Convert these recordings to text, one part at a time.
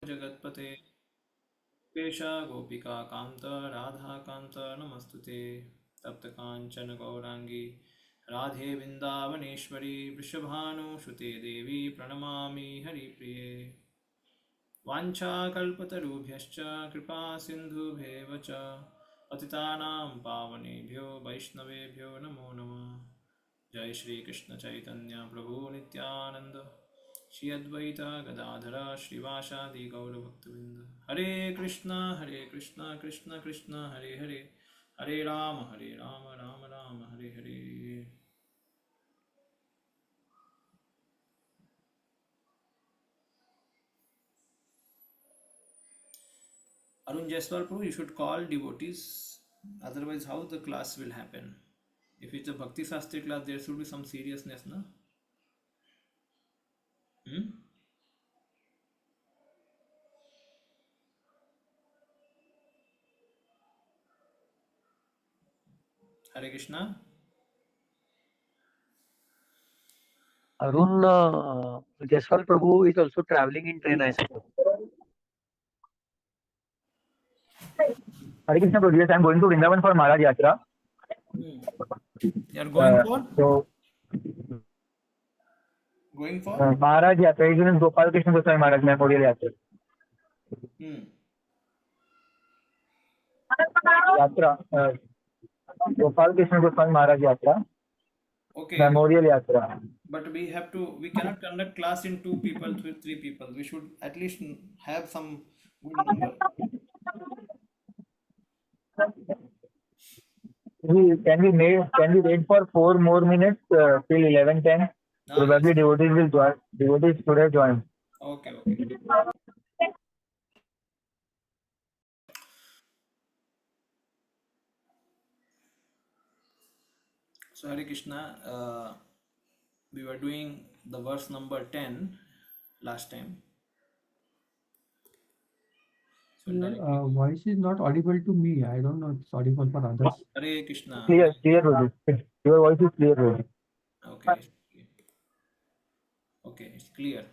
जगत्पते पेशा गोपिका कांत राधा कांत नमस्तुते तप्त कांचन गौरांगी राधे वृंदावनेश्वरी वृषभानुसुते देवी प्रणमामि हरिप्रिये वाञ्छाकल्पतरुभ्यश्च कृपा सिन्धुभ्येव च पतितानां पावनेभ्यो वैष्णवेभ्यो नमो नमः। जय श्री कृष्ण चैतन्य प्रभु नित्यानंद श्री अद्वैत गदाधर श्रीवासादि गौरभक्तवृंद। हरे कृष्ण कृष्ण कृष्ण हरे हरे, हरे Ram Ram Ram Hare Hare. Arun Jaiswal Prabhu, you should call devotees, otherwise how the class will happen? If it's a Bhakti Shastri class, there should be some seriousness, no? Hmm? Hare Krishna. Arun Jaiswal Prabhu is also traveling in train, I suppose. Hare Krishna Prabhu, yes, I am going to Vrindavan for Maharaj Yatra. You are going for? So, Going for? Maharaj Yatra, it is Gopal Krishna Goswami Maharaj Memorial Yatra. Yatra, Gopal Krishna Goswami Maharaj Yatra. Okay. Memorial Yatra. But we cannot conduct class in 2 people, 3 people. We should at least have some good number. Can we wait for 4 more minutes till 11:10? Probably Yes. devotees will join. Devotees should have joined. Okay. So Hare Krishna, we were doing the verse number 10 last time. So Your voice is not audible to me. I don't know if it's audible for others. Hare Krishna. Clear, Rohit. Your voice is clear, Rohit. Okay. Okay, it's clear.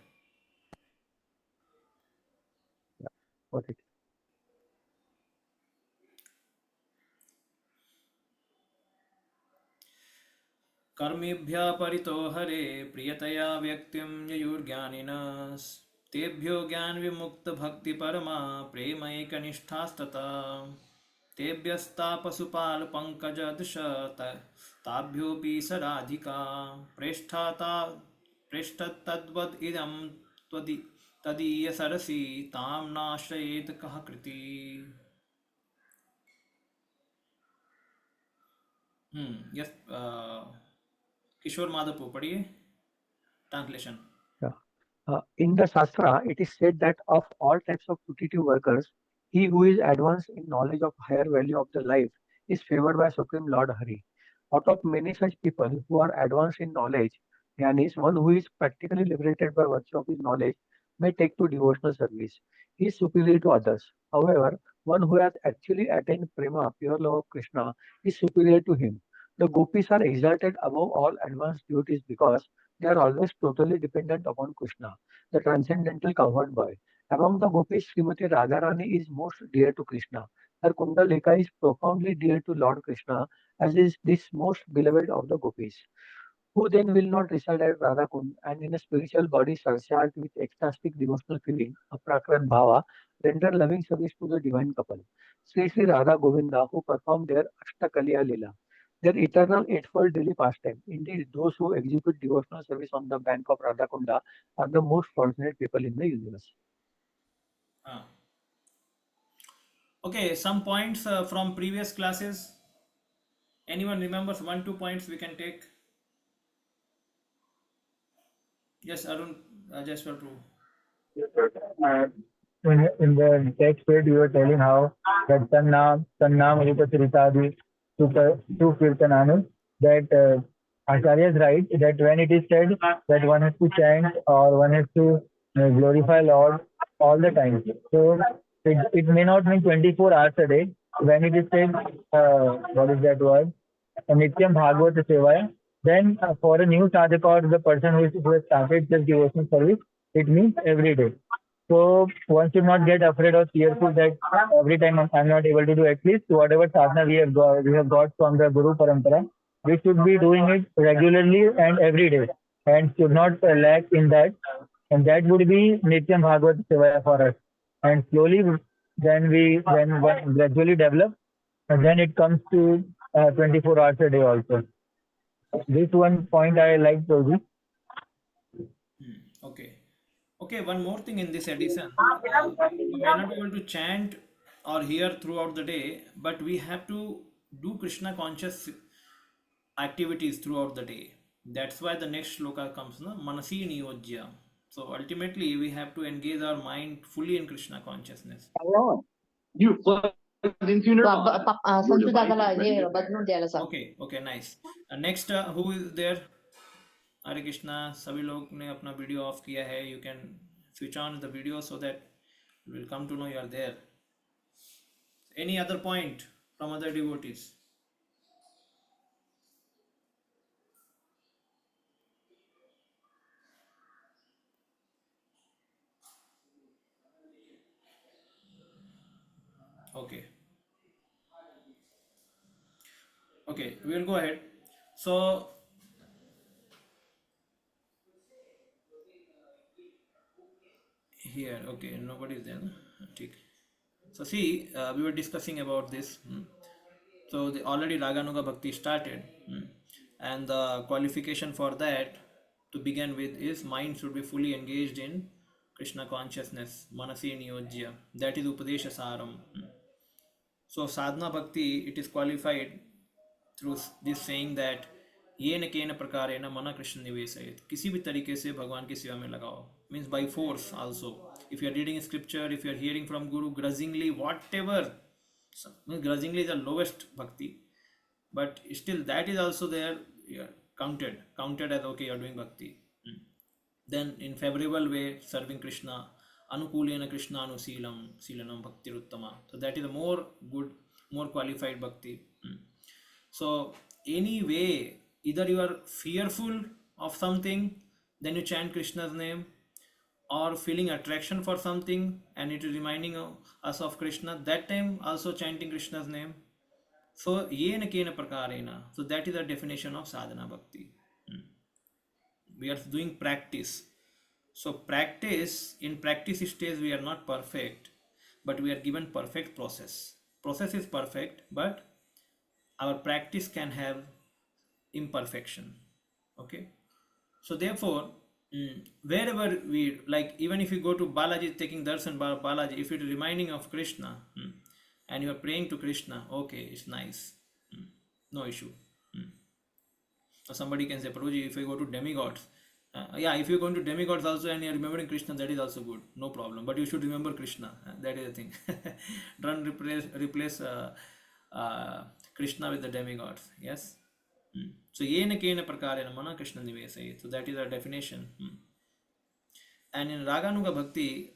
Got it. कर्मेभ्यः परितो हरे प्रियतया व्यक्तिं ययुर्ज्ञानिनः तेभ्यो ज्ञानविमुक्तभक्तिपरमा प्रेमैकनिष्ठास्तथा तेभ्यस्तापशुपालपङ्कजदृश ताभ्योऽपि स राधिका प्रेष्ठतद्वद् इदं तदीयसरसि तां नाश्रयेत् कः कृति। Yes, Kishore Madhapu, पढ़िए translation. In the Shastra, it is said that of all types of putative workers, he who is advanced in knowledge of higher value of the life is favored by Supreme Lord Hari. Out of many such people who are advanced in knowledge, Jnanis, one who is practically liberated by virtue of his knowledge, may take to devotional service. He is superior to others. However, one who has actually attained prema, pure love of Krishna, is superior to him. The gopis are exalted above all advanced devotees because they are always totally dependent upon Krishna, the transcendental comfort boy. Among the gopis, Srimati Radharani is most dear to Krishna. Her Kundalika is profoundly dear to Lord Krishna, as is this most beloved of the gopis. Who then will not reside at Radhakund and in a spiritual body surcharged with ecstatic devotional feeling, aprakrat bhava, render loving service to the divine couple? Sri Sri Radha Govinda, who perform their Ashtakaliya Lila, their eternal eightfold daily pastime. Indeed, those who execute devotional service on the bank of Radhakunda are the most fortunate people in the universe. Okay, some points from previous classes. Anyone remembers 1-2 points we can take? Yes, Arun Jaiswal Prabhu. In the text page, you were telling how that Sannam Rupa Sritadi Kirtananu, that Acharya is right that when it is said that one has to chant or one has to glorify Lord all the time. So it may not mean 24 hours a day. When it is said, what is that word? Nityam Bhagavata Sevaya, then for a new sadhaka or the person who has started this devotional service, it means every day. So one should not get afraid or fearful that every time I'm not able to do, at least whatever sadhana we have got from the Guru Parampara, we should be doing it regularly and every day, and should not lack in that. And that would be Nityam Bhagavad Sevaya for us. And slowly, then one gradually develop, and then it comes to 24 hours a day also. This one point I like, Prabhuji. Okay. Okay, one more thing in this edition. We may not be able to chant or hear throughout the day, but we have to do Krishna conscious activities throughout the day. That's why the next shloka comes, na Manasi Niyojya. So ultimately, we have to engage our mind fully in Krishna consciousness. You plugged into your Sanju दादाला हे बदलून द्यायला सांग. Okay, nice. Next, who is there? हरे कृष्णा. सभी लोग ने अपना video of किया है. You can switch on the video so that we'll come to know you are there. Any other point from other devotees? Okay. Okay, we'll go ahead. So here, okay, nobody is there. No? ठीक. So see, we were discussing about this. So already Raganuga Bhakti started, and the qualification for that to begin with is mind should be fully engaged in Krishna consciousness, Manasi Niyojya. That is Upadesha Saram. So sadhana bhakti, it is qualified through this saying that ये न केन प्रकारेण मन कृष्ण निवेशयेत. किसी भी तरीके से भगवान की सेवा में लगाओ. Means by force also. If you are reading scripture, if you are hearing from Guru grudgingly, whatever, grudgingly is the lowest bhakti, but still that is also there, yeah, counted as okay, you are doing bhakti. Then in favorable way serving Krishna, anukulena Krishna seelanam bhakti uttama. So that is a more good, more qualified bhakti. So anyway, either you are fearful of something, then you chant Krishna's name, or feeling attraction for something and it is reminding us of Krishna, that time also chanting Krishna's name. So yena kena prakarena. So that is the definition of sadhana bhakti. We are doing practice. So practice, in practice stage we are not perfect, but we are given perfect process. Process is perfect, but our practice can have imperfection. Okay. So therefore, wherever we, like, even if you go to Balaji taking darshan Balaji, if it is reminding of Krishna, and you are praying to Krishna, okay, it's nice, no issue. So somebody can say, Prabhuji, if I go to demigods, yeah, if you're going to demigods also and you're remembering Krishna, that is also good, no problem. But you should remember Krishna. That is the thing. Don't replace Krishna with the demigods. Yes. So yena kena prakarena mana Krishna nivesayet. So that is our definition. And in Raganuga Bhakti,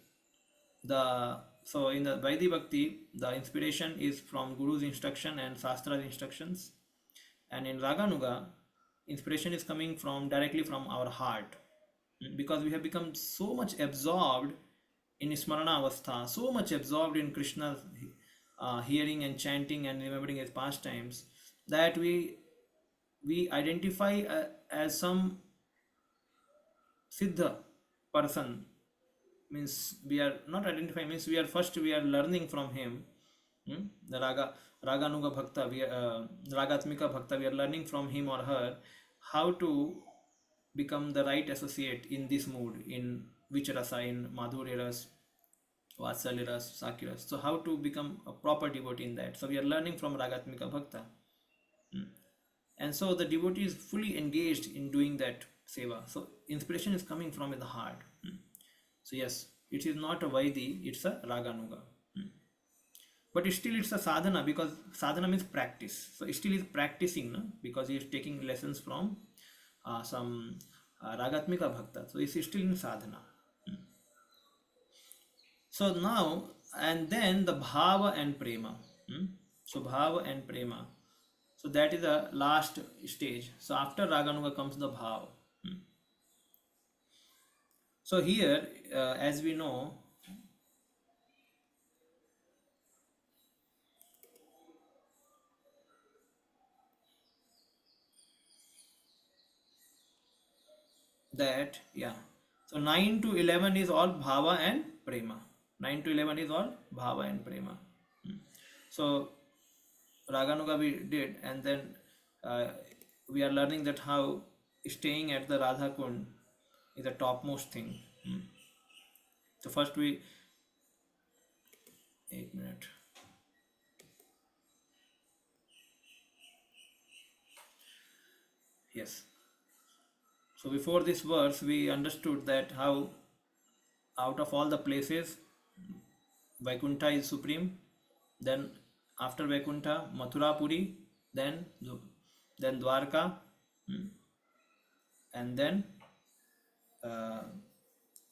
so in the Vaidhi Bhakti, the inspiration is from Guru's instruction and Shastra's instructions. And in Raganuga, inspiration is coming from directly from our heart, because we have become so much absorbed in Smarana Avastha, so much absorbed in Krishna's hearing and chanting and remembering his pastimes, that we identify as some Siddha person. Means we are not identifying, means we are learning from him. The Raganuga Bhakta, Ragatmika Bhakta, we are learning from him or her how to become the right associate in this mood, in which rasa, in Madhurya ras, Vatsalya ras, Sakya ras. So how to become a proper devotee in that. So we are learning from Ragatmika Bhakta. And so the devotee is fully engaged in doing that seva. So inspiration is coming from the heart. So yes, it is not a Vaidhi, it's a Raganuga. But it's a sadhana, because sadhana means practice. So still is practicing, no? Because he is taking lessons from some Ragatmika Bhakta. So it's still in sadhana. So now, and then the Bhava and Prema. So Bhava and Prema. So that is the last stage. So after Raganuga comes the Bhava. So here, as we know, that, yeah. So 9 to 11 is all bhava and prema. 9 to 11 is all bhava and prema. So Raganuga we did, and then uh, we are learning that how staying at the Radha Kund is the topmost thing. So first we, 1 minute. Yes. So before this verse, we understood that how out of all the places, Vaikuntha is supreme. Then after Vaikuntha, Mathura Puri, then Dwarka, and then uh,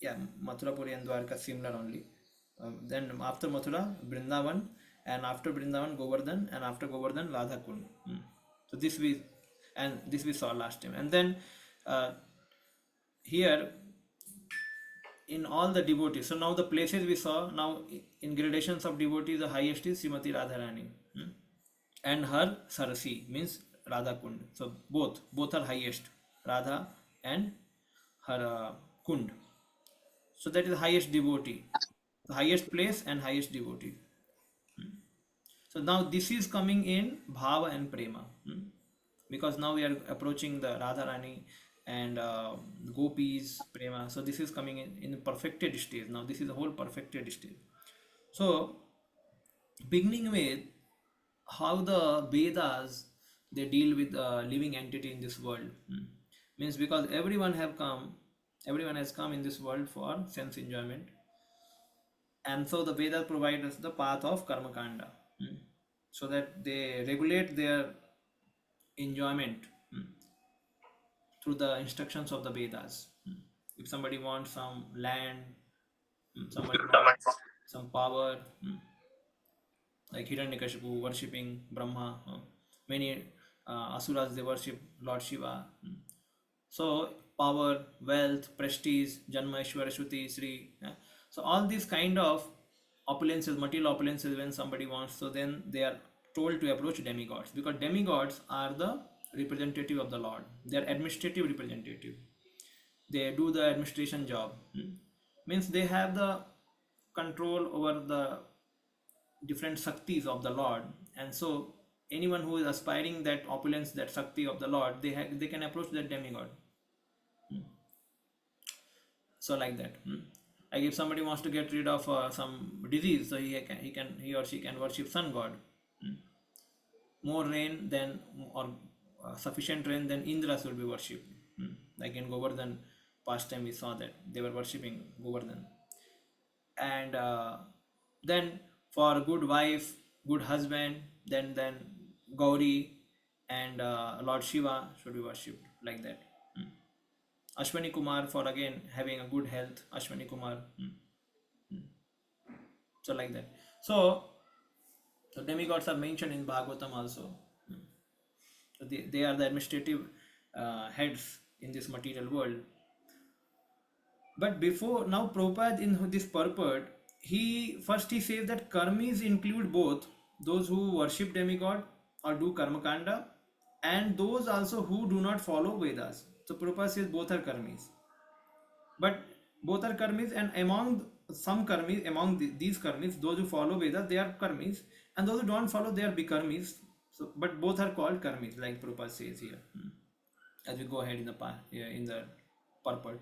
yeah, Mathura Puri and Dwarka similar only. Then after Mathura, Brindavan, and after Brindavan, Govardhan, and after Govardhan, Radha Kund. So this we saw last time, and then here in all the devotees. So now the places we saw, now in gradations of devotees, the highest is Srimati Radharani, and her Sarasi means Radha Kund. So both are highest, Radha and her Kund. So that is the highest devotee, the highest place and highest devotee. So now this is coming in Bhava and Prema, because now we are approaching the Radharani and Gopis Prema. So this is coming in perfected stage. Now this is the whole perfected stage. So beginning with how the Vedas they deal with living entity in this world, means because everyone has come in this world for sense enjoyment, and so the Vedas provide us the path of karma kanda, so that they regulate their enjoyment through the instructions of the Vedas. If somebody wants some land, somebody wants some power, like Hiranyakashipu worshipping Brahma, many asuras they worship Lord Shiva. So power, wealth, prestige, Janma, Ishvara, Shruti, Sri. So all these kind of opulences, material opulences, when somebody wants, so then they are told to approach demigods, because demigods are the representative of the Lord. They are administrative representative. They do the administration job. Means they have the control over the different Shaktis of the Lord, and so anyone who is aspiring that opulence, that Shakti of the Lord, they can approach that demigod. So like that, like if somebody wants to get rid of some disease, so he or she can worship sun god. More rain than, or sufficient rain, then Indras will be worshipped. Like in Govardhan past time we saw that they were worshipping Govardhan. And then for good wife, good husband, then Gauri and Lord Shiva should be worshipped, like that. Ashwani Kumar for again having a good health, Ashwani Kumar. So like that. So the demigods are mentioned in Bhagavatam also. So they are the administrative heads in this material world. But before now, Prabhupada in this purport, he says that karmis include both those who worship demigod or do karmakanda, and those also who do not follow Vedas. So Prabhupada says both are karmis. But both are karmis, and among some karmis, among these karmis, those who follow Vedas, they are karmis, and those who don't follow, they are bikarmis. So, but both are called karmis, like Prabhupada says here. As we go ahead in the purport.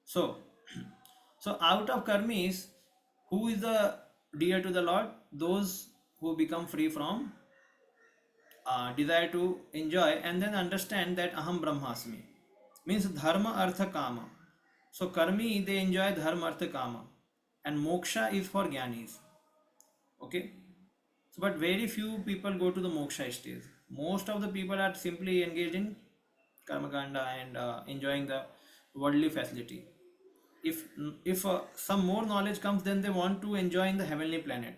So, out of karmis, who is the dear to the Lord? Those who become free from desire to enjoy, and then understand that aham brahmasmi, means dharma artha kama. So karmi, they enjoy dharma artha kama, and moksha is for jnanis. Okay, so but very few people go to the moksha stage. Most of the people are simply engaged in karmakanda and enjoying the worldly facility. If some more knowledge comes, then they want to enjoy in the heavenly planet.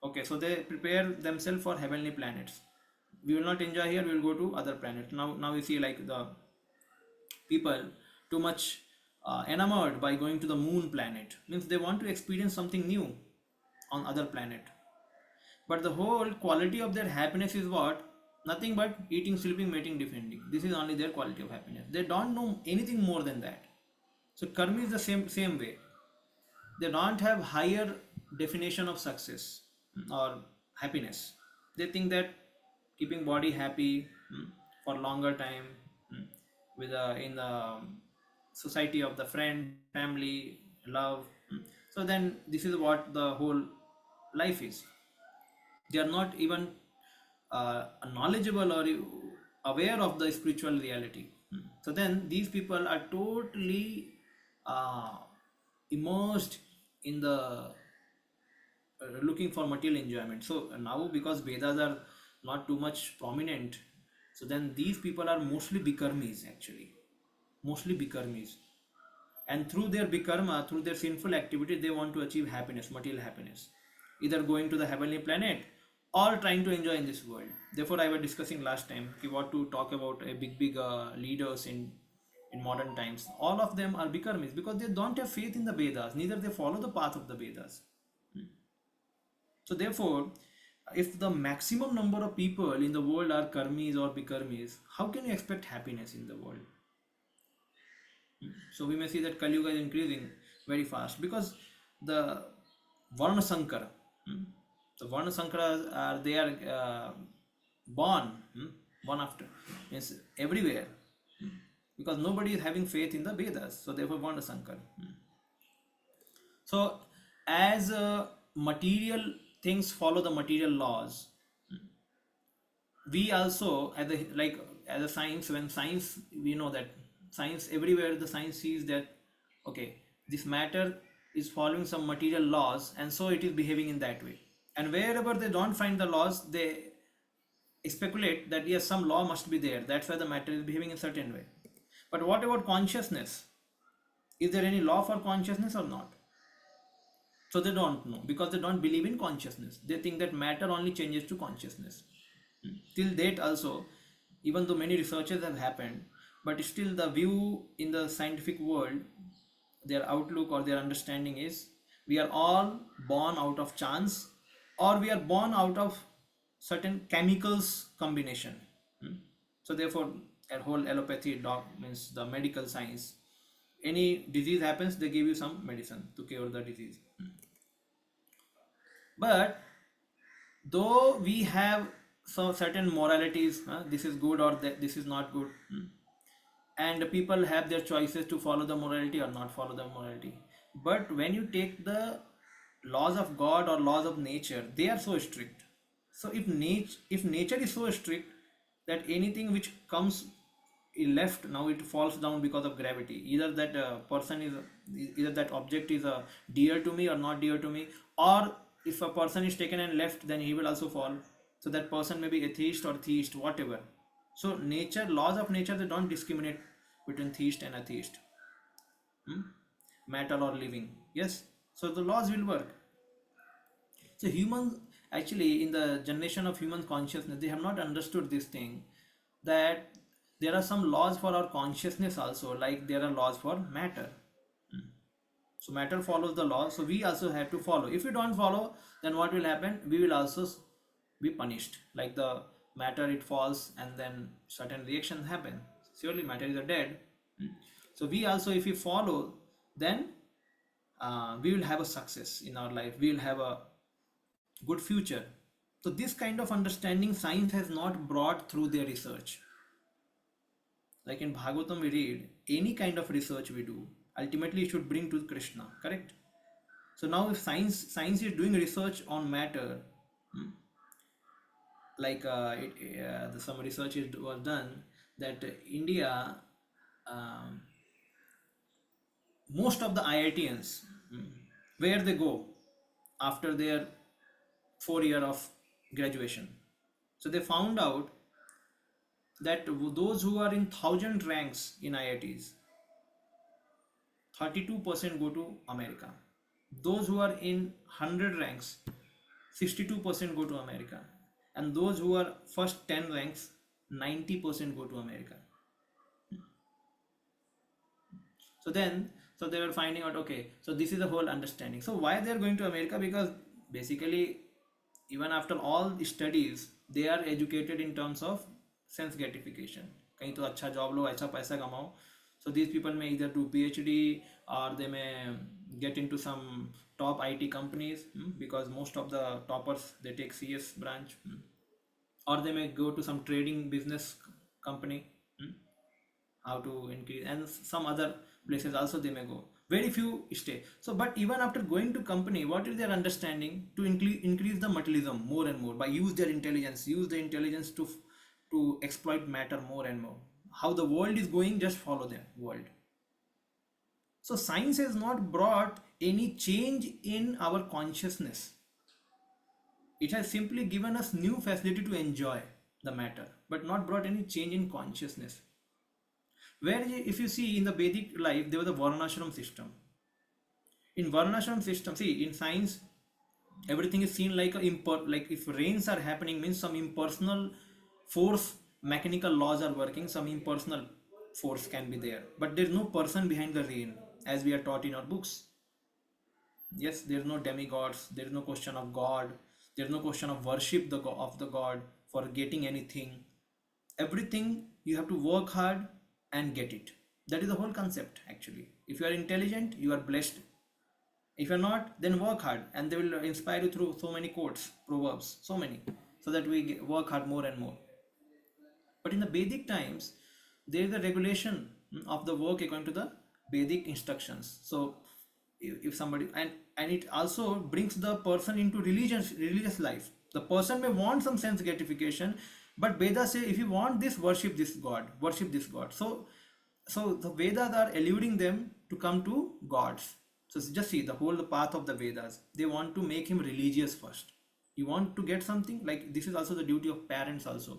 Okay, so they prepare themselves for heavenly planets. We will not enjoy here, we will go to other planets. Now we see like the people too much enamored by going to the moon planet, means they want to experience something new on other planet. But the whole quality of their happiness is what? Nothing but eating, sleeping, mating, defending. This is only their quality of happiness. They don't know anything more than that. So karma is the same way. They don't have higher definition of success or happiness. They think that keeping body happy for longer time with in the society of the friend, family, love. So then this is what the whole life is. They are not even knowledgeable or aware of the spiritual reality. So then these people are totally uh, immersed in the looking for material enjoyment. So now because Vedas are not too much prominent, so then these people are mostly bikarmis actually, mostly bikarmis, and through their bikarma, through their sinful activity, they want to achieve happiness, material happiness, either going to the heavenly planet or trying to enjoy in this world. Therefore, I was discussing last time we want to talk about a big leaders in modern times. All of them are bikarmis because they don't have faith in the Vedas, neither they follow the path of the Vedas. So therefore, if the maximum number of people in the world are karmis or bikarmis, how can you expect happiness in the world? So we may see that Kali Yuga is increasing very fast because the Varna Sankara, the Varna Sankaras are they are born, born after, means everywhere, because nobody is having faith in the Vedas. So therefore Varna Sankara. So as material things follow the material laws, we also as a as a science, when science, we know that science everywhere, the science sees that okay, this matter is following some material laws and so it is behaving in that way, and wherever they don't find the laws, they speculate that yes, some law must be there, that's why the matter is behaving in a certain way. But what about consciousness? Is there any law for consciousness or not? So they don't know because they don't believe in consciousness. They think that matter only changes to consciousness. Till date also, even though many researches have happened, but still the view in the scientific world, their outlook or their understanding is we are all born out of chance, or we are born out of certain chemicals combination. So therefore a whole allopathy doc means the medical science, any disease happens, they give you some medicine to cure the disease. But though we have some certain moralities, this is good or this is not good, and people have their choices to follow the morality or not follow the morality, but when you take the laws of God or laws of nature, they are so strict. So if nature is so strict that anything which comes left, now it falls down because of gravity, either that person is, either that object is dear to me or not dear to me, or if a person is taken and left, then he will also fall. So that person may be atheist or theist, whatever. So nature, laws of nature, they don't discriminate between theist and atheist, matter or living. Yes, so the laws will work. So humans, actually in the generation of human consciousness, they have not understood this thing, that there are some laws for our consciousness also, like there are laws for matter. So matter follows the law, so we also have to follow. If we don't follow, then what will happen? We will also be punished. Like the matter, it falls and then certain reactions happen. Surely matter is a dead. So we also, if we follow, then we will have a success in our life. We will have a good future. So this kind of understanding science has not brought through their research. Like in Bhagavatam we read, any kind of research we do, ultimately it should bring to Krishna, correct? So now if science is doing research on matter, like some research was done that India, um, most of the IITians, where they go after their 4 year of graduation, so they found out that those who are in 1,000 ranks in IITs, 32% go to America. Those who are in 100 ranks, 62% go to America. And those who are first 10 ranks, 90% go to America. So then, so they were finding out, okay, so this is the whole understanding. So why they are going to America? Because basically, even after all the studies, they are educated in terms of sense gratification. कहीं तो अच्छा job लो, अच्छा पैसा कमाओ. So these people may either do PhD or they may get into some top IT companies, because most of the toppers they take CS branch, or they may go to some trading business company, how to increase, and some other places also they may go. Very few stay. So but even after going to company, what is their understanding? To increase the materialism more and more, by use the intelligence to exploit matter more and more. How the world is going, just follow the world. So science has not brought any change in our consciousness. It has simply given us new facility to enjoy the matter, but not brought any change in consciousness. Where if you see in the Vedic life, there was a Varnashram system. In Varnashram system, see in science, everything is seen like like if rains are happening, means some impersonal force, mechanical laws are working, some impersonal force can be there, but there is no person behind the rain, as we are taught in our books. Yes, there is no demigods, there is no question of God, there is no question of worship of the God for getting anything. Everything you have to work hard and get it. That is the whole concept actually. If you are intelligent, you are blessed. If you're not, then work hard, and they will inspire you through so many quotes, proverbs, so many, so that we work hard more and more. But in the Vedic times, there is a regulation of the work according to the Vedic instructions. So if somebody, and it also brings the person into religious life. The person may want some sense gratification, but Vedas say if you want this, worship this god, worship this god. So the Vedas are eluding them to come to gods. So just see the whole path of the Vedas. They want to make him religious first. You want to get something, like this is also the duty of parents also.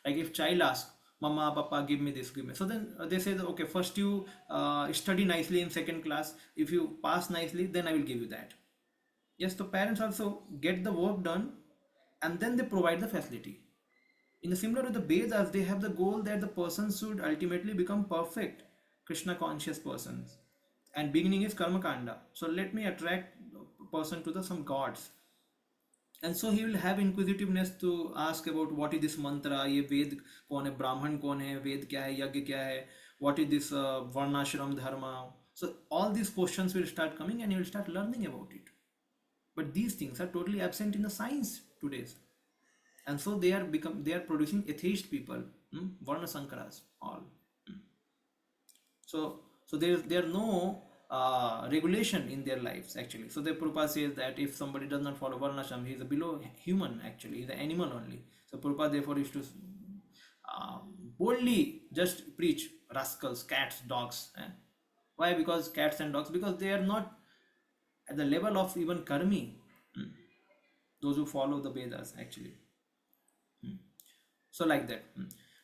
Like if child asks, Mama, Papa, give me this, give me. So then they say that, okay, first you study nicely in second class. If you pass nicely, then I will give you that. Yes, the parents also get the work done, and then they provide the facility. In the similar to the Vedas, they have the goal that the person should ultimately become perfect, Krishna conscious persons. And beginning is karma kanda. So let me attract the person to the some gods. And so he will have inquisitiveness to ask about what is this mantra, ये वेद कौन है, ब्राह्मण कौन है, वेद क्या है, यज्ञ क्या है, what is this varnashram dharma. So all these questions will start coming, and you will start learning about it. But these things are totally absent in the science today. And so they are producing atheist people, varna sankaras, all. So there are no regulation in their lives actually. So the Prabhupada says that if somebody does not follow varnashram, he is a below human actually, he is an animal only. So Prabhupada therefore used to boldly just preach rascals, cats, dogs. Why? Because cats and dogs, because they are not at the level of even karmi, those who follow the Vedas actually. So like that.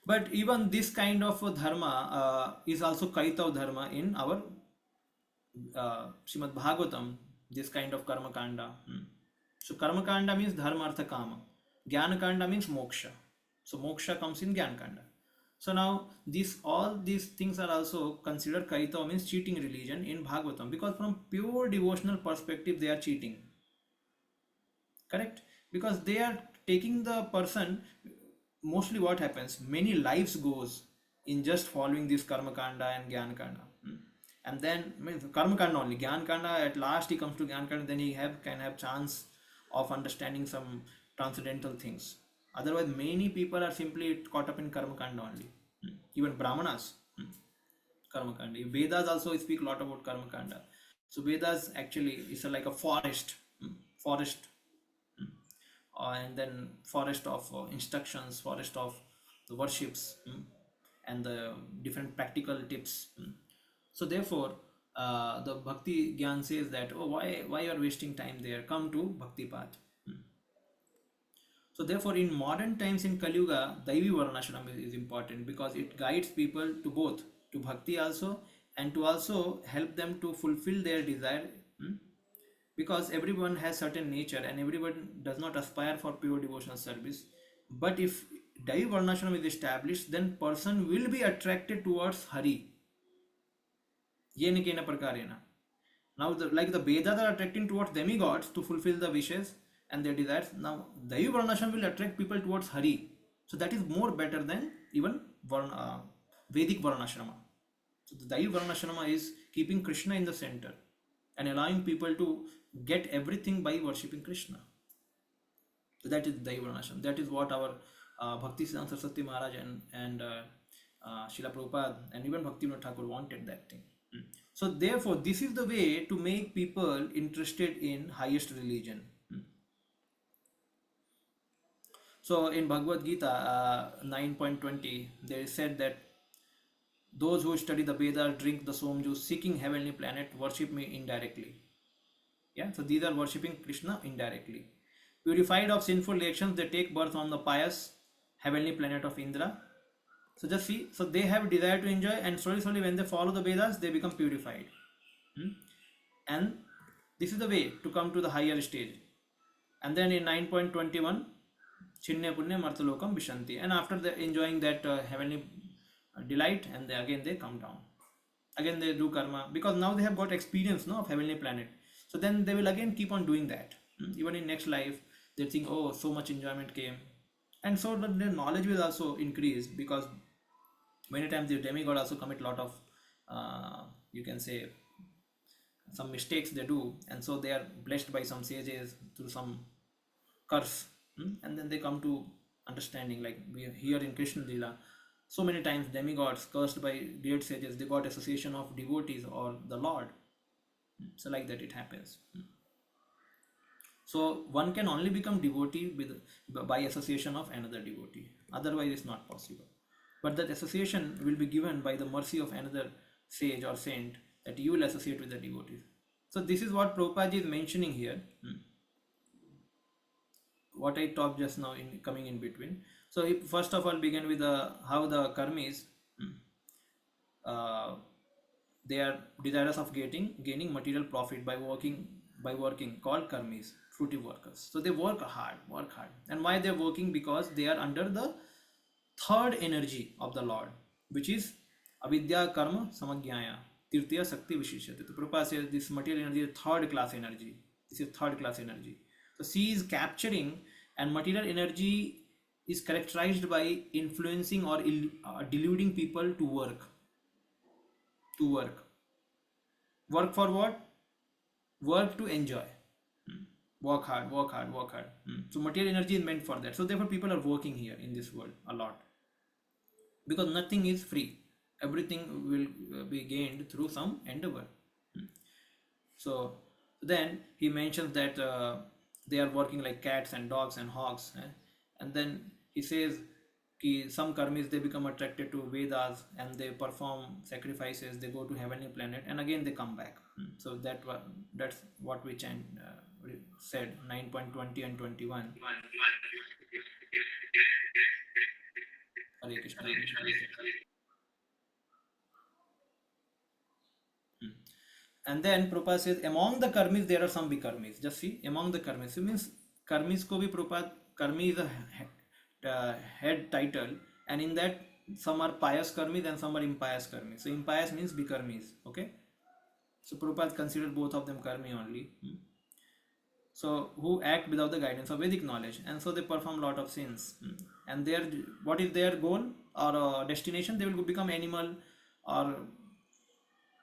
But even this kind of dharma is also kaitav dharma in our Srimad Bhagavatam, this kind of karma kanda. So karma kanda means dharma artha kama. Jnana kanda means moksha. So moksha comes in jnana kanda. So now all these things are also considered kaitav, means cheating religion in Bhagavatam, because from pure devotional perspective they are cheating. Correct? Because they are taking the person. Mostly what happens, many lives goes in just following this karma kanda and jnana kanda. And then karma kanda only, jnana kanda, at last he comes to jnana kanda, then he can have chance of understanding some transcendental things. Otherwise many people are simply caught up in karma kanda only. Even brahmanas, karma kanda. Vedas also speak a lot about karma kanda. So Vedas actually is like a forest, and then forest of instructions, forest of the worships, and the different practical tips. So therefore the bhakti gyan says that, oh, why you are wasting time there, come to bhakti path. So therefore in modern times in Kali Yuga, Daivi Varnashram is important, because it guides people to both to bhakti also, and to also help them to fulfill their desire. Because everyone has certain nature, and everyone does not aspire for pure devotional service. But if Daivi Varnashram is established, then person will be attracted towards Hari. Yena kena prakarena. Now like the Vedas are attracting towards demigods to fulfill the wishes, and their desires. Now, Daivi Varnashram will attract people towards Hari. So that is more better than even Vedic Varnashrama. So the Daivi Varnashrama is keeping Krishna in the center and allowing people to get everything by worshipping Krishna. So that is Daivi Varnashram. That is what our Bhakti Siddhanta Saraswati Maharaj and Srila Prabhupada and even Bhaktivinoda Thakur wanted that thing. So therefore, this is the way to make people interested in highest religion. So in Bhagavad Gita 9.20, there is said that those who study the Vedas, drink the som juice, seeking heavenly planet, worship me indirectly. Yeah, so these are worshipping Krishna indirectly. Purified of sinful actions, they take birth on the pious heavenly planet of Indra. So just see, so they have desire to enjoy, and slowly when they follow the Vedas, they become purified. And this is the way to come to the higher stage. And then in 9.21, Chinne Punne Martalokam Vishanti. And after enjoying that heavenly delight, and again they come down. Again they do karma, because now they have got experience of heavenly planet. So then they will again keep on doing that. Even in next life, they think, oh, so much enjoyment came. And so their knowledge will also increase, because many times the demigod also commit a lot of, you can say, some mistakes they do, and so they are blessed by some sages through some curse, and then they come to understanding, like we hear in Krishna Lila, so many times demigods cursed by great sages, they got association of devotees or the Lord. So like that it happens. So one can only become devotee by association of another devotee, otherwise it's not possible. But that association will be given by the mercy of another sage or saint, that you will associate with the devotees. So this is what Prabhupada is mentioning here. What I talked just now in coming in between. So first of all begin with how the karmis, they are desirous of gaining material profit by working called karmis, fruitive workers. So they work hard. And why they are working? Because they are under the third energy of the Lord, which is avidya karma samajnaya tirtya sakti vishishyate. The Prabhupada says this material energy is third class energy. This is third class energy. So she is capturing, and material energy is characterized by influencing or deluding people to work. Work for what? Work to enjoy. Work hard. So material energy is meant for that. So therefore people are working here in this world a lot, because nothing is free. Everything will be gained through some endeavor. So then he mentions that they are working like cats and dogs and hogs, and then he says some karmis, they become attracted to Vedas and they perform sacrifices, they go to heavenly planet, and again they come back. So that's what we said 9.20 and 21. Hare Krishna. And then Prabhupada says, among the karmis there are some bikarmis. Just see, among the karmis. It means karmis ko bhi Prabhupada, karmi is a head title, and in that some are pious karmis and some are impious karmis. So impious means bikarmis. Okay. So Prabhupada considered both of them karmi only. So who act without the guidance of Vedic knowledge, and so they perform lot of sins. And what is their goal or destination? They will become animal or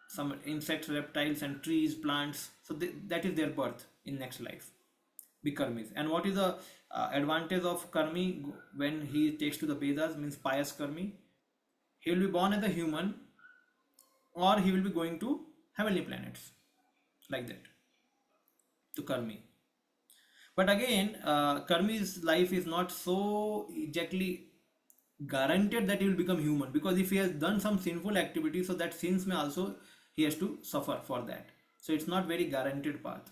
some insects, reptiles, and trees, plants. So that is their birth in next life. Bikarmis. And what is the advantage of karmi when he takes to the Vedas? Means pious karmi. He will be born as a human, or he will be going to heavenly planets, like that, to karmi. But again, karmi's life is not so exactly guaranteed that he will become human, because if he has done some sinful activity, so that sins may also he has to suffer for that. So it's not very guaranteed path.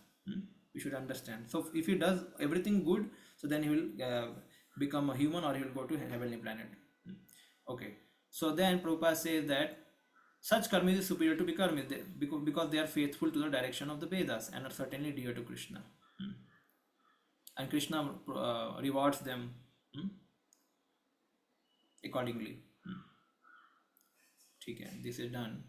We should understand. So if he does everything good, so then he will become a human, or he will go to heavenly planet. Okay. So then Prabhupada says that such karmis is superior to bikarmis because they are faithful to the direction of the Vedas and are certainly dear to Krishna. And Krishna rewards them accordingly. Okay, this is done.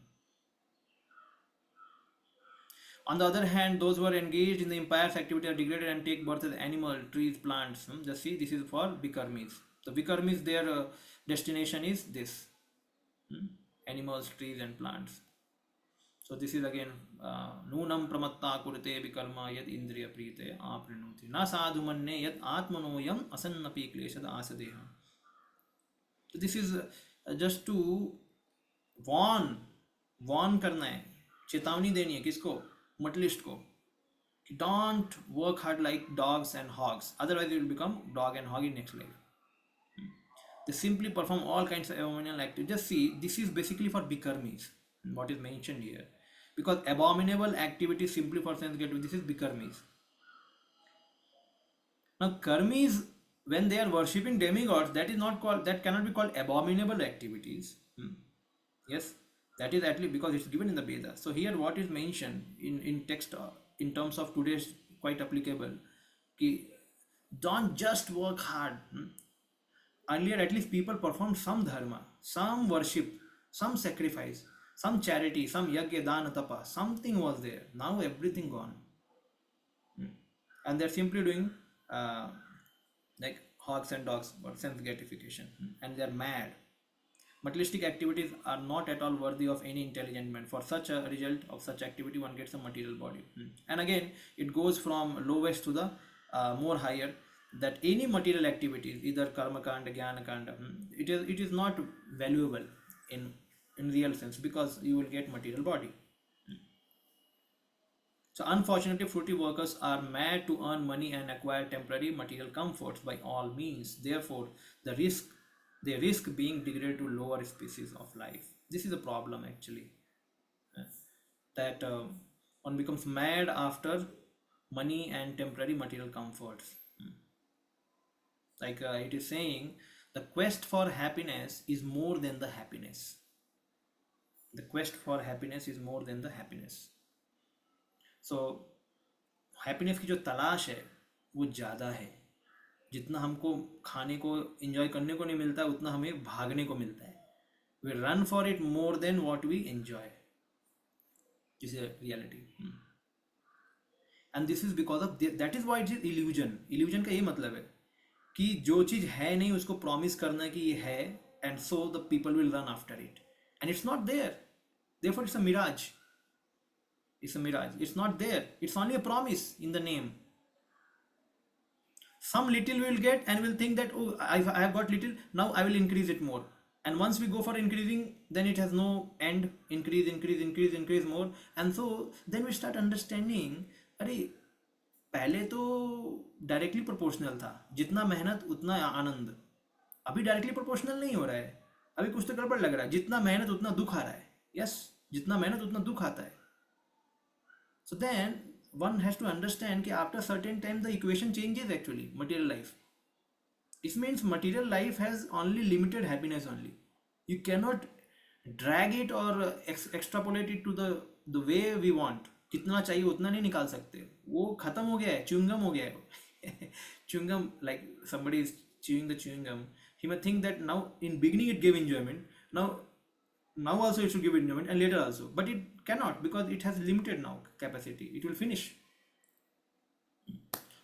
On the other hand, those who are engaged in the impious activity are degraded and take birth as animal, trees, plants. Just see, this is for Vikarmis. The Vikarmis, their destination is this: animals, trees, and plants. So this is again nunam pramatta kurte vikarma yad indriya prite aprinuti na sadhu manne yad atmanoyam asannapi kleshad asadeha. So this is just to warn करना है, चेतावनी देनी है किसको? मटलिस्ट को, कि don't work hard like dogs and hogs, otherwise you will become dog and hog in next life. They simply perform all kinds of abominable activities. Just see, this is basically for bikarmis, what is mentioned here, because abominable activity simply for sense get, this is bikarmis. Now karmis, when they are worshipping demigods, that is not called, that cannot be called abominable activities. Yes, that is at least because it's given in the Vedas. So here what is mentioned in text in terms of today's quite applicable, ki don't just work hard. Earlier at least people performed some dharma, some worship, some sacrifice, some charity, some yagya, dana, tapa, something was there. Now everything gone. And they're simply doing like hogs and dogs for sense gratification, and they're mad. Materialistic activities are not at all worthy of any intelligent man. For such a result of such activity, one gets a material body. And again, it goes from lowest to the more higher. That any material activities, either karma kanda, jnana kanda, it is not valuable in real sense, because you will get material body. So unfortunately, fruity workers are mad to earn money and acquire temporary material comforts by all means. Therefore, they risk being degraded to lower species of life. This is a problem actually, that one becomes mad after money and temporary material comforts. Like it is saying, the quest for happiness is more than the happiness. The quest for happiness is more than the happiness. So happiness की जो तलाश है वो ज़्यादा है. जितना हमको खाने को एंजॉय करने को नहीं मिलता है, उतना हमें भागने को मिलता है. We run for it more than what we enjoy. This is reality. And this is because of that is why it is illusion. Illusion का ये मतलब है कि जो चीज़ है नहीं उसको प्रॉमिस करना कि ये है, and so the people will run after it, and it's not there. Therefore it's a mirage. It's a mirage. It's not there. It's only a promise in the name. Some little we will get and we'll think that, oh, I have got little, now I will increase it more. And once we go for increasing, then it has no end. Increase more. And so then we start understanding, अरे पहले तो directly proportional था, जितना मेहनत उतना आनंद. अभी directly proportional नहीं हो रहा है, अभी कुछ तो गड़बड़ लग रहा है. जितना मेहनत उतना दुख आ रहा है. यस, जितना मेहनत उतना दुख आता है. So then one has to understand that after certain time the equation changes actually. Material life. It means material life has only limited happiness only. You cannot drag it or extrapolate it to the way we want. जितना चाहिए उतना नहीं निकाल सकते. वो खत्म हो गया है, च्युइंगम हो गया है. Chewing-gum, like somebody is chewing the chewing gum, he may think that now in beginning it gave enjoyment, now also it should give enjoyment, and later also, but it cannot, because it has limited now capacity. It will finish.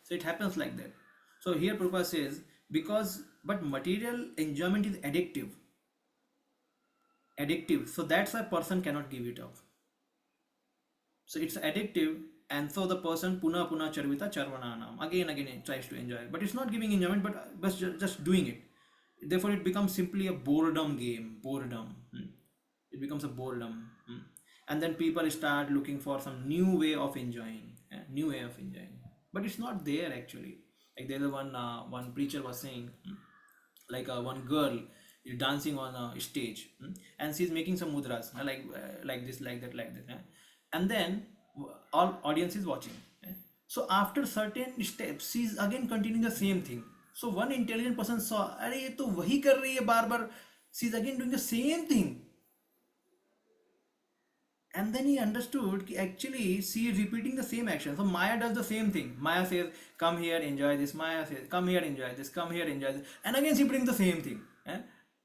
So it happens like that. So here Prabhupada says, but material enjoyment is addictive, so that's why person cannot give it up. So it's addictive, and so the person puna charvita charvananam, again it tries to enjoy, but it's not giving enjoyment, but just doing it. Therefore it becomes simply a boredom game. It becomes a boredom. And then people start looking for some new way of enjoying, but it's not there actually. Like there is one preacher was saying, like one girl is dancing on a stage, and she's making some mudras, like this, like that, and then all audience is watching. So after certain steps she's again continuing the same thing. So one intelligent person saw, अरे ये तो वही कर रही है बार-बार, she's again doing the same thing. And then he understood that actually she is repeating the same action. So Maya does the same thing. Maya says, come here, enjoy this. Maya says, come here, enjoy this. Come here, enjoy this. And again she brings the same thing.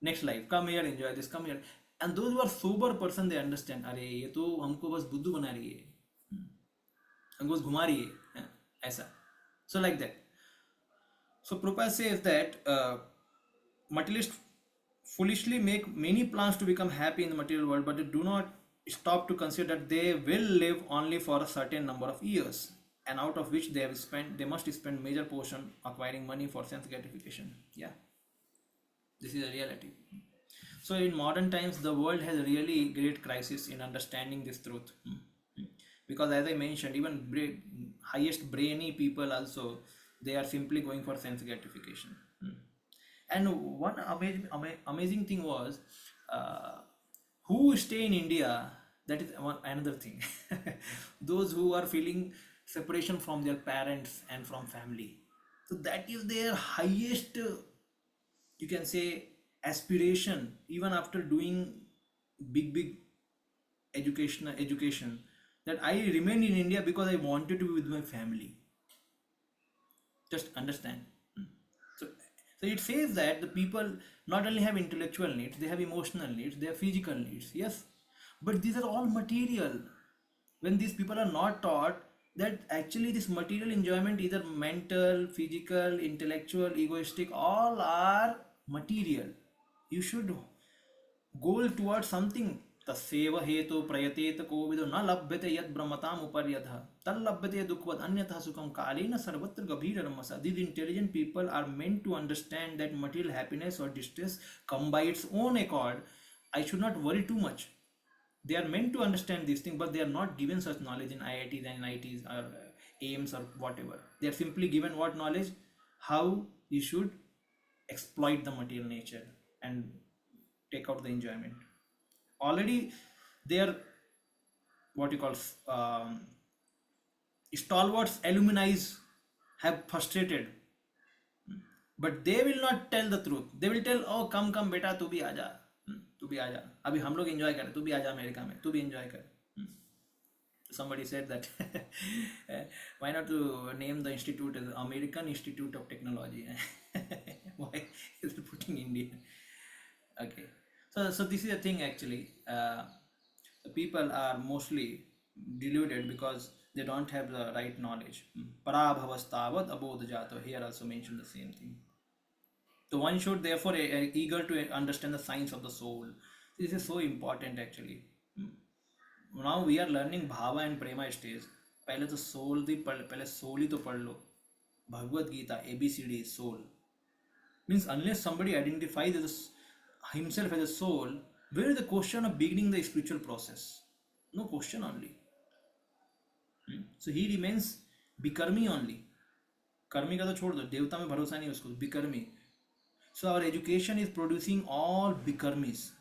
Next life, come here, enjoy this. Come here. And those who are sober person, they understand, अरे ये तो हमको बस बुद्धू बना रही है. हमको घुमा रही है, ऐसा. So like that. So Prabhupada says that materialists foolishly make many plans to become happy in the material world, but they do not stop to consider that they will live only for a certain number of years, and out of which they must spend major portion acquiring money for sense gratification. Yeah, this is a reality. So in modern times, the world has really great crisis in understanding this truth. Because as I mentioned, even highest brainy people also, they are simply going for sense gratification. And one amazing thing was, uh, who stay in India, that is another thing. Those who are feeling separation from their parents and from family. So that is their highest, you can say, aspiration, even after doing big education, that I remained in India because I wanted to be with my family. Just understand. So, so it says that the people not only have intellectual needs, they have emotional needs, they have physical needs, yes, but these are all material. When these people are not taught that actually this material enjoyment, either mental, physical, intellectual, egoistic, all are material. You should goal towards something. तस्यैव हेतु प्रयतेत कोविदो न लभ्यते यद ब्रह्मताम उपर्यतः तल्लभ्यते दुःखवद अन्यथा सुखम कालेन सर्वत्र गभीरमसा. These intelligent people are meant to understand that material happiness or distress come by its own accord. I should not worry too much. They are meant to understand these things, but they are not given such knowledge in IITs and IITs or AIMS or whatever. They are simply given what knowledge? How you should exploit the material nature and take out the enjoyment. Already they are what you call stalwarts alumni have frustrated, but they will not tell the truth. They will tell, oh come beta, तू भी आजा, तू भी आजा, अभी हम लोग enjoy करें, तू भी आजा अमेरिका में, तू भी enjoy कर. Somebody said that why not to name the institute as American Institute of Technology? Why is it putting India? Okay, so this is a thing actually. The people are mostly deluded because they don't have the right knowledge. Parabhavastavad abodhajato, here also mentioned the same thing. So one should therefore eager to understand the science of the soul. This is so important actually. Now we are learning bhava and prema stage. पहले तो soul पहले soul ही तो पढ़ लो. Bhagavad Gita, ABCD, soul. Means unless somebody identifies himself as a soul, where is the question of beginning the spiritual process? No question only. So he remains bikarmi only. कर्मी का तो छोड़ दो, देवता में भरोसा नहीं उसको, बिकर्मी. So our education is producing all bikarmis.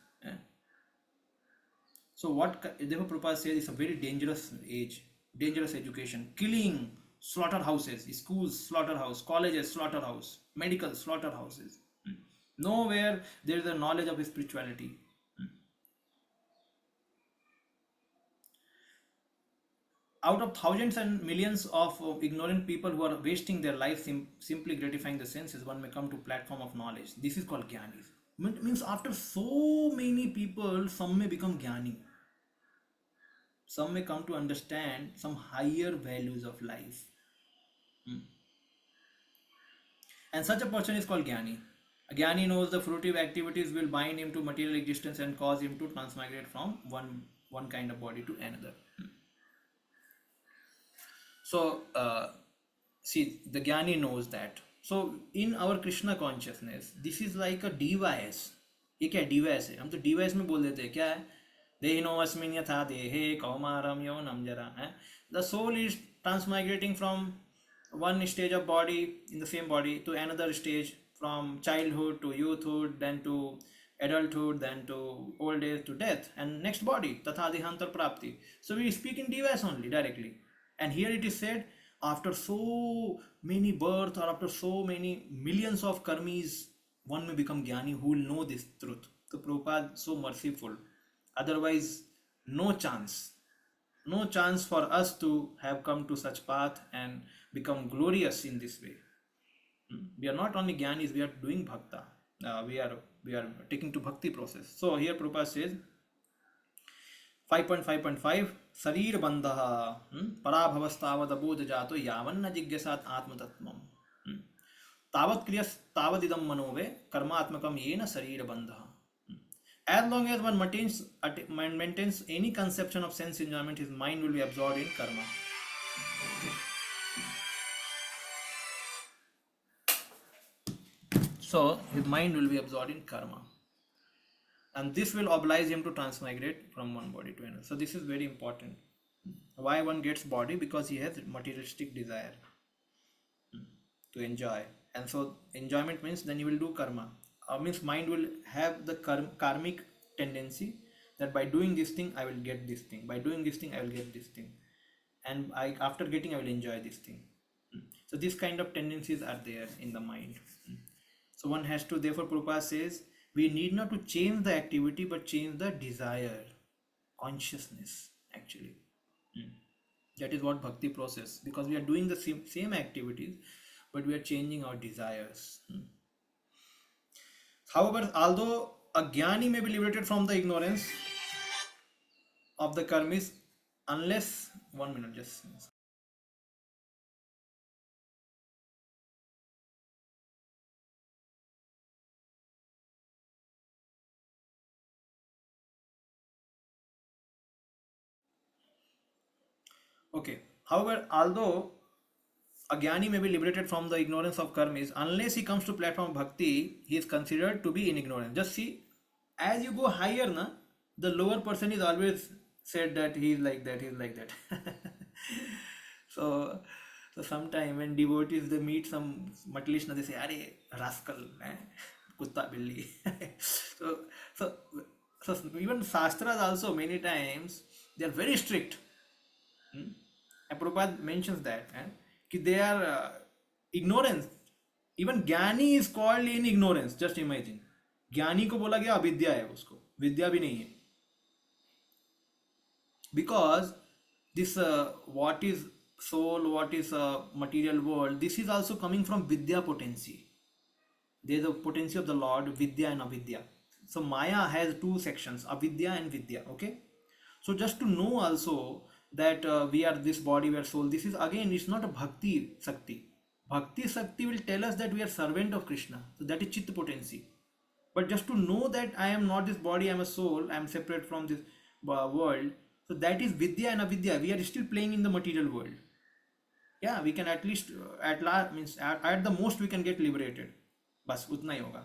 So what Deva Prabhupada says is a very dangerous age, dangerous education, killing, slaughterhouses, schools, slaughterhouse, colleges, slaughterhouse, medical slaughterhouses. Nowhere there is a knowledge of spirituality. Out of thousands and millions of ignorant people who are wasting their life simply gratifying the senses, one may come to platform of knowledge. This is called jnanis. Means after so many people, some may become jnani. Some may come to understand some higher values of life. And such a person is called jnani. A jnani knows the fruitive activities will bind him to material existence and cause him to transmigrate from one kind of body to another. So, see, the Jnani knows that. So, in our Krishna consciousness, this is like a device. ये क्या device है? हम तो device में बोल देते हैं क्या है? देहिनो अस्मिन् यथा देहे कौमारम यौवनम जरा. The soul is transmigrating from one stage of body in the same body to another stage, from childhood to youthhood, then to adulthood, then to old age to death, and next body, tatha dehantar prapti. So we speak in device only directly. And here it is said, after so many births or after so many millions of karmis, one may become jnani who will know this truth. So Prabhupada so merciful. Otherwise, no chance for us to have come to such path and become glorious in this way. We are not only jnanis, we are doing bhakta. We are taking to bhakti process. So here Prabhupada says, 5.5.5 शरीर बंध पराभवस्तावदबोध जातो यावन्न जिज्ञासात आत्मतत्वम तावत् क्रियस तावदिदम मनोवे कर्मात्मकम येन शरीर बंध. As long as one maintains any conception of sense enjoyment, his mind will be absorbed in karma. So his mind will be absorbed in karma, and this will oblige him to transmigrate from one body to another. So this is very important. Why one gets body? Because he has materialistic desire to enjoy, and so enjoyment means then he will do karma. Means mind will have the karmic tendency that by doing this thing I will get this thing, by doing this thing I will get this thing, and after getting I will enjoy this thing. So these kind of tendencies are there in the mind. So one has to, therefore Prabhupada says, we need not to change the activity but change the desire, consciousness actually. That is what bhakti process, because we are doing the same activities but we are changing our desires. However, although a jnani may be liberated from the ignorance of the karmis, unless, 1 minute just. Okay. However, although a jnani may be liberated from the ignorance of karmis, unless he comes to platform bhakti, he is considered to be in ignorance. Just see, as you go higher, na, the lower person is always said that he is like that, he is like that. so sometime when devotees they meet some matlishna, they say, "Are rascal, kutta billi." so so so even shastras also many times they are very strict. And Prabhupada mentions that they are ignorance. Even ज्ञानी is called in ignorance. Just imagine. ज्ञानी को बोला गया अविद्या है, उसको विद्या भी नहीं है. Because this what is soul, what is material world, this is also coming from vidya potency. There is a potency of the Lord, vidya and avidya. So Maya has two sections, avidya and vidya. Okay. So just to know also that we are this body, we are soul. This is again, it's not a bhakti sakti. Bhakti sakti will tell us that we are servant of Krishna. So that is chitta potency. But just to know that I am not this body, I am a soul, I am separate from this world. So that is vidya and avidya. We are still playing in the material world. Yeah, we can at least at the most we can get liberated. Bas utna hi hoga.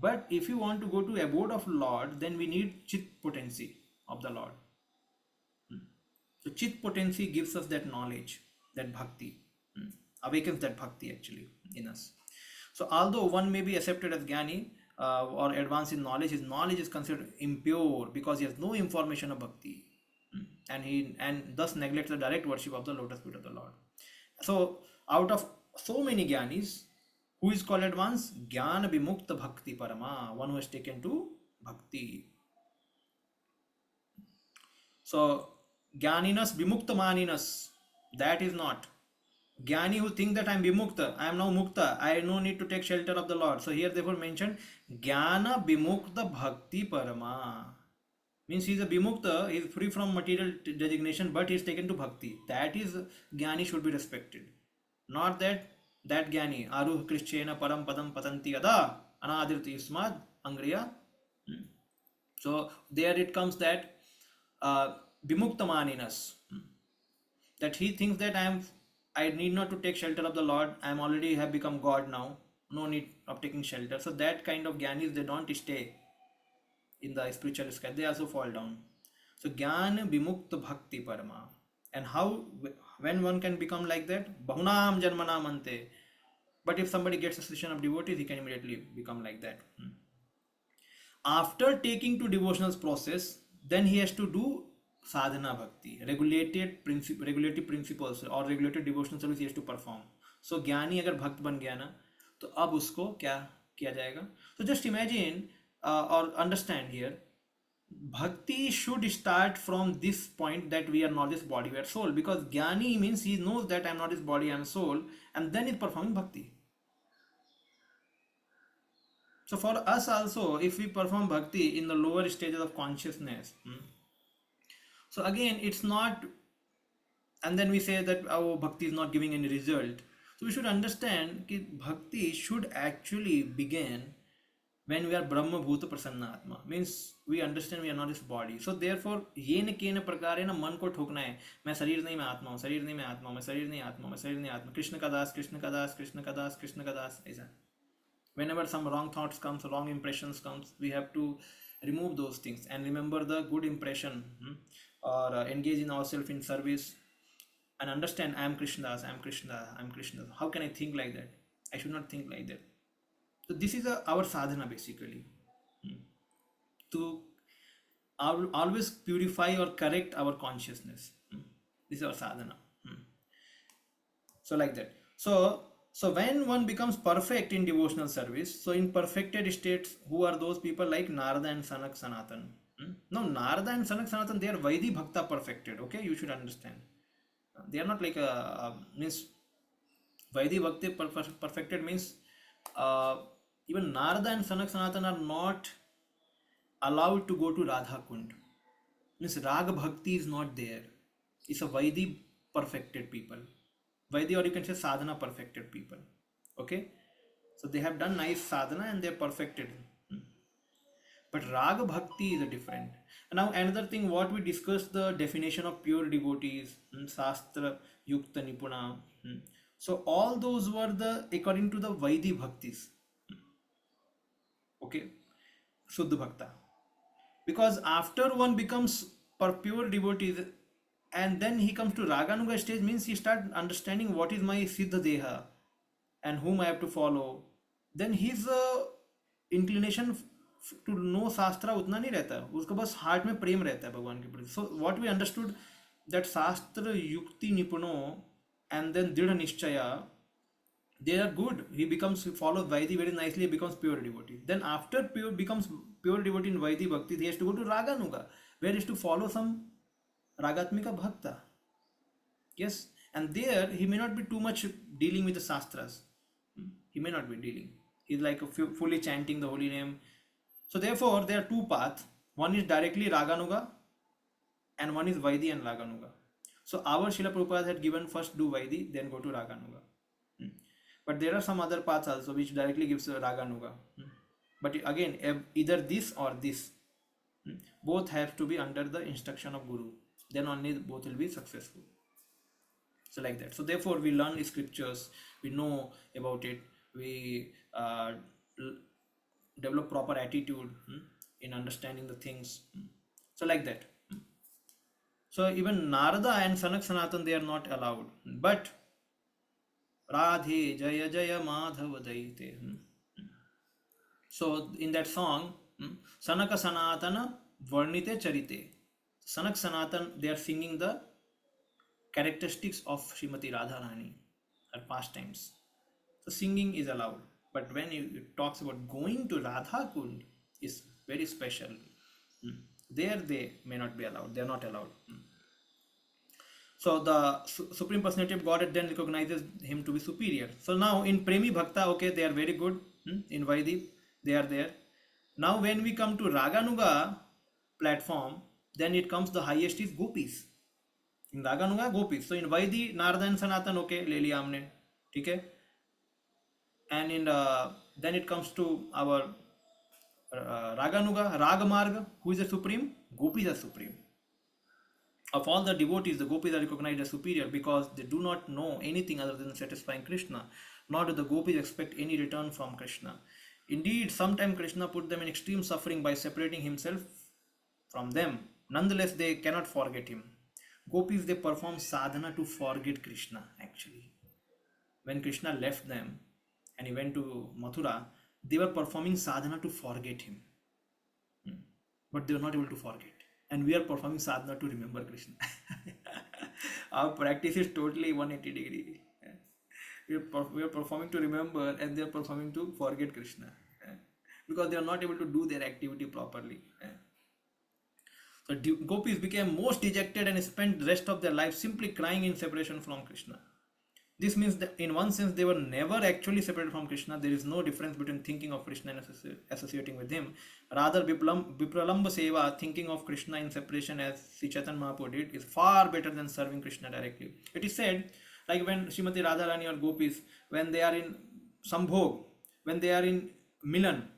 But if you want to go to abode of Lord, then we need chit potency of the Lord. So chit potency gives us that knowledge, that bhakti, awakens that bhakti actually in us. So although one may be accepted as jnani or advanced in knowledge, his knowledge is considered impure because he has no information of bhakti, and thus neglects the direct worship of the lotus feet of the Lord. So out of so many jnanis, who is called advanced? Jnana vimukta bhakti parama, one who has taken to bhakti. So Jnaninas vimukta maninas, that is not. Jnani who think that I am vimukta, I am now mukta, I no need to take shelter of the Lord. So here therefore mentioned Jnana vimukta bhakti parama. Means he is a vimukta, he is free from material designation, but he is taken to bhakti. That is, Jnani should be respected. Not that Jnani, Aruh Krishchena param padam patanti yada anadirti ismad angriya. So there it comes that vimukta maninas, that he thinks that I need not to take shelter of the Lord, I am already have become God now, no need of taking shelter. So that kind of jnanis, they don't stay in the spiritual sky, they also fall down. So jnana vimukta bhakti parama. And how, when one can become like that? Bahunam janmanam ante. But if somebody gets a session of devotees, he can immediately become like that. After taking to devotional process, then he has to do sadhana bhakti, regulated regulative principles or regulated devotional service he has to perform. So ज्ञानी अगर भक्त बन गया ना, तो अब उसको क्या किया जाएगा? So just imagine or understand here, bhakti should start from this point that we are not this body, we are soul, because jnani means he knows that I am not this body, I am soul, and then is performing bhakti. So for us also, if we perform bhakti in the lower stages of consciousness, So again, it's not, and then we say that our bhakti is not giving any result. So we should understand that bhakti should actually begin when we are Brahma Bhuta Prasanna Atma, means we understand we are not this body. So therefore ये न केन प्रकार ना मन को ठोकना है, मैं शरीर नहीं, मैं आत्मा हूँ, शरीर नहीं, मैं आत्मा हूँ, मैं शरीर नहीं, आत्मा, मैं शरीर नहीं, आत्मा, कृष्ण का दास, कृष्ण का दास, कृष्ण का दास, कृष्ण का दास, ऐसा. Whenever some wrong thoughts comes, wrong impressions comes, we have to remove those things and remember the good impression, or engage in ourselves in service and understand I am Krishnadas, I am Krishna, I am Krishna. How can I think like that? I should not think like that. So this is our sadhana basically, to always purify or correct our consciousness. This is our sadhana. So like that. So when one becomes perfect in devotional service, so in perfected states, who are those people like Narada and Sanak Sanatan? Now Narada and Sanak Sanatan, they are Vaidhi Bhakta perfected. Okay, you should understand. They are not like means Vaidhi Bhakti perfected means even Narada and Sanak Sanatan are not allowed to go to Radha Kund. Means Raga Bhakti is not there. It's a Vaidhi perfected people. Vaidhi, or you can say sadhana perfected people. Okay, so they have done nice sadhana and they are perfected. But Raga Bhakti is a different. Now another thing, what we discussed, the definition of pure devotees, Sastra Yukta Nipuna. So all those were the according to the Vaidhi Bhaktis. Okay, Shuddha Bhakta. Because after one becomes pure devotee and then he comes to Raganuga stage, means he start understanding what is my Siddha Deha and whom I have to follow. Then his inclination to know Shastra उतना नहीं रहता, उसको बस heart में प्रेम रहता है भगवान के प्रति. So what we understood that Shastra Yukti Nipuno and then Dridha Nishchaya, they are good. He becomes, follows Vaidhi very nicely, he becomes pure devotee. Then after becomes pure devotee in Vaidhi Bhakti, he has to go to Raganuga, where he is to follow some Ragatmika Bhakta. Yes, and there he may not be too much dealing with the Shastras. He may not be dealing. He's like fully chanting the holy name. So therefore, there are two paths. One is directly Raganuga, and one is Vaidhi and Raganuga. So our Srila Prabhupada had given first do Vaidhi, then go to Raganuga. But there are some other paths also which directly gives Raganuga. But again, either this or this. Both have to be under the instruction of Guru. Then only both will be successful. So like that. So therefore we learn scriptures, we know about it, we develop proper attitude in understanding the things. So like that. So even Narada and Sanak Sanatan, they are not allowed. But Radhe Jaya Jaya Madhava Daite. So in that song, Sanaka Sanatana Varnite Charite. Sanak Sanatan, they are singing the characteristics of Srimati Radharani, her pastimes. So singing is allowed. But when it talks about going to Radha Kund, is very special. There they may not be allowed. They are not allowed. So the Supreme Personality of Godhead then recognizes him to be superior. So now in Premi Bhakta, okay, they are very good. In Vaidhi, they are there. Now when we come to Raganuga platform, then it comes the highest is Gopis. In Raganuga, Gopis. So in Vaidhi, Narada and Sanatan, okay, ले लिया हमने, ठीक है. And in then it comes to our Raganuga, Ragamarga, who is the supreme? Gopis are supreme. Of all the devotees, the Gopis are recognized as superior because they do not know anything other than satisfying Krishna, nor do the Gopis expect any return from Krishna. Indeed, sometimes Krishna put them in extreme suffering by separating himself from them. Nonetheless, they cannot forget him. Gopis, they perform sadhana to forget Krishna actually. When Krishna left them and he went to Mathura, they were performing sadhana to forget him. But they were not able to forget. And we are performing sadhana to remember Krishna. Our practice is totally 180 degree. We are performing to remember and they are performing to forget Krishna. Because they are not able to do their activity properly. So Gopis became most dejected and spent the rest of their life simply crying in separation from Krishna. This means that in one sense they were never actually separated from Krishna. There is no difference between thinking of Krishna and associating with him. Rather, Vipralamba Seva, thinking of Krishna in separation as Sri Chaitanya Mahaprabhu did, is far better than serving Krishna directly. It is said, like when Srimati Radharani or Gopis, when they are in Sambhog, when they are in Milan,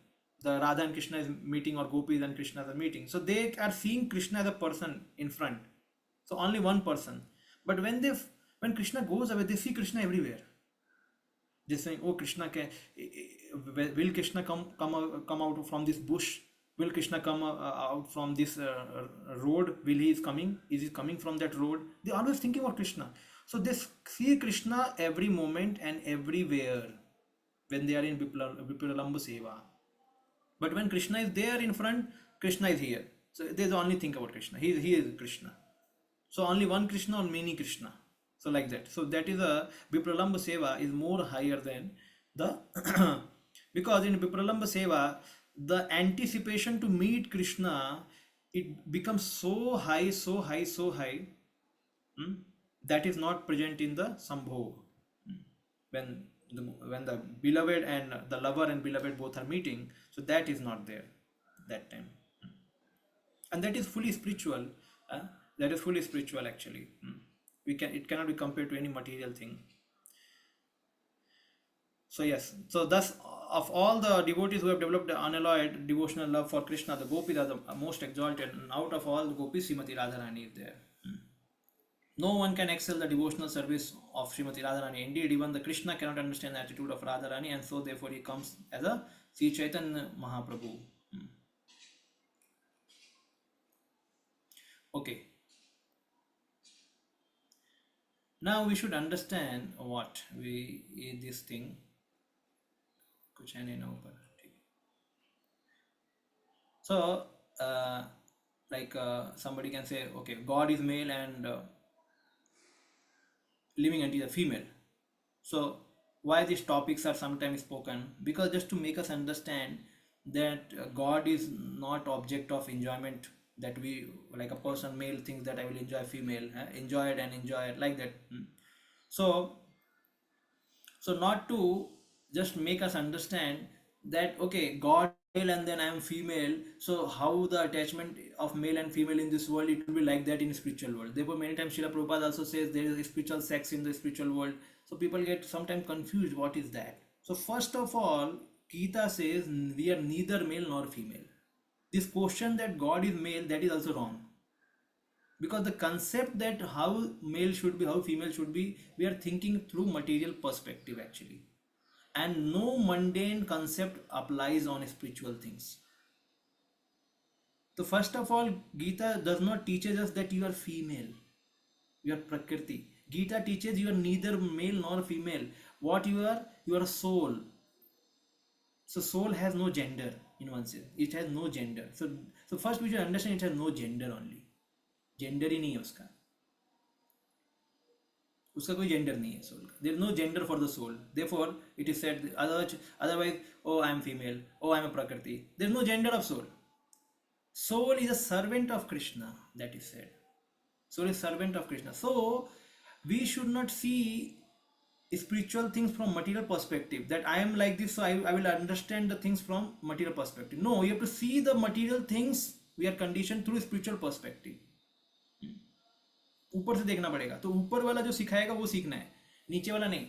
the Radha and Krishna is meeting, or Gopis and Krishna are meeting. So they are seeing Krishna as a person in front. So only one person. But when Krishna goes away, they see Krishna everywhere. They're saying, "Oh, Krishna, will Krishna come out from this bush? Will Krishna come out from this road? Will he is coming? Is he coming from that road?" They always thinking about Krishna. So they see Krishna every moment and everywhere when they are in Vipralamba Seva. But when Krishna is there in front, Krishna is here. So they only think about Krishna. He is Krishna. So only one Krishna or many Krishna. So like that. So that is a Vipralamba Seva is more higher than the because in Vipralamba Seva the anticipation to meet Krishna, it becomes so high, so high, so high, that is not present in the Sambhog. When the beloved and the lover and beloved both are meeting, so that is not there that time, and that is fully spiritual. That is fully spiritual actually. It cannot be compared to any material thing. So yes, so thus of all the devotees who have developed the unalloyed devotional love for Krishna, the gopis are the most exalted, and out of all the gopis, Srimati Radharani is there. No one can excel the devotional service of Srimati Radharani. Indeed, even the Krishna cannot understand the attitude of Radharani, and so therefore he comes as a Sri Chaitanya Mahaprabhu. Okay. Now we should understand what this thing. कुछ है नहीं ना ऊपर, ठीक. So, somebody can say, okay, God is male and living entity is female. So, why these topics are sometimes spoken? Because just to make us understand that God is not object of enjoyment, that we, like a person male thinks that I will enjoy female, enjoy it and enjoy it like that. So not to just make us understand that okay, God is male and then I am female, so how the attachment of male and female in this world, it will be like that in spiritual world. Therefore many times Srila Prabhupada also says there is a spiritual sex in the spiritual world. So people get sometimes confused, what is that? So first of all, Gita says we are neither male nor female. This question that God is male, that is also wrong, because the concept that how male should be, how female should be, we are thinking through material perspective actually, and no mundane concept applies on spiritual things. So first of all, Gita does not teaches us that you are female, you are Prakriti. Gita teaches you are neither male nor female. What you are a soul. So soul has no gender in one sense. It has no gender. So first we should understand it has no gender only. Gender ही नहीं है उसका. उसका कोई gender नहीं है soul का. There is no gender for the soul. Therefore it is said otherwise, oh I am female, oh I am a Prakriti. There is no gender of soul. Soul is a servant of Krishna, that is said. Soul is servant of Krishna. So we should not see spiritual things from material perspective, that I am like this, so I will understand the things from material perspective. No, you have to see the material things, we are conditioned through spiritual perspective. ऊपर से देखना पड़ेगा. तो ऊपर वाला जो सिखाएगा वो सीखना है, नीचे वाला नहीं.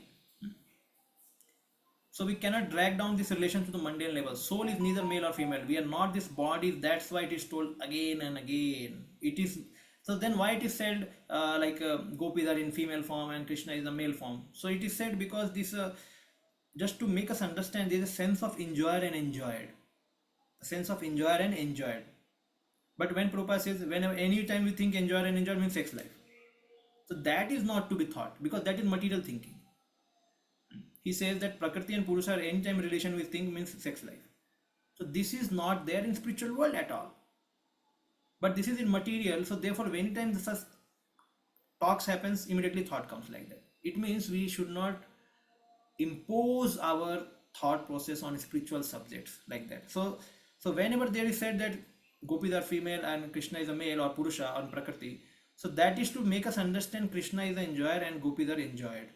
So we cannot drag down this relation to the mundane level. Soul is neither male or female. We are not this body. That's why it is told again and again. It is. So then why it is said gopis are in female form and Krishna is the male form? So it is said because this just to make us understand, there is a sense of enjoyer and enjoyed. A sense of enjoyer and enjoyed. But when Prabhupada says, whenever any time we think enjoyer and enjoyed means sex life. So that is not to be thought, because that is material thinking. He says that Prakriti and Purusha are anytime relation with thing means sex life. So this is not there in spiritual world at all. But this is in material, so therefore anytime such talks happens, immediately thought comes like that. It means we should not impose our thought process on spiritual subjects like that. So whenever there is said that gopis are female and Krishna is a male or Purusha or Prakriti, so that is to make us understand Krishna is the enjoyer and gopis are enjoyed.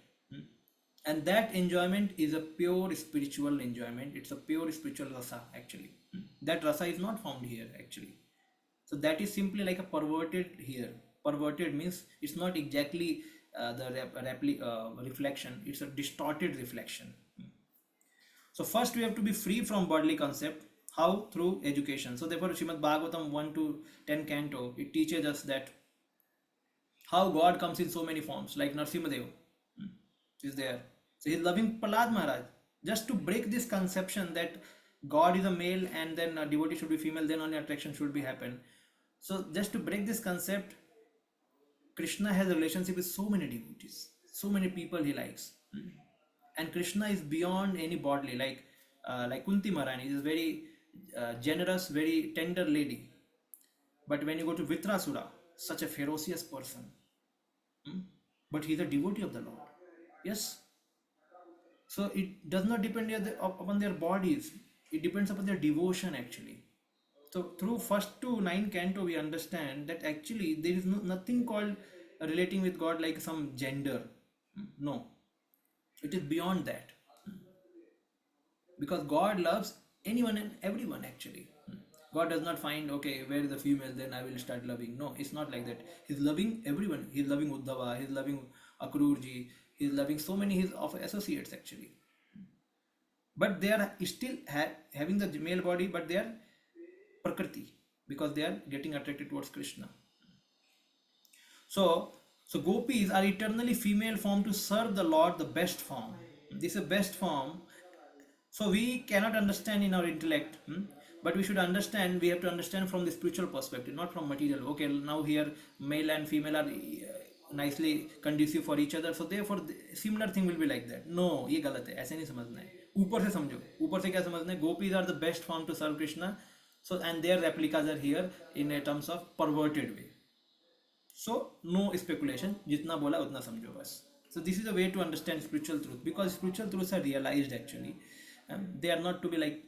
And that enjoyment is a pure spiritual enjoyment. It's a pure spiritual rasa actually. That rasa is not found here actually. So that is simply like a perverted here. Perverted means it's not exactly reflection. It's a distorted reflection. So first we have to be free from bodily concept. How? Through education. So therefore Srimad Bhagavatam 1 to 10 canto, it teaches us that how God comes in so many forms, like Narsimhadev is there. So he's loving Prahlad Maharaj. Just to break this conception that God is a male and then a devotee should be female, then only attraction should be happen. So just to break this concept, Krishna has a relationship with so many devotees, so many people he likes. And Krishna is beyond any bodily, like Kunti Maharani is a very generous, very tender lady. But when you go to Vitrasura, such a ferocious person, but he is a devotee of the Lord. Yes. So it does not depend upon their bodies. It depends upon their devotion actually. So through first to 9 canto we understand that actually there is nothing called relating with God like some gender. No. It is beyond that. Because God loves anyone and everyone actually. God does not find, okay, where is the female, then I will start loving. No, it's not like that. He's loving everyone. He's loving Uddhava, he's loving Akrurji, he's loving so many his of associates actually. But they are still having the male body, but they are Prakriti because they are getting attracted towards Krishna. So gopis are eternally female form to serve the Lord, the best form. This is a best form. So we cannot understand in our intellect, but we should understand. We have to understand from the spiritual perspective, not from material. Okay, now here male and female are nicely conducive for each other, so therefore similar thing will be like that. No, ये गलत है, ऐसे नहीं समझना है. ऊपर से समझो. ऊपर से क्या समझना है? Gopis are the best form to serve Krishna. So and their replicas are here in a terms of perverted way. So no speculation. जितना बोला उतना समझो बस. So this is a way to understand spiritual truth, because spiritual truths are realized actually. They are not to be like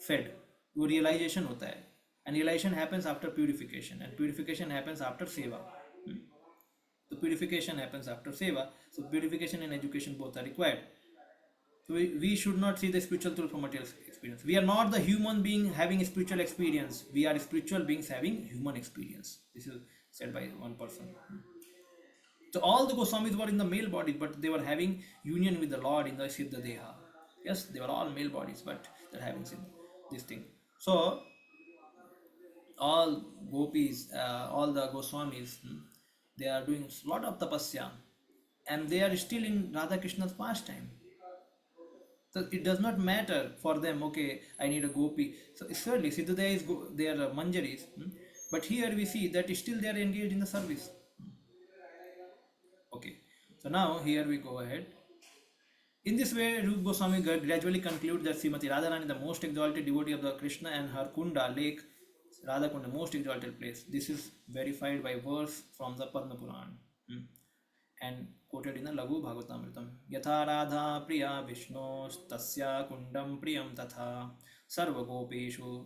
fed. वो realization होता है, and realization happens after purification, and purification happens after seva. So purification happens after seva. So purification and education both are required. So we should not see the spiritual truth from material experience. We are not the human being having spiritual experience. We are spiritual beings having human experience. This is said by one person. So all the Goswamis were in the male body, but they were having union with the Lord in the Siddha Deha. Yes, they were all male bodies, but they're having this thing. So all gopis, all the Goswamis, they are doing a lot of tapasya, and they are still in Radha Krishna's pastime. So it does not matter for them, okay, I need a gopi. So certainly Siddhadaya is they are manjaris, but here we see that still they are engaged in the service. Okay, so now here we go ahead. In this way, Rupa Goswami gradually concludes that Srimati Radharani, the most exalted devotee of the Krishna, and her Kunda lake, Radha Kunda, most exalted place. This is verified by verse from the Padma Puran and quoted in the Laghu Bhagavatamritam. Yatha Radha Priya Vishnu Tasya Kundam Priyam Tatha Sarva Gopeshu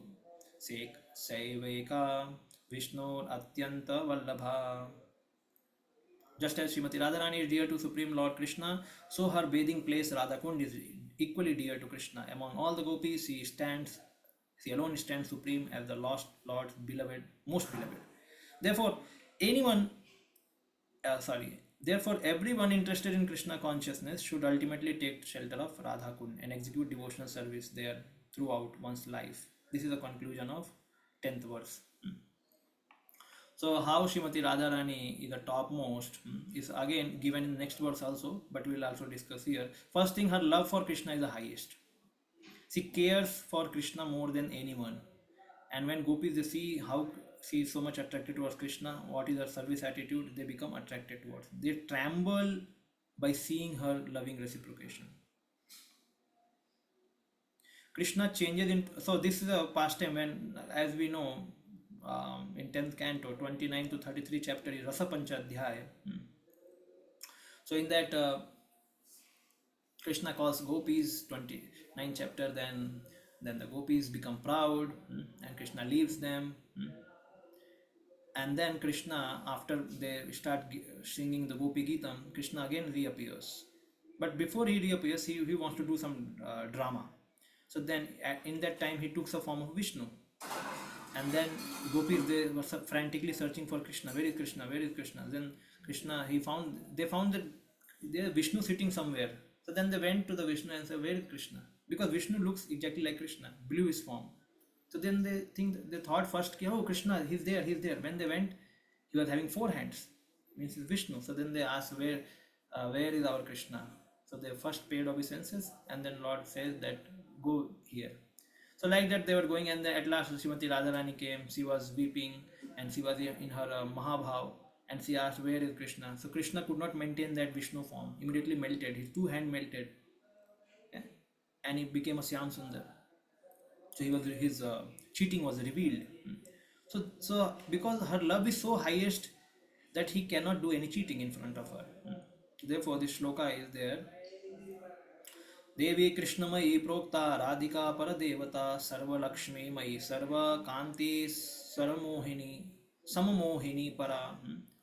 Sek Saiveka Vishnu Atyanta Vallabha. Just as Srimati Radharani is dear to Supreme Lord Krishna, so her bathing place Radhakund is equally dear to Krishna. Among all the gopis, she alone stands supreme as the lost Lord's beloved, most beloved. Therefore, therefore everyone interested in Krishna consciousness should ultimately take shelter of Radhakund and execute devotional service there throughout one's life. This is the conclusion of 10th verse. So how Srimati Radharani is the topmost is again given in the next verse also, but we will also discuss here. First thing, her love for Krishna is the highest. She cares for Krishna more than anyone. And when gopis they see how she is so much attracted towards Krishna, what is her service attitude, they become attracted towards. They tremble by seeing her loving reciprocation. Krishna changes in. So this is a pastime when, as we know, in 10th canto 29 to 33 chapter is Rasa Panchadhyaya. So in that Krishna calls gopis, 29 chapter, then the gopis become proud and Krishna leaves them, and then Krishna, after they start singing the Gopi Geetam, Krishna again reappears, But before he reappears, he wants to do some drama. So then in that time he took the form of Vishnu, and then gopis, they were frantically searching for Krishna. Where is Krishna? Where is Krishna? Then Krishna, they found that there Vishnu sitting somewhere. So then they went to the Vishnu and said, where is Krishna? Because Vishnu looks exactly like Krishna, bluish form. So then they thought first, oh Krishna, he's there, he's there. When they went, he was having four hands, means it's Vishnu. So then they asked, where is our Krishna? So they first paid obeisances, and then Lord says that go here. So like that they were going, and then at last Srimati Radharani came. She was weeping, and she was in her Mahabhav, and she asked, where is Krishna? So Krishna could not maintain that Vishnu form, immediately melted, his two hands melted, yeah, and he became a Syam Sundar. So his cheating was revealed. So because her love is so highest that he cannot do any cheating in front of her. Therefore this shloka is there. देवी कृष्णमयी प्रोक्ता Radhika परदेवता सर्वलक्ष्मीमयी सर्वकांति सरमोहिनी सममोहिनी para.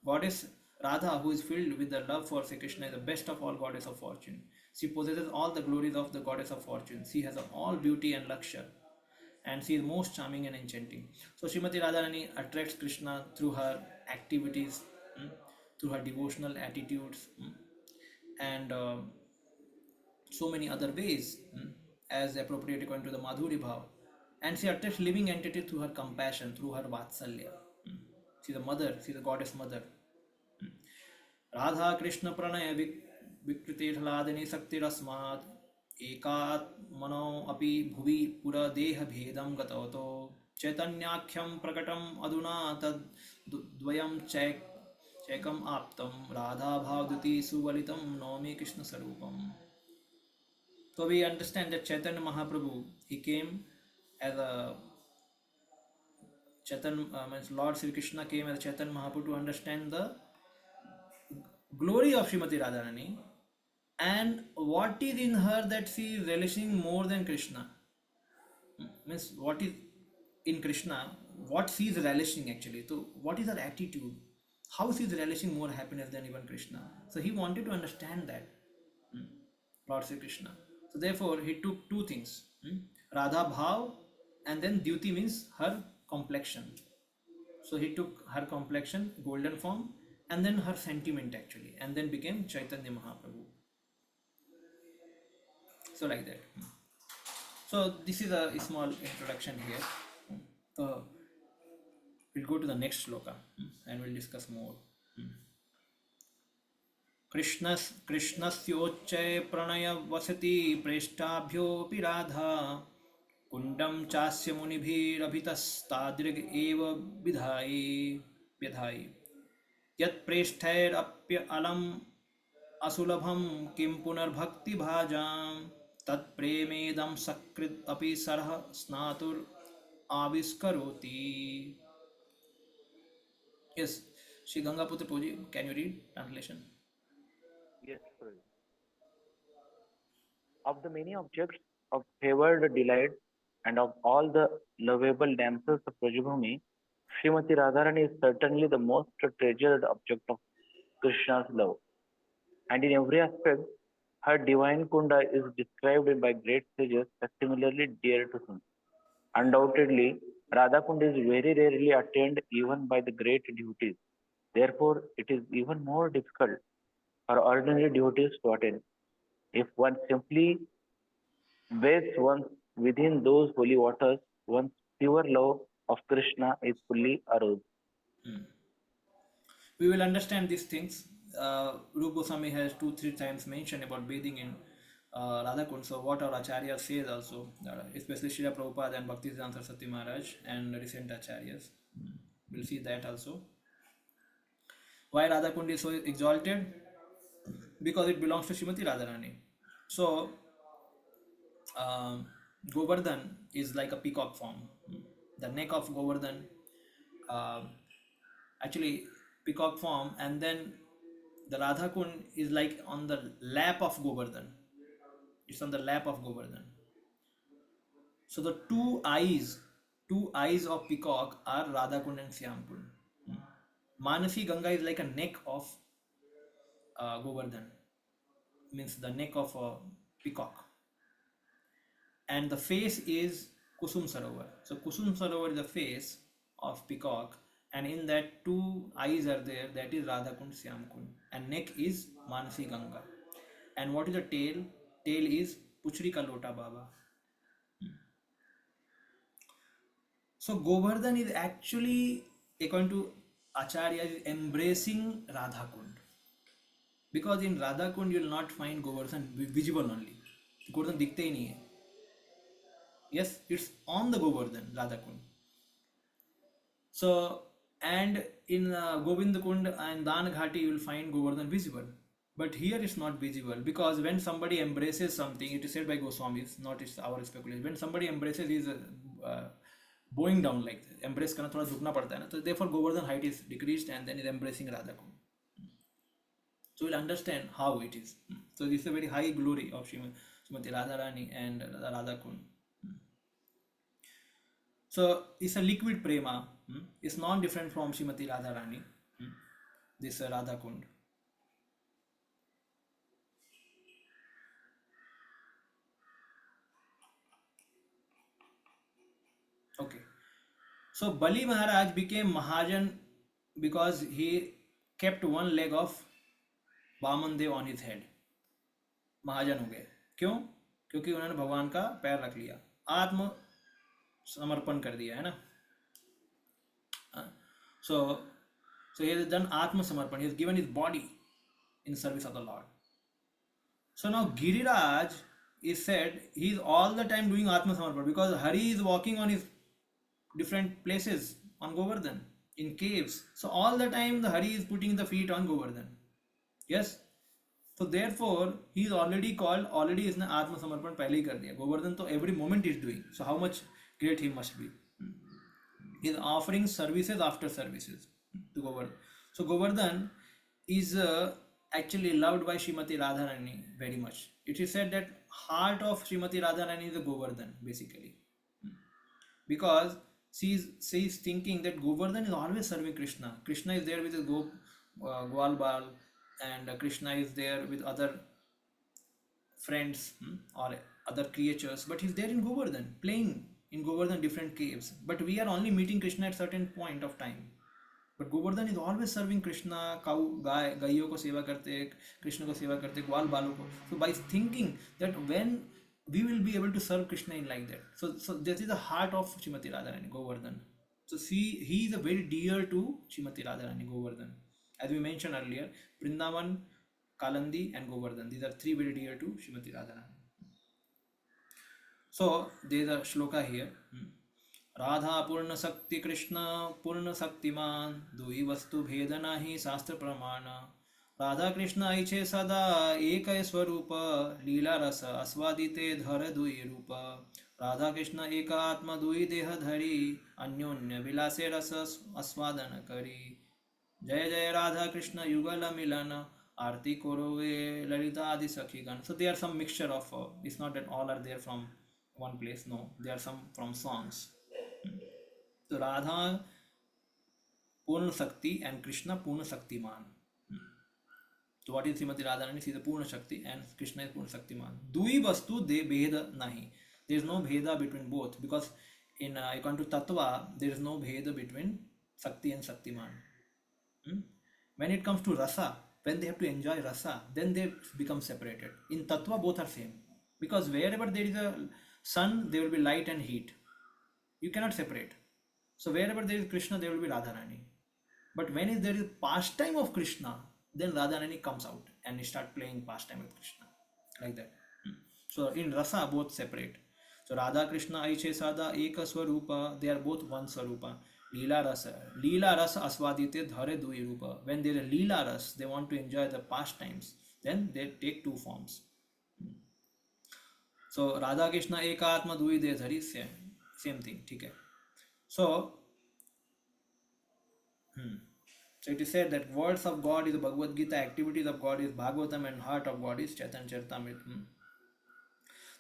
Goddess Radha, who is filled with the love for Sri Krishna, is the best of all goddess of fortune. She possesses all the glories of the goddess of fortune. She has all beauty and luxury, and she is most charming and enchanting. So Srimati Radharani attracts Krishna through her activities, through her devotional attitudes, and so many other ways, as appropriate according to the Madhuri Bhav. And she attracts living entity through her compassion, through her Vatsalya. She is the mother, she is the goddess mother. Radha Krishna Pranay विकृतिर्लादिनी शक्तिरस्मात् एकात्मनो अपि भुवि पुरदेहभेदं गतवतो चैतन्याख्यं प्रकटम् अधुना तद् द्वयं चैकम् आप्तं राधा भावदुति सुवलितं नौमि कृष्ण स्वरूपम्. So we understand that Chaitanya Mahaprabhu, he came as a means Lord Sri Krishna came as Chaitanya Mahaprabhu to understand the glory of Srimati Radharani and what is in her that she is relishing more than Krishna. Means what is in Krishna, what she is relishing actually. So what is her attitude? How she is relishing more happiness than even Krishna. So he wanted to understand that. Lord Sri Krishna. So therefore he took two things, Radha Bhav, and then Dyuti means her complexion. So he took her complexion, golden form, and then her sentiment actually, and then became Chaitanya Mahaprabhu. So like that. So this is a small introduction here. So we'll go to the next shloka, and we'll discuss more. कृष्णस्योच्चय प्रणयवसति प्रेष्ठाभ्योऽपि Radha कुण्डं चास्य मुनिभिरभितस्तादृग् एव विधायि यत्प्रेष्ठैरप्यलम् असुलभं किं पुनर्भक्तिभाजां तत्प्रेमेदं सकृत् अपि सरः स्नातुर् आविष्करोति. Yes, Shri Gangaputra Puji, can you read translation? Yes, Prabhu. Of the many objects of favored delight and of all the lovable damsels of Brajabhumi, Srimati Radharani is certainly the most treasured object of Krishna's love. And in every aspect, her divine kunda is described by great sages as similarly dear to him. Undoubtedly, Radha Kunda is very rarely attained even by the great devotees. Therefore, it is even more difficult for ordinary devotees to attain. If one simply bathes once within those holy waters, one's pure love of Krishna is fully aroused. We will understand these things. Rupa Goswami has 2-3 times mentioned about bathing in Radhakund. So what our Acharya says also, especially Srila Prabhupada and Bhakti Saraswati Maharaj and recent Acharyas. We'll see that also. Why Radhakund is so exalted? Because it belongs to Srimati Radharani. So Govardhan is like a peacock form. The neck of Govardhan, actually peacock form, and then the Radha Kund is like on the lap of Govardhan. It's on the lap of Govardhan. So the two eyes of peacock are Radha Kund and Syam Kund. Manasi Ganga is like a neck of Govardhan. means the neck of a peacock, and the face is Kusum Sarovar. So Kusum Sarovar is the face of peacock, and in that two eyes are there. That is Radha Kund, Syam Kund, and neck is Manasi Ganga. And what is the tail? Tail is Puchri Ka Lota Baba. So Govardhan is actually, according to Acharya, is embracing Radha Kund. Because in Radha Kund you will not find Govardhan visible only. Govardhan दिखते ही नहीं है. Yes, it's on the Govardhan, Radha Kund. So, and in Govind Kund and Dan Ghati you will find Govardhan visible. But here it's not visible, because when somebody embraces something, it is said by Goswamis, not it's our speculation. When somebody embraces, he is bowing down like this. Embrace करना थोड़ा झुकना पड़ता है ना. So therefore Govardhan height is decreased, and then is embracing Radha Kund. So we'll understand how it is. So this is a very high glory of Srimati Radharani and Radha Kund. So it's a liquid prema. It's not different from Srimati Radharani. This Radha Kund. Okay. So Bali Maharaj became Mahajan because he kept one leg of Vaman Dev on his head. महाजन हो गए. क्यों? क्योंकि उन्होंने भगवान का पैर रख लिया, आत्म समर्पण कर दिया है ना. So he has done Atma Samarpan. He has given his body in service of the Lord. So now Giriraj is said he is all the time doing Atma Samarpan, because Hari is walking on his different places on Govardhan, in caves. So all the time the Hari is putting the feet on Govardhan. Yes. So therefore he is already called, already इसने Atma Samarpan पहले ही कर दिया. Govardhan तो every moment he is doing. So how much great he must be. He is offering services after services to Govardhan. So Govardhan is actually loved by Srimati Radharani very much. It is said that heart of Srimati Radharani is a Govardhan basically, because she is thinking that Govardhan is always serving Krishna. Krishna is there with his Gwal Bal, and Krishna is there with other friends or other creatures, but he's there in Govardhan, playing in Govardhan different caves. But we are only meeting Krishna at certain point of time. But Govardhan is always serving Krishna. Cow, गायों को सेवा करते, कृष्ण को सेवा करते, ग्वाल बालों को. So by thinking that when we will be able to serve Krishna in like that. So this is the heart of Srimati Radharani, Govardhan. So he is a very dear to Srimati Radharani, Govardhan. As we mentioned earlier, Vrindavan, Kalandi and Govardhan. These are three very dear to Srimati Radharani. So there is a shloka here. Radha पूर्ण शक्ति कृष्ण पूर्ण शक्तिमान दुई वस्तु भेद नाही शास्त्र प्रमाण राधा कृष्ण ऐछे सदा एक स्वरूप लीला रस आस्वादिते धर दुई रूप राधा कृष्ण एक आत्मा दुई देह धरी अन्योन्य विलासे रस आस्वादन करी जय जय राधा कृष्ण युगल मिलन आरती कोरोवे ललिता आदि सखीगण. So there are some mixture of it's not that all are there from one place, no, there are some from songs. So Radha Purna Shakti and Krishna Purna Shaktiman. So what is Srimati Radharani? She is a Purna Shakti and Krishna is Purna Shaktiman. Dui Vastu de Bheda Nahi. There is no Bheda between both, because in according to Tattva there is no Bheda between Shakti and Shaktiman. When it comes to Rasa, when they have to enjoy Rasa, then they become separated. In Tattva both are same, because wherever there is a sun, there will be light and heat. You cannot separate. So wherever there is Krishna, there will be Radharani. But when there is pastime of Krishna, then Radharani comes out and start playing pastime with Krishna, like that. So in Rasa, both separate. So Radha Krishna Aiche Sada Eka Swarupa, they are both one Swarupa. Leela Rasa Aswadite Dhare Dui Rupa. When there is Leela Ras, they want to enjoy the pastimes, then they take two forms. So Radha Krishna Eka Atma Dui De Dhari, same thing. Okay. So it is said that words of God is Bhagavad Gita, activities of God is Bhagavatam, and heart of God is Chaitanya Charitamrita.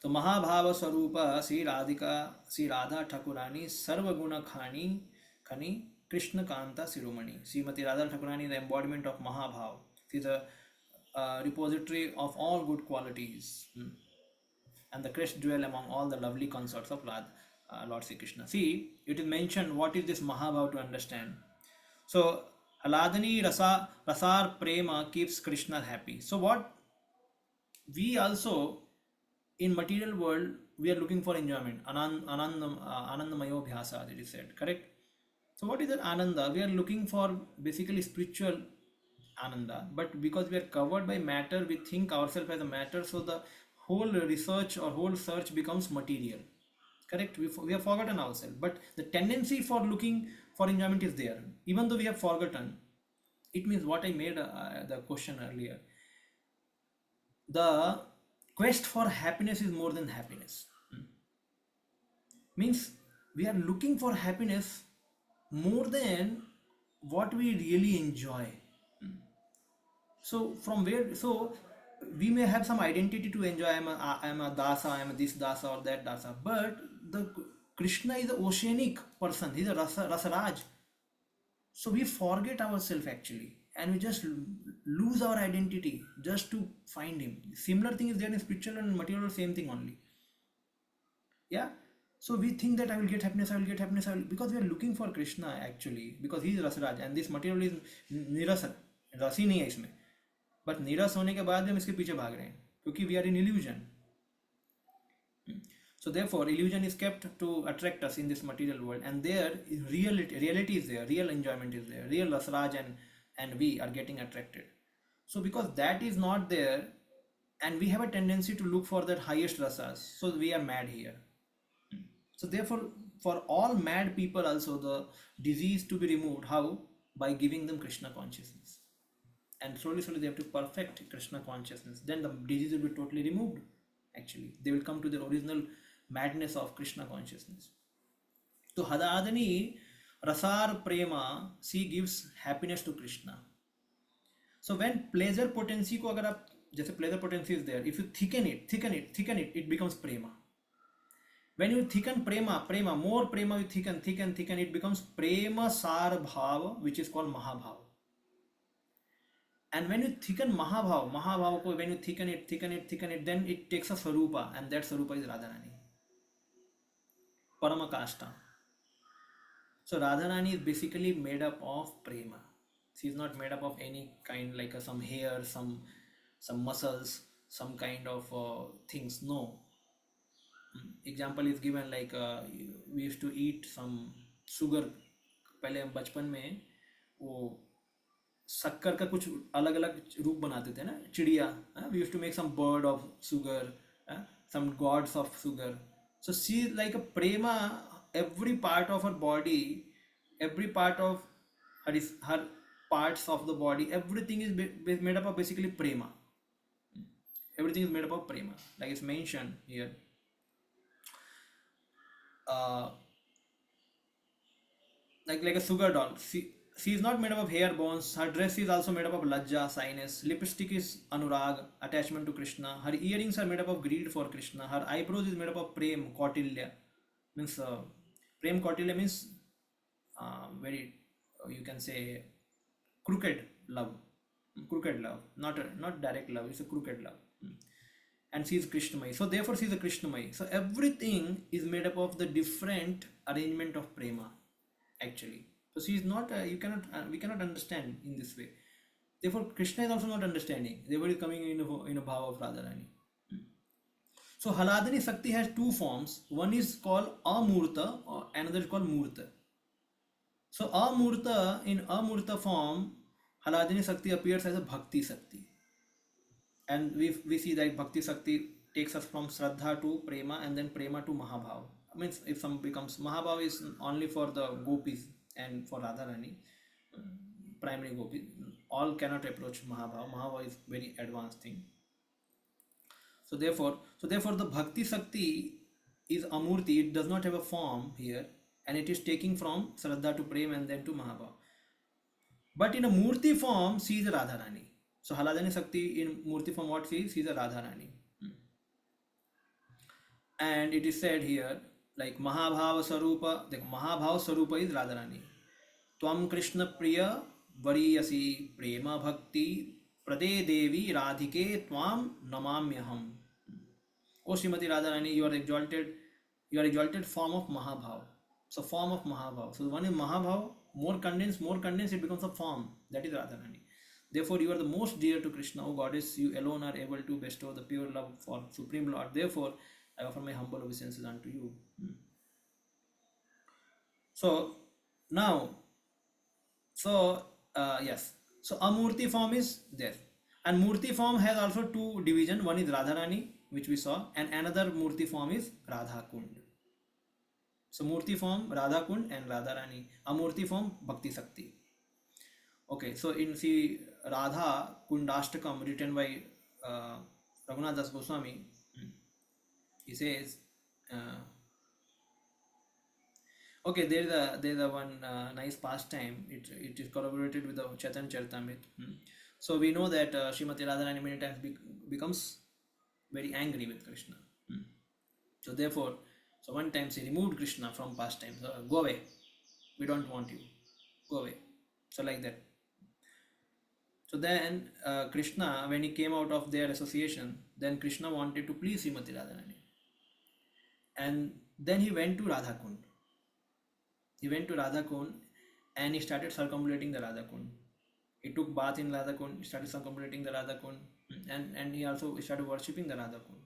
So Mahabhava Swarupa Sri Radha Thakurani Sarva Guna Khani Krishna Kanta Siromani. Srimati Radha Thakurani is the embodiment of Mahabhava. She is a repository of all good qualities, and the crest dwell among all the lovely consorts of Lord Sri Krishna. See, it is mentioned what is this Mahabhav to understand. So, Haladani Rasar Prema keeps Krishna happy. So, what we also in material world we are looking for enjoyment. Anandamayo Bhyasa, it is said, correct? So, what is that Ananda? We are looking for basically spiritual Ananda, but because we are covered by matter, we think ourselves as a matter, so the whole research or whole search becomes material. Correct? We have forgotten ourselves, but the tendency for looking for enjoyment is there. Even though we have forgotten, it means what I made the question earlier. The quest for happiness is more than happiness. Means we are looking for happiness more than what we really enjoy. So from where, so we may have some identity to enjoy. I'm a dasa, I'm a this dasa or that dasa, but the Krishna is an oceanic person. He's a rasaraj. So we forget ourselves actually, and we just lose our identity just to find him. Similar thing is there in spiritual and material, same thing only. Yeah. So we think that I will get happiness, I will get happiness, because we are looking for Krishna actually, because he is rasaraj and this material is nirasar, rasi नहीं है इसमें, but निरस होने के बाद भी हम इसके पीछे भाग रहे हैं क्योंकि we are in illusion. So therefore illusion is kept to attract us in this material world, and there reality is there, real enjoyment is there, real rasraj, and we are getting attracted. So because that is not there, and we have a tendency to look for that highest rasas, so we are mad here. So therefore for all mad people also the disease to be removed. How? By giving them Krishna consciousness, and slowly they have to perfect Krishna consciousness, then the disease will be totally removed. Actually they will come to the original madness of Krishna consciousness. So Hadadani Rasar Prema, she gives happiness to Krishna. So when pleasure potency ko agar aap, jaise pleasure potency is there, if you thicken it, it becomes prema. When you thicken prema, more prema you thicken, it becomes prema sar bhava, which is called mahabhava. And when you thicken mahabhava ko, when you thicken it, then it takes a sarupa, and that sarupa is Radharani, Paramakashta. So Radharani is basically made up of prema. She is not made up of any kind like some hair, some muscles, some kind of things. No. Example is given like we used to eat some sugar. पहले हम बचपन में वो शक्कर का कुछ अलग अलग रूप बनाते थे ना, चिड़िया. We used to make some bird of sugar, some gods of sugar. So she is like a prema. Every part of her body, every part of her parts of the body, everything is made up of basically prema. Everything is made up of prema, like it's mentioned here. Like a sugar doll. She is not made up of hair bones. Her dress is also made up of lajja, shyness. Lipstick is anurag, attachment to Krishna. Her earrings are made up of greed for Krishna. Her eyebrows is made up of prem, kautilya. Means prem kautilya means very you can say crooked love, not direct love. It's a crooked love. And she is Krishnamai. So therefore she is a Krishnamai. So everything is made up of the different arrangement of prema actually. So she is not we cannot understand in this way. Therefore Krishna is also not understanding. Therefore is coming in a bhava of Radharani. So Haladani Sakti has two forms. One is called Amurta, or another is called Murta. So Amurta, in Amurta form, Haladani Sakti appears as a Bhakti Sakti. And we see that Bhakti Sakti takes us from Shraddha to Prema, and then Prema to Mahabhav. Means if some becomes Mahabhav is only for the gopis and for Radharani, primary gopis. All cannot approach Mahabhav. Mahabhav is very advanced thing. So therefore the Bhakti Sakti is Amurti. It does not have a form here, and it is taking from Shraddha to Prem and then to Mahabhav. But in a Murti form, she is a Radharani. So Haladani Sakti in Murti form, what she is? She is a Radharani. And it is said here, like Mahabhava Sarupa, the Mahabhava Sarupa is Radharani. Tvam Krishna Priya Variyasi Prema Bhakti Prade Devi Radhike Tvam Namamyaham. O Srimati Radharani, you are exalted form of Mahabhav. So form of Mahabhav. So one is Mahabhav, more condensed, it becomes a form. That is Radharani. Therefore, you are the most dear to Krishna, O goddess. You alone are able to bestow the pure love for Supreme Lord. Therefore, I offer my humble obeisances unto you. So now, yes. So a Murti form is there. And Murti form has also two divisions. One is Radharani, which we saw, and another Murti form is Radha Kund. So Murti form Radha Kund and Radharani. A Murti form Bhakti Sakti. Okay, so in see Radha Kundashtakam written by Raghunath Das Goswami, he says, okay, there is a one nice pastime. It is corroborated with the Chaitanya Charitamrita. So we know that Srimati Radharani many times becomes very angry with Krishna. So therefore, so one time she removed Krishna from pastime. So, go away. We don't want you. Go away. So like that. So then Krishna, when he came out of their association, then Krishna wanted to please Srimati Radharani. And then he went to Radha Kund. He went to Radha Kund and he started circumambulating the Radha Kund. He took bath in Radha Kund, he started circumambulating the Radha Kund, and he also started worshipping the Radha Kund.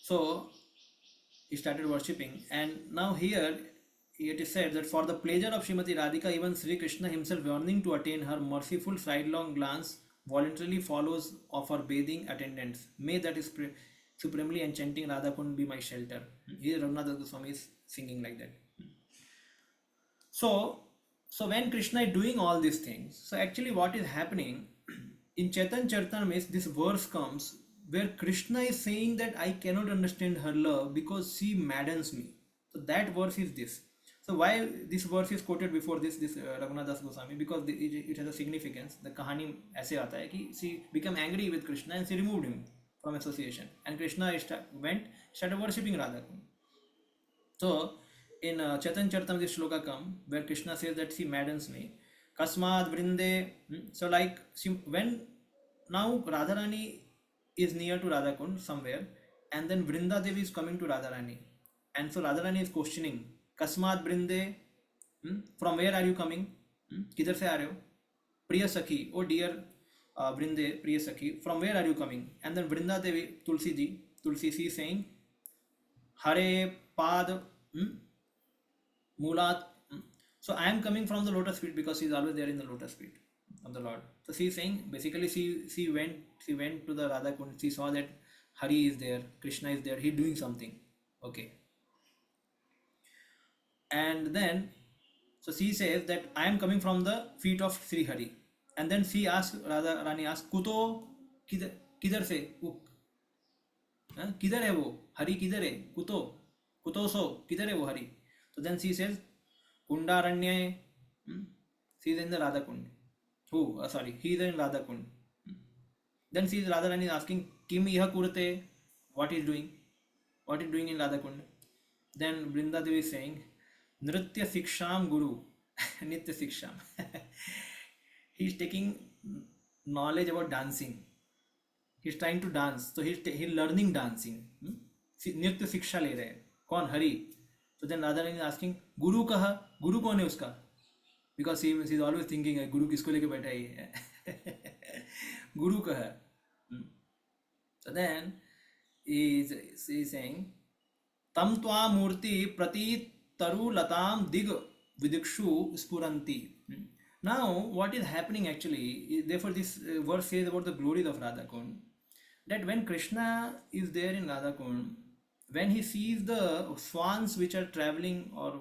So he started worshipping, and now here it is said that for the pleasure of Srimati Radhika, even Sri Krishna himself, yearning to attain her merciful sidelong glance, voluntarily follows of her bathing attendants. May that is supremely enchanting Radha Kund be my shelter. Here Raghunath Goswami is singing like that. So when Krishna is doing all these things, so actually what is happening in Chaitanya Charitamrita, this verse comes where Krishna is saying that I cannot understand her love because she maddens me. So that verse is this. So why this verse is quoted before this Raghunath Das Goswami? Because it has a significance. The kahani ऐसे आता है कि she became angry with Krishna and she removed him from association, and Krishna started worshipping Radha. So in Chaitanya Charitamrita this shloka come where Krishna says that she maddens me. Kasmad Vrinde. So like when now Radharani is near to Radha Kund somewhere, and then Vrinda Devi is coming to Radharani, and so Radharani is questioning Kasmad Vrinde, from where are you coming? Kidhar se aa rahe ho? Priya Sakhi, oh dear Vrinde, Priya Sakhi, from where are you coming? And then Vrinda Devi, Tulsi she is saying Hare Pad Mulat. So I am coming from the lotus feet because she is always there in the lotus feet of the Lord. So she is saying basically she went to the Radha Kund. She saw that Hari is there, Krishna is there, he is doing something. Okay. And then so she says that I am coming from the feet of Sri Hari. And then she asks, Radha Rani asks, Kuto kidhar se? किधर है वो हरि किधर है कुतो सो किधर है वो Hari. So then she says Kundaranya, she is in the Radha Kund. He is in Radha Kund. Then she is Radharani is asking Kim iha kurte, what is doing in Radha Kund. Then Vrinda Devi is saying Nritya Siksham Guru Nitya Siksham. He is taking knowledge about dancing. He is trying to dance, so he is learning dancing. Nritya Siksha ले रहे हैं. कौन? Hari. So then Radharani is asking Guru कहा, Guru कौन है उसका? Because she is always thinking Guru किसको लेके बैठा है. Guru कहा. So then she is saying Tam tva murti prati taru latam dig vidikshu spuranti. Now what is happening actually, therefore this verse says about the glories of Radha Kund, that when Krishna is there in Radha Kund, when he sees the swans which are traveling or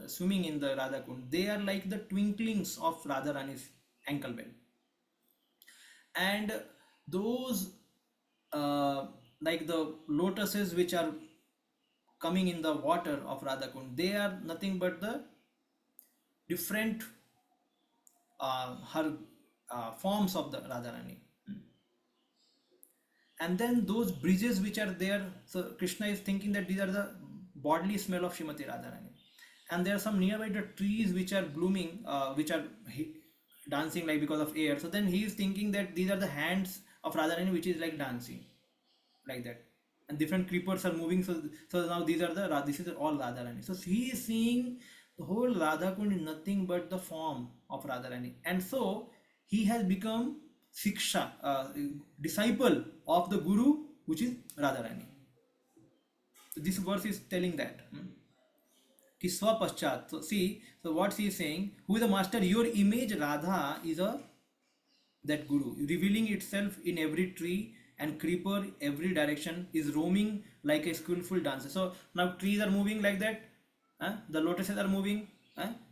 swimming in the Radha Kund, they are like the twinklings of Radharani's ankle bell. And those like the lotuses which are coming in the water of Radha Kund, they are nothing but the different her forms of the Radharani. And then those bridges which are there, so Krishna is thinking that these are the bodily smell of Srimati Radharani. And there are some nearby the trees which are blooming, which are dancing like because of air. So then he is thinking that these are the hands of Radharani which is like dancing like that, and different creepers are moving. So now these are the this is all Radharani. So he is seeing the whole Radha Kund is nothing but the form of Radharani, and so he has become Siksha, disciple of the Guru, which is Radharani. So this verse is telling that. कि स्वपश्चात. So see, so what he is saying, who is the master? Your image Radha is a that Guru, revealing itself in every tree and creeper, every direction, is roaming like a skillful dancer. So now trees are moving like that, the lotuses are moving,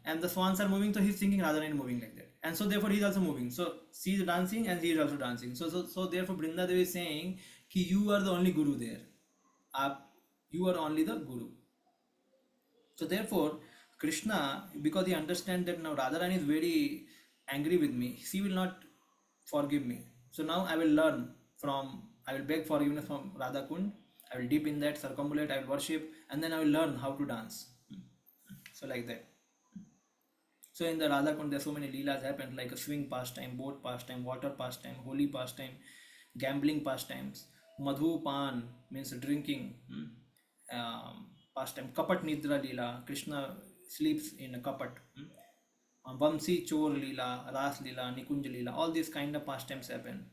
and the swans are moving. So he's thinking Radharani moving like that, and so therefore he is also moving. So she is dancing and he is also dancing. So therefore Brinda Devi is saying, कि you are the only Guru there. You are only the Guru. So therefore, Krishna, because he understands that now Radharani is very angry with me, she will not forgive me. So now I will learn I will beg forgiveness from Radha Kund, I will dip in that, circumambulate, I will worship, and then I will learn how to dance. So like that. So in the Radha Kund, there are so many leelas happen, like a swing pastime, boat pastime, water pastime, holy pastime, gambling pastimes, madhu pan means drinking, pastime, kapat nidra leela, Krishna sleeps in a kapat, vamsi chor leela, ras leela, nikunja leela, all these kind of pastimes happen.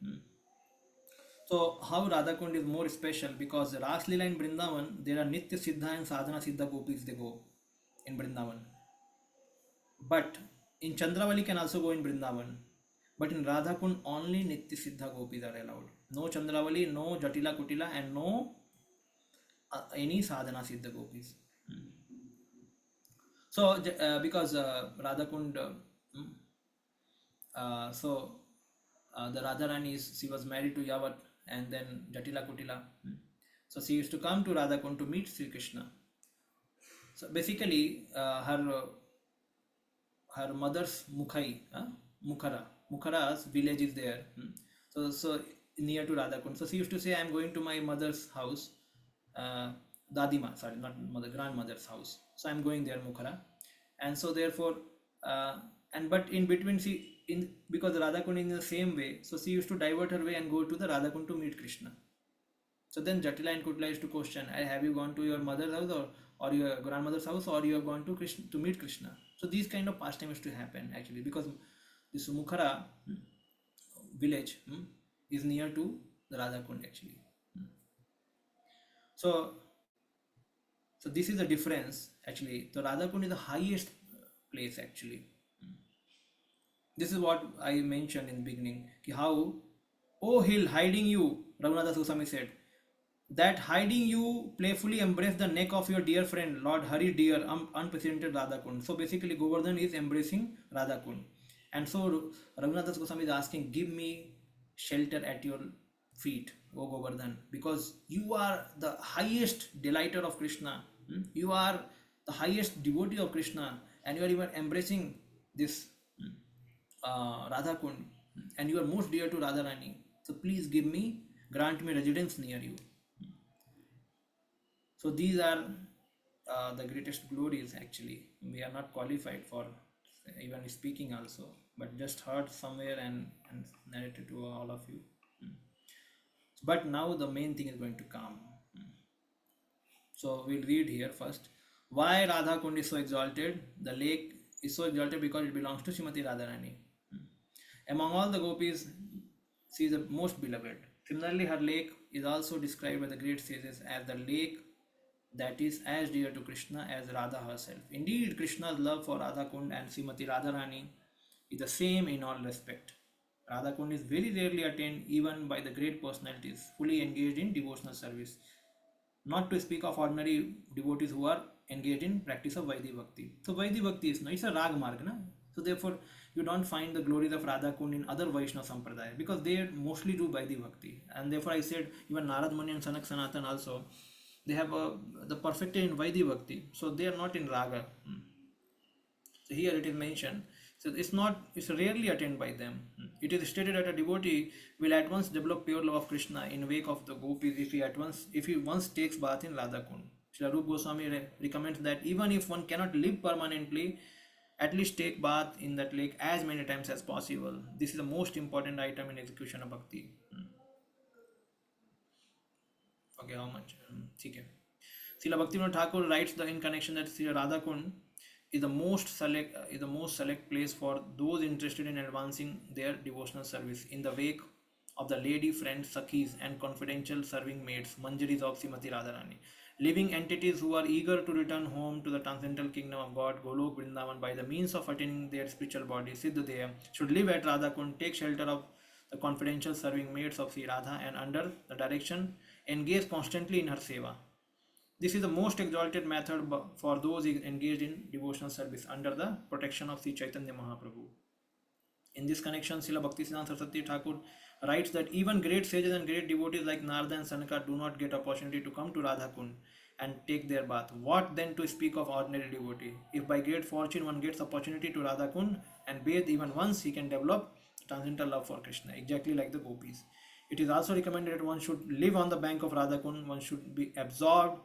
So how Radha Kund is more special, because Ras Leela in Brindavan, there are Nitya Siddha and Sadhana Siddha gopis, they go in Brindavan. But in Chandravali can also go in Brindavan. But in Radha Kund, only Nitya Siddha gopis are allowed. No Chandravali, no Jatila Kutila, and no any Sadhana Siddha gopis. So because Radha Kund, the Radharani she was married to Yavat and then Jatila Kutila. So she used to come to Radha Kund to meet Sri Krishna. So basically, her mother's Mukhara's village is there. So near to Radha Kund. So she used to say, I am going to my mother's house, Dadima, sorry, not mother, grandmother's house. So I am going there, Mukhara. And so therefore, but in between because Radha Kund is in the same way, so she used to divert her way and go to the Radha Kund to meet Krishna. So then Jatila and Kutla used to question, have you gone to your mother's house or your grandmother's house, or you have gone to meet Krishna? So these kind of pastime used to happen actually, because this Mukhara village is near to the Radha Kund actually. So this is the difference actually. The Radha Kund is the highest place actually. This is what I mentioned in the beginning, how, oh hill, hiding you, Raghunatha Goswami said, that hiding you playfully embrace the neck of your dear friend, Lord Hari dear, unprecedented Radha Kund. So basically Govardhan is embracing Radha Kund. And so Raghunatha Goswami is asking, give me shelter at your feet, O Govardhan, because you are the highest delighter of Krishna. You are the highest devotee of Krishna, and you are even embracing this Radha Kund, and you are most dear to Radharani. So please grant me residence near you. So these are the greatest glories actually. We are not qualified for even speaking also, but just heard somewhere and narrated to all of you. But now the main thing is going to come. So we'll read here first. Why Radha Kund is so exalted? The lake is so exalted because it belongs to Srimati Radharani. Among all the gopis, she is the most beloved. Similarly, her lake is also described by the great sages as the lake that is as dear to Krishna as Radha herself. Indeed, Krishna's love for Radha Kund and Srimati Radharani is the same in all respect. Radha Kund is very rarely attained even by the great personalities fully engaged in devotional service. Not to speak of ordinary devotees who are engaged in practice of Vaidhi Bhakti. So Vaidhi Bhakti is it's a Rag Marg, na? So therefore you don't find the glories of Radha Kund in other Vaishnava Sampradaya, because they mostly do Vaidhi Bhakti. And therefore I said even Narad Muni and Sanak Sanatan also, they have the perfected in Vaidhi Bhakti. So they are not in Raga. So here it is mentioned. So it's rarely attained by them. It is stated that a devotee will at once develop pure love of Krishna in wake of the gopis if he once takes bath in Radha Kund. Srila Rupa Goswami recommends that even if one cannot live permanently At least take bath in that lake as many times as possible. This is the most important item in execution of bhakti. Okay, how much? ठीक है. Srila Bhaktivinoda Thakur writes in connection that Sri Radha Kund is the most select place for those interested in advancing their devotional service in the wake of the lady friends, sakhis, and confidential serving maids, manjaris of Srimati Radharani. Living entities who are eager to return home to the transcendental kingdom of God, Golok Vrindavan, by the means of attaining their spiritual body, Siddhadeya, should live at Radha Kund, take shelter of the confidential serving maids of Sri Radha, and under the direction, engage constantly in her seva. This is the most exalted method for those engaged in devotional service under the protection of Sri Chaitanya Mahaprabhu. In this connection, Srila Bhaktisiddhanta Saraswati Thakur writes that even great sages and great devotees like Narada and Sanaka do not get opportunity to come to Radha Kund and take their bath. What then to speak of ordinary devotee? If by great fortune one gets opportunity to Radha Kund and bathe even once, he can develop transcendental love for Krishna, exactly like the gopis. It is also recommended that one should live on the bank of Radha Kund, one should be absorbed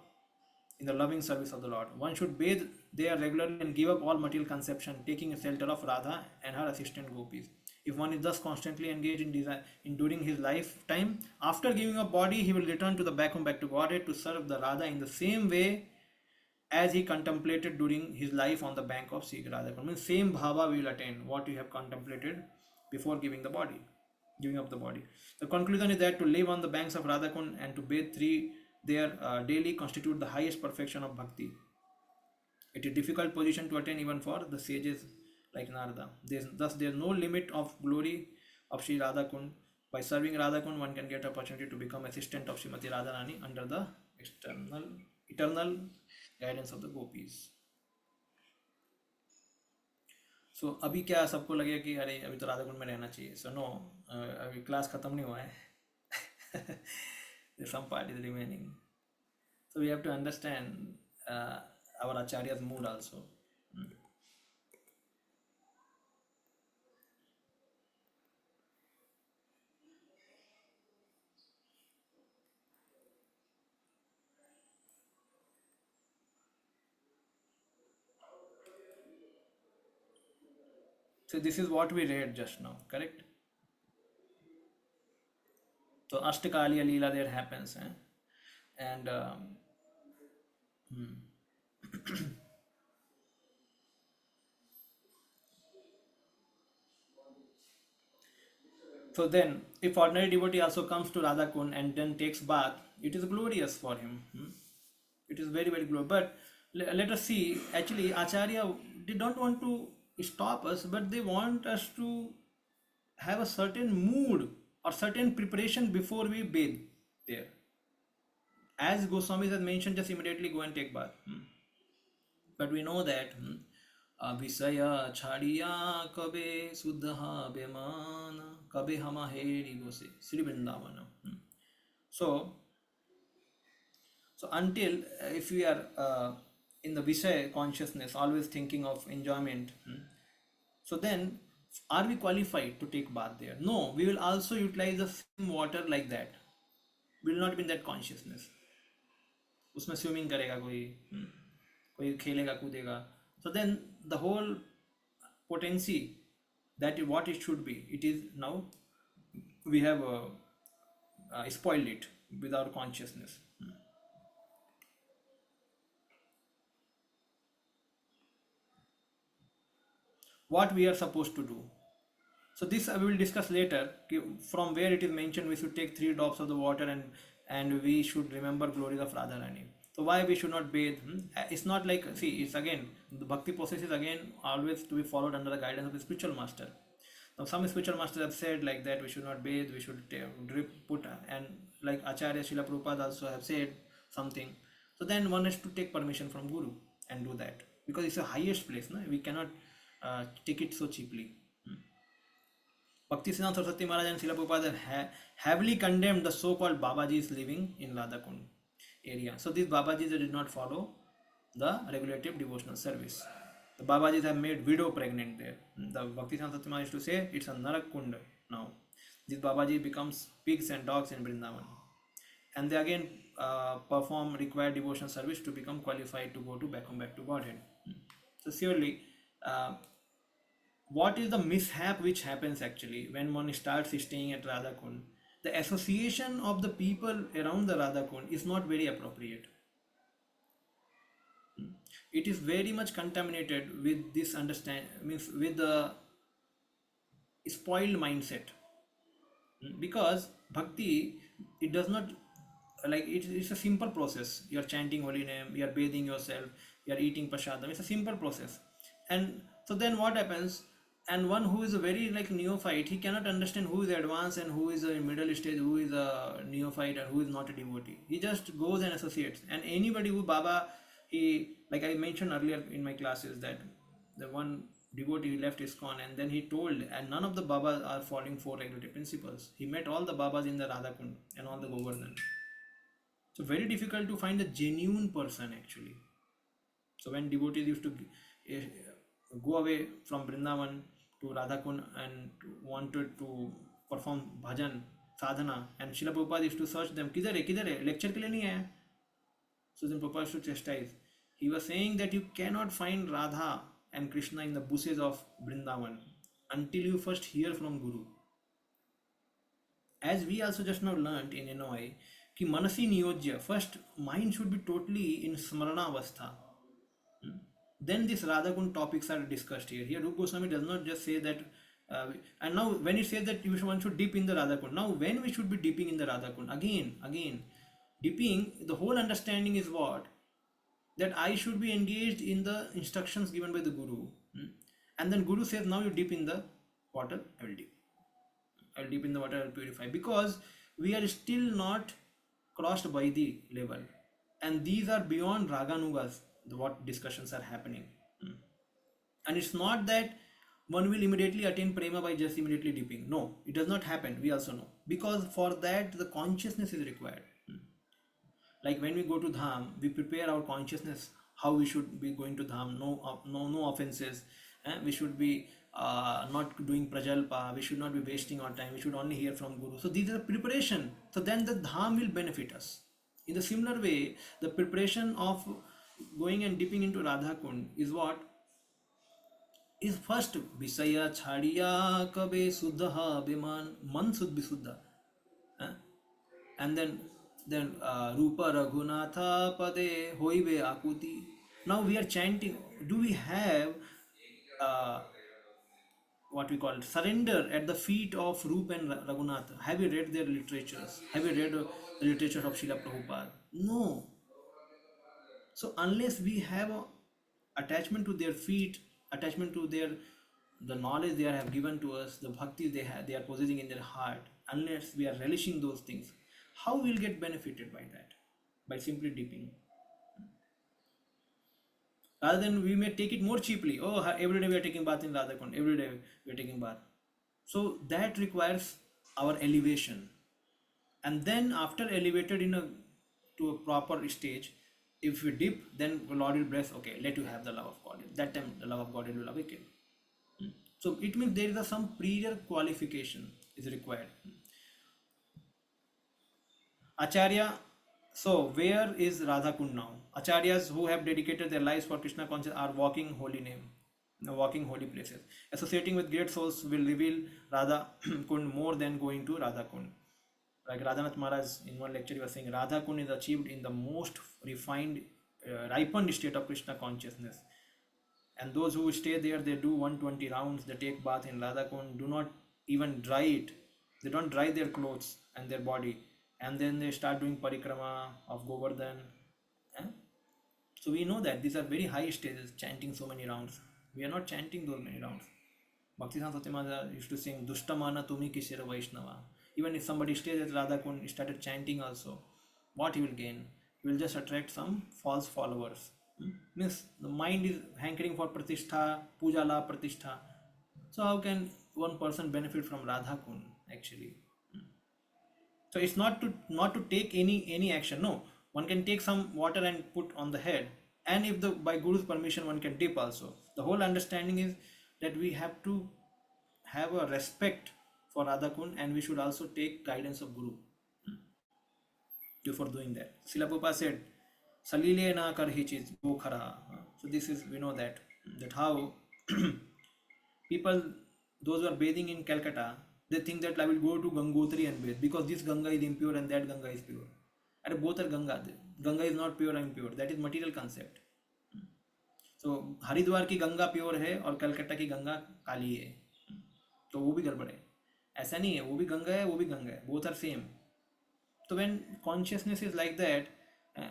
in the loving service of the Lord. One should bathe there regularly and give up all material conception, taking shelter of Radha and her assistant gopis. If one is thus constantly engaged in desire in during his lifetime, after giving up body, he will return to the back to Godhead to serve the Radha in the same way as he contemplated during his life on the bank of Sri Radha. I mean, same bhava we will attain what you have contemplated before giving up the body. The conclusion is that to live on the banks of Radhakund and to bathe there daily constitute the highest perfection of bhakti. It is a difficult position to attain even for the sages like Narada. Thus, there is no limit of glory of Sri Radhakund. By serving Radhakund, one can get opportunity to become assistant of Srimati Radharani under the eternal guidance of the gopis. सो अभी क्या सबको लगे कि अरे अभी तो राधा कुंड में रहना चाहिए. सो नो, अभी क्लास खत्म नहीं हुआ है. Some part is remaining. So we have to understand our acharya's mood also. So this is what we read just now, correct? So Ashtakaliya Leela there happens, and so then if ordinary devotee also comes to Radha Kund and then takes bath, it is glorious for him. It is very, very glorious. But let us see, actually Acharya did not want to stop us, but they want us to have a certain mood or certain preparation before we bathe there. As Goswami has mentioned, just immediately go and take bath. But we know that Visaya Chadiya Kabe Suddha Bemana Kabe Hama Heri Gose Sri Vrindavana. So until if we are in the Visaya consciousness, always thinking of enjoyment, so then are we qualified to take bath there? No, we will also utilize the same water like that. We will not be in that consciousness. उसमें swimming करेगा कोई खेलेगा कूदेगा. So then the whole potency that is what it should be, it is now we have spoiled it with our consciousness. What we are supposed to do. So this we will discuss later. From where it is mentioned we should take 3 drops of the water and we should remember glories of Radharani. So why we should not bathe? It's not like, see, it's again, the bhakti process is again always to be followed under the guidance of the spiritual master. Now some spiritual masters have said like that we should not bathe, we should put, and like Acharya Srila Prabhupada also have said something. So then one has to take permission from Guru and do that, because it's the highest place, no? We cannot take it so cheaply. Bhakti Siddhanta Saraswati Maharaj and Srila Prabhupada have heavily condemned the so-called Babajis living in Radha Kund area. So these Babajis did not follow the regulative devotional service. The Babajis have made widow pregnant there. The Bhakti Siddhanta Saraswati Maharaj used to say it's a Narak Kund now. These Babaji becomes pigs and dogs in Vrindavan. And they again perform required devotional service to become qualified to go back to Godhead. So surely uh, what is the mishap which happens actually when one starts staying at Radha Kund? The association of the people around the Radha Kund is not very appropriate. It is very much contaminated with this understand means with the spoiled mindset. Because bhakti, it does not like it's a simple process. You are chanting holy name, you are bathing yourself, you are eating prasadam. It's a simple process. And so then what happens, and one who is a very like neophyte, he cannot understand who is advanced and who is a middle stage, who is a neophyte and who is not a devotee. He just goes and associates, and anybody who baba, he, like I mentioned earlier in my classes, that the one devotee left ISKCON, and then he told, and none of the Babas are following four regulatory principles. He met all the Babas in the Radhakund and all the Govardhan. So very difficult to find a genuine person actually. So when devotees used to eh, go away from Vrindavan to Radhakund and wanted to perform bhajan, sadhana, and Srila Prabhupada used to search them, किधर है lecture के लिए नहीं आया. So then Prabhupada used to chastise. He was saying that you cannot find Radha and Krishna in the bushes of Vrindavan until you first hear from Guru. As we also just now learnt in NOI, कि मनसी नियोज्य, first mind should be totally in smarana avastha. Then these Radhakund topics are discussed here. Here Rupa Goswami does not just say that, and now when he says that one should dip in the Radhakund, now when we should be dipping in the Radhakund? Again, dipping, the whole understanding is what? That I should be engaged in the instructions given by the Guru. And then Guru says, now you dip in the water, I will dip. I will dip in the water, I will purify. Because we are still not crossed by the level. And these are beyond Raganugas, what discussions are happening. And it's not that one will immediately attain prema by just immediately dipping. No, it does not happen, we also know. Because for that, the consciousness is required. Like when we go to dham, we prepare our consciousness how we should be going to dham. No offenses. We should be not doing prajalpa. We should not be wasting our time. We should only hear from Guru. So these are preparation. So then the dham will benefit us. In the similar way, the preparation of going and dipping into Radha Kund is what? Is first Visaya Chhadiya Kabe Suddha Biman, Man Sud Bisuddha. And then Rupa Raghunatha Pade Hoibe Akuti. Now we are chanting. Do we have what we call surrender at the feet of Rupa and Raghunatha? Have you read their literatures? Have you read the literature of Srila Prabhupada? No. So unless we have a attachment to their feet, attachment to the knowledge they have given to us, the bhakti they are possessing in their heart, unless we are relishing those things, how we'll get benefited by that? By simply dipping. Rather than we may take it more cheaply. Oh, every day we are taking bath in Radhakund. Every day we are taking bath. So that requires our elevation. And then after elevated to a proper stage, if we dip, then the Lord will bless. Okay, let you have the love of God. That time the love of God will awaken. So it means there is some prior qualification is required. Acharya, so where is Radha Kund now? Acharyas who have dedicated their lives for Krishna consciousness are walking holy name, walking holy places. Associating with great souls will reveal Radha Kund more than going to Radha Kund. Like Radhanath Maharaj in one lecture he was saying, Radha Kund is achieved in the most refined, ripened state of Krishna consciousness. And those who stay there, they do 120 rounds, they take bath in Radha Kund, do not even dry it. They don't dry their clothes and their body. And then they start doing parikrama of Govardhan. So we know that these are very high stages, chanting so many rounds. We are not chanting those many rounds. Bhakti Satyamada used to sing Dushtamana Tumi Kishira Vaishnava. Even if somebody stays at Radha Kund, started chanting also, what he will gain? He will just attract some false followers. Means the mind is hankering for pratishtha, puja la pratishtha. So how can one person benefit from Radha Kund actually? So it's not to take any action. No, one can take some water and put on the head, and if the by Guru's permission one can dip also. The whole understanding is that we have to have a respect for Radha Kund, and we should also take guidance of Guru before doing that. Srila Prabhupada said, "Salile na kar hi cheez wo khara." So this is, we know that how People, those who are bathing in Calcutta, they think that I will go to Gangotri and bathe because this Ganga is impure and that Ganga is pure. And both are Ganga. Ganga is not pure and impure. That is material concept. So Haridwar की Ganga pure है और कलकत्ता की गंगा काली है, तो वो भी गड़बड़ है. ऐसा नहीं है, वो भी गंगा है, वो भी गंगा है, both are same. So when consciousness is like that,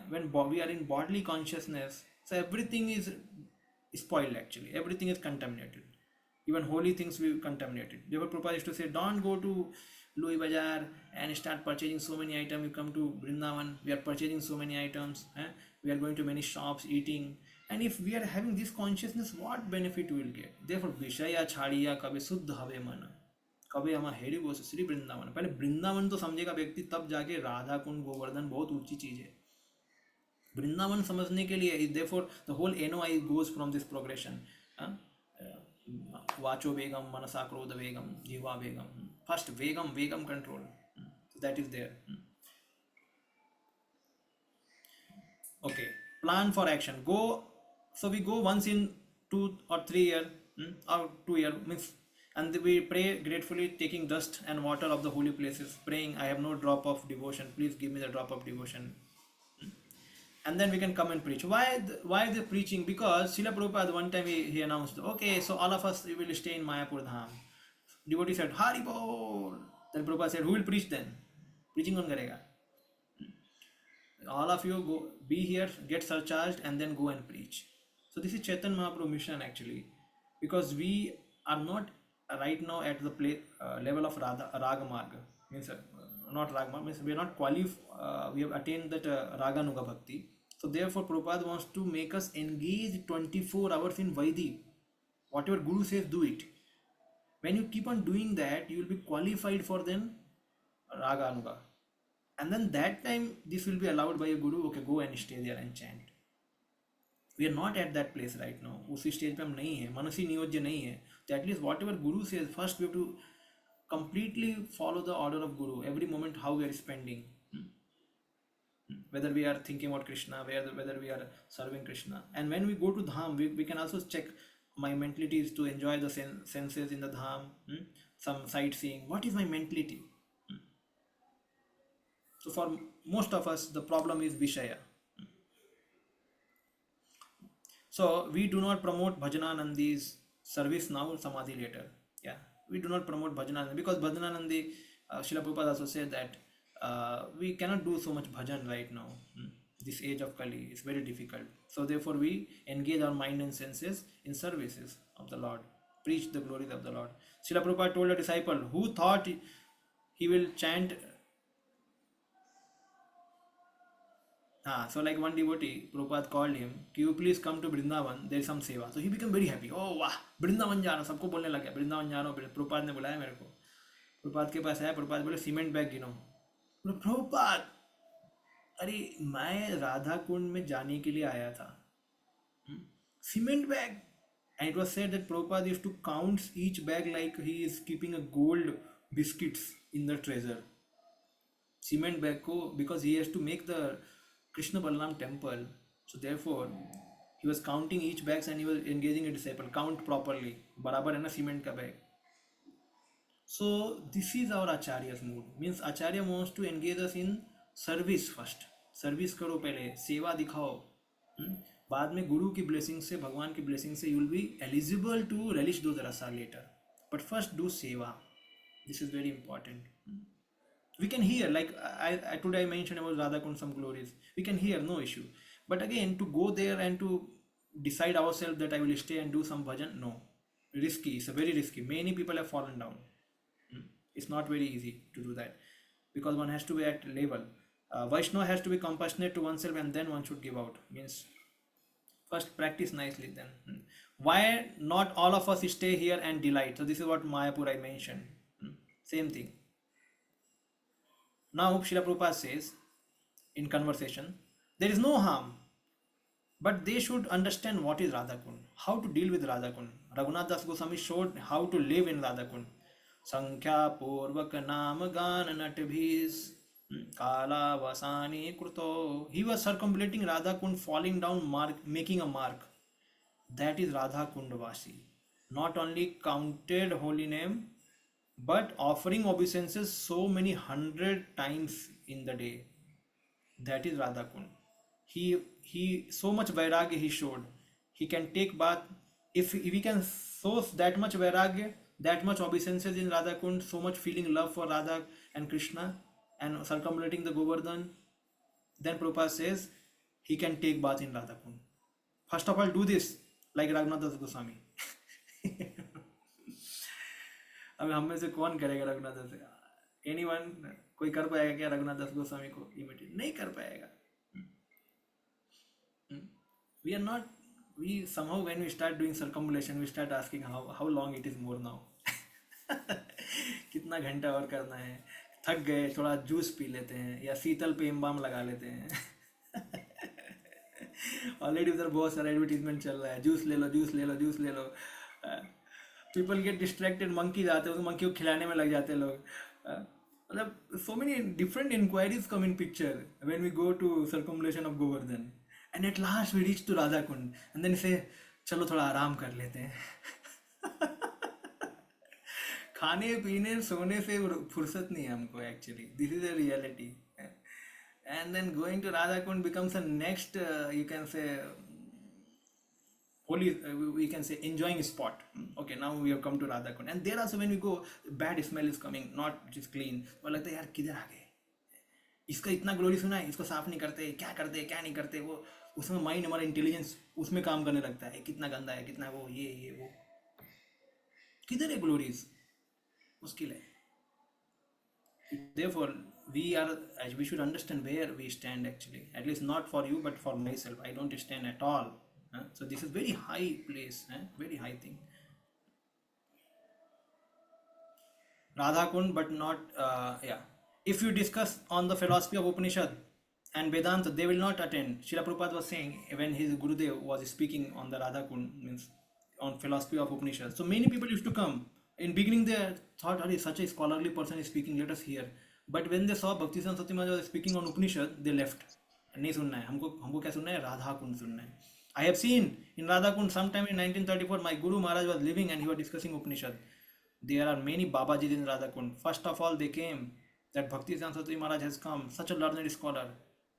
when we are in bodily consciousness, so everything is spoiled actually. Everything is contaminated. Even holy things will be contaminated. Therefore, Prabhupada used to say, don't go to Louis Bazaar and start purchasing so many items. You come to Vrindavan, we are purchasing so many items. We are going to many shops, eating. And if we are having this consciousness, what benefit we will get? Therefore, Vishaya Chhadiya Kabe Suddha Have Mana. कभी हम हेरी वो श्री वृंदावन. पहले वृंदावन तो समझेगा व्यक्ति, तब जाके राधा कुंड गोवर्धन बहुत ऊंची चीज है. वृंदावन समझने के लिए therefore the whole NOI goes from this progression. वाचो वेगम, मनसा क्रोध वेगम, जीवा वेगम. First vegam control. So that is there. Okay, plan for action. Go. So we go once in 2 or 3 years, or 2 years means, and we pray gratefully, taking dust and water of the holy places, praying, I have no drop of devotion, please give me the drop of devotion. And then we can come and preach. Why the preaching? Because Srila Prabhupada one time he announced, okay, so all of us we will stay in Mayapur Dham. Devotee said, Hari Bol. Then Prabhupada said, who will preach then? Preaching on karega. All of you go, be here, get surcharged, and then go and preach. So this is Chaitanya Mahaprabhu mission actually, because we are not right now at the level of Raga Marga. Means not Raga Marga, means we are not qualified. We have attained that Raganuga Bhakti. So therefore Prabhupada wants to make us engage 24 hours in Vaidhi. Whatever Guru says, do it. When you keep on doing that, you will be qualified for then Raga Anuga. And then that time this will be allowed by a Guru, okay, go and stay there and chant. We are not at that place right now. उसी stage पे हम नहीं है, मनसी नियोज्य नहीं है. So at least whatever Guru says, first we have to completely follow the order of Guru. Every moment how we are spending, whether we are thinking about Krishna, whether we are serving Krishna. And when we go to Dham, we can also check my mentality is to enjoy the senses in the Dham, some sightseeing. What is my mentality? So for most of us, the problem is Vishaya. So we do not promote Bhajananandi's service now, Samadhi later. Yeah, we do not promote Bhajananandi because Bhajananandi, Srila Prabhupada also said that we cannot do so much bhajan right now. This age of Kali is very difficult. So therefore we engage our mind and senses in services of the Lord, preach the glories of the Lord. Srila Prabhupada told a disciple who thought he will chant. So like one devotee, Prabhupada called him, can you please come to Vrindavan, there is some seva. So he became very happy. Oh wow, Vrindavan जा रहा हूँ, सबको बोलने लग गया Vrindavan जा रहा हूँ. Prabhupada ने बुलाया मेरे को. Prabhupada के पास आया, Prabhupada बोले सीमेंट बैग गिनो. Prabhupada, अरे मैं राधा कुंड में जाने के लिए आया था. Cement bag. And it was said that Prabhupada used to count each bag like he is keeping a gold biscuits in the treasure. Cement bag ko, because he has to make the Krishna Balaram temple. So therefore, he was counting each bags and he was engaging a disciple. Count properly. Barabar hai na cement ka bag. So this is our Acharya's mood. Means Acharya wants to engage us in service first. Service करो पहले, सेवा दिखाओ. बाद में गुरु की blessing से, भगवान की blessing से, you will be eligible to relish those rasa later. But first do seva. This is very important. We can hear, like I today I mentioned about Radha Kund some glories. We can hear, no issue. But again, to go there and to decide ourselves that I will stay and do some bhajan, no. Risky, it's a very risky. Many people have fallen down. It's not very easy to do that because one has to be at level. Vaishnava has to be compassionate to oneself and then one should give out. Means first practice nicely then. Why not all of us stay here and delight? So this is what Mayapur I mentioned. Same thing. Now Srila Prabhupada says in conversation, there is no harm, but they should understand what is Radha Kund, how to deal with Radha Kund. Raghunath Das Goswami showed how to live in Radha Kund. Sankhya Purvak Naam Gan Natbhis Kala Vasani Kruto. He was circumambulating Radha Kund, falling down, making a mark. That is Radha Kund Vasi. not only counted holy name, but offering obeisances so many hundred times in the day. That is Radha Kund. He so much vairagya he showed. He can take bath. If he can show that much vairagya, that much obeisances in Radha Kund, so much feeling love for Radha and Krishna, and circumambulating the Govardhan, then Prabhupada says he can take bath in Radha Kund. First of all, do this like Raghunath Das Goswami. अब हम में से कौन करेगा रघुनाथ दास? Anyone? कोई कर पाएगा क्या रघुनाथ दास गोस्वामी को इमिटेट? नहीं कर पाएगा. We are not. We somehow when we start doing circumambulation, we start asking how long it is more now. कितना घंटा और करना है? थक गए, थोड़ा जूस पी लेते हैं या शीतल पेम बाम लगा लेते हैं. ऑलरेडी उधर बहुत सारा एडवर्टीजमेंट चल रहा है, जूस ले लो, जूस ले लो, जूस ले लो. पीपल गेट डिस्ट्रैक्टेड, मंकीज आते हैं, उस मंकी को खिलाने में लग जाते हैं लोग. मतलब so many different inquiries come in picture when we go to circumambulation of Govardhan, and at last we reach to Radha Kund, and then say चलो थोड़ा आराम कर लेते हैं. खाने पीने सोने से फुर्सत नहीं है हमको actually. This is a reality. And then going to Radha Kund becomes a next, you can say, holy, we can say enjoying spot. Okay, now we have come to Radha Kund, and there also when we go, bad smell is coming, not just clean. और लगता है यार किधर आ गए, इसका इतना glory सुना है, इसको साफ नहीं करते, क्या करते, क्या नहीं करते. वो उसमें माइंड, हमारा इंटेलिजेंस उसमें काम करने लगता है, कितना गंदा है, कितना वो, ये वो. किधर है ग्लोरीज? मुश्किल है. Therefore, we should understand where we stand actually. At least not for you, but for myself. I don't stand at all. So this is very high place, very high thing. Radha Kund, but not, yeah. If you discuss on the philosophy of Upanishad and Vedanta, they will not attend. Srila Prabhupada was saying when his Gurudev was speaking on the Radha Kund, means on philosophy of Upanishad. So many people used to come. In beginning they thought, "Are such a scholarly person is speaking, let us hear." But when they saw Bhakti Saraswati Maharaj was speaking on Upanishad, they left. नहीं सुनना है हमको क्या सुनना है? राधा कुंड सुनना है. I have seen in Radha Kund sometime in 1934, my Guru Maharaj was living and he was discussing Upanishad. There are many Babajis in Radha Kund. First of all, they came that Bhakti Saraswati Maharaj has come, such a learned scholar.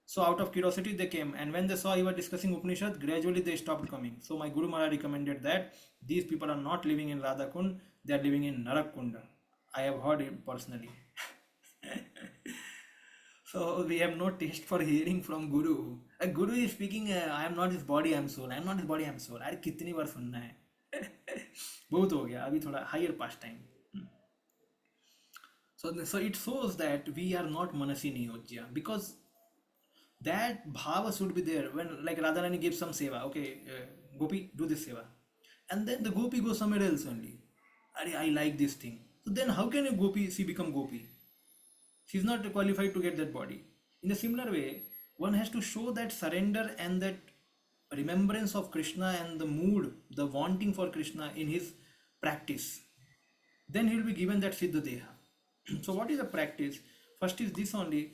So out of curiosity they came, and when they saw he was discussing Upanishad, gradually they stopped coming. So my Guru Maharaj recommended that these people are not living in Radha Kund, they are living in Narak Kunda. I have heard it personally. So we have no taste for hearing from Guru. A Guru is speaking, I am not his body, I am soul. I am not his body, I am soul. अरे कितनी बार सुनना है? बहुत हो गया. अभी थोड़ा higher past time. So it shows that we are not Manasi Niyojya, because that bhava should be there. When like Radharani gives some seva, okay, Gopi, do this seva, and then the Gopi goes somewhere else only. I like this thing. So then how can a Gopi, she become Gopi? She's not qualified to get that body. In a similar way, one has to show that surrender and that remembrance of Krishna and the mood, the wanting for Krishna in his practice. Then he will be given that Siddha Deha. So what is the practice? First is this only,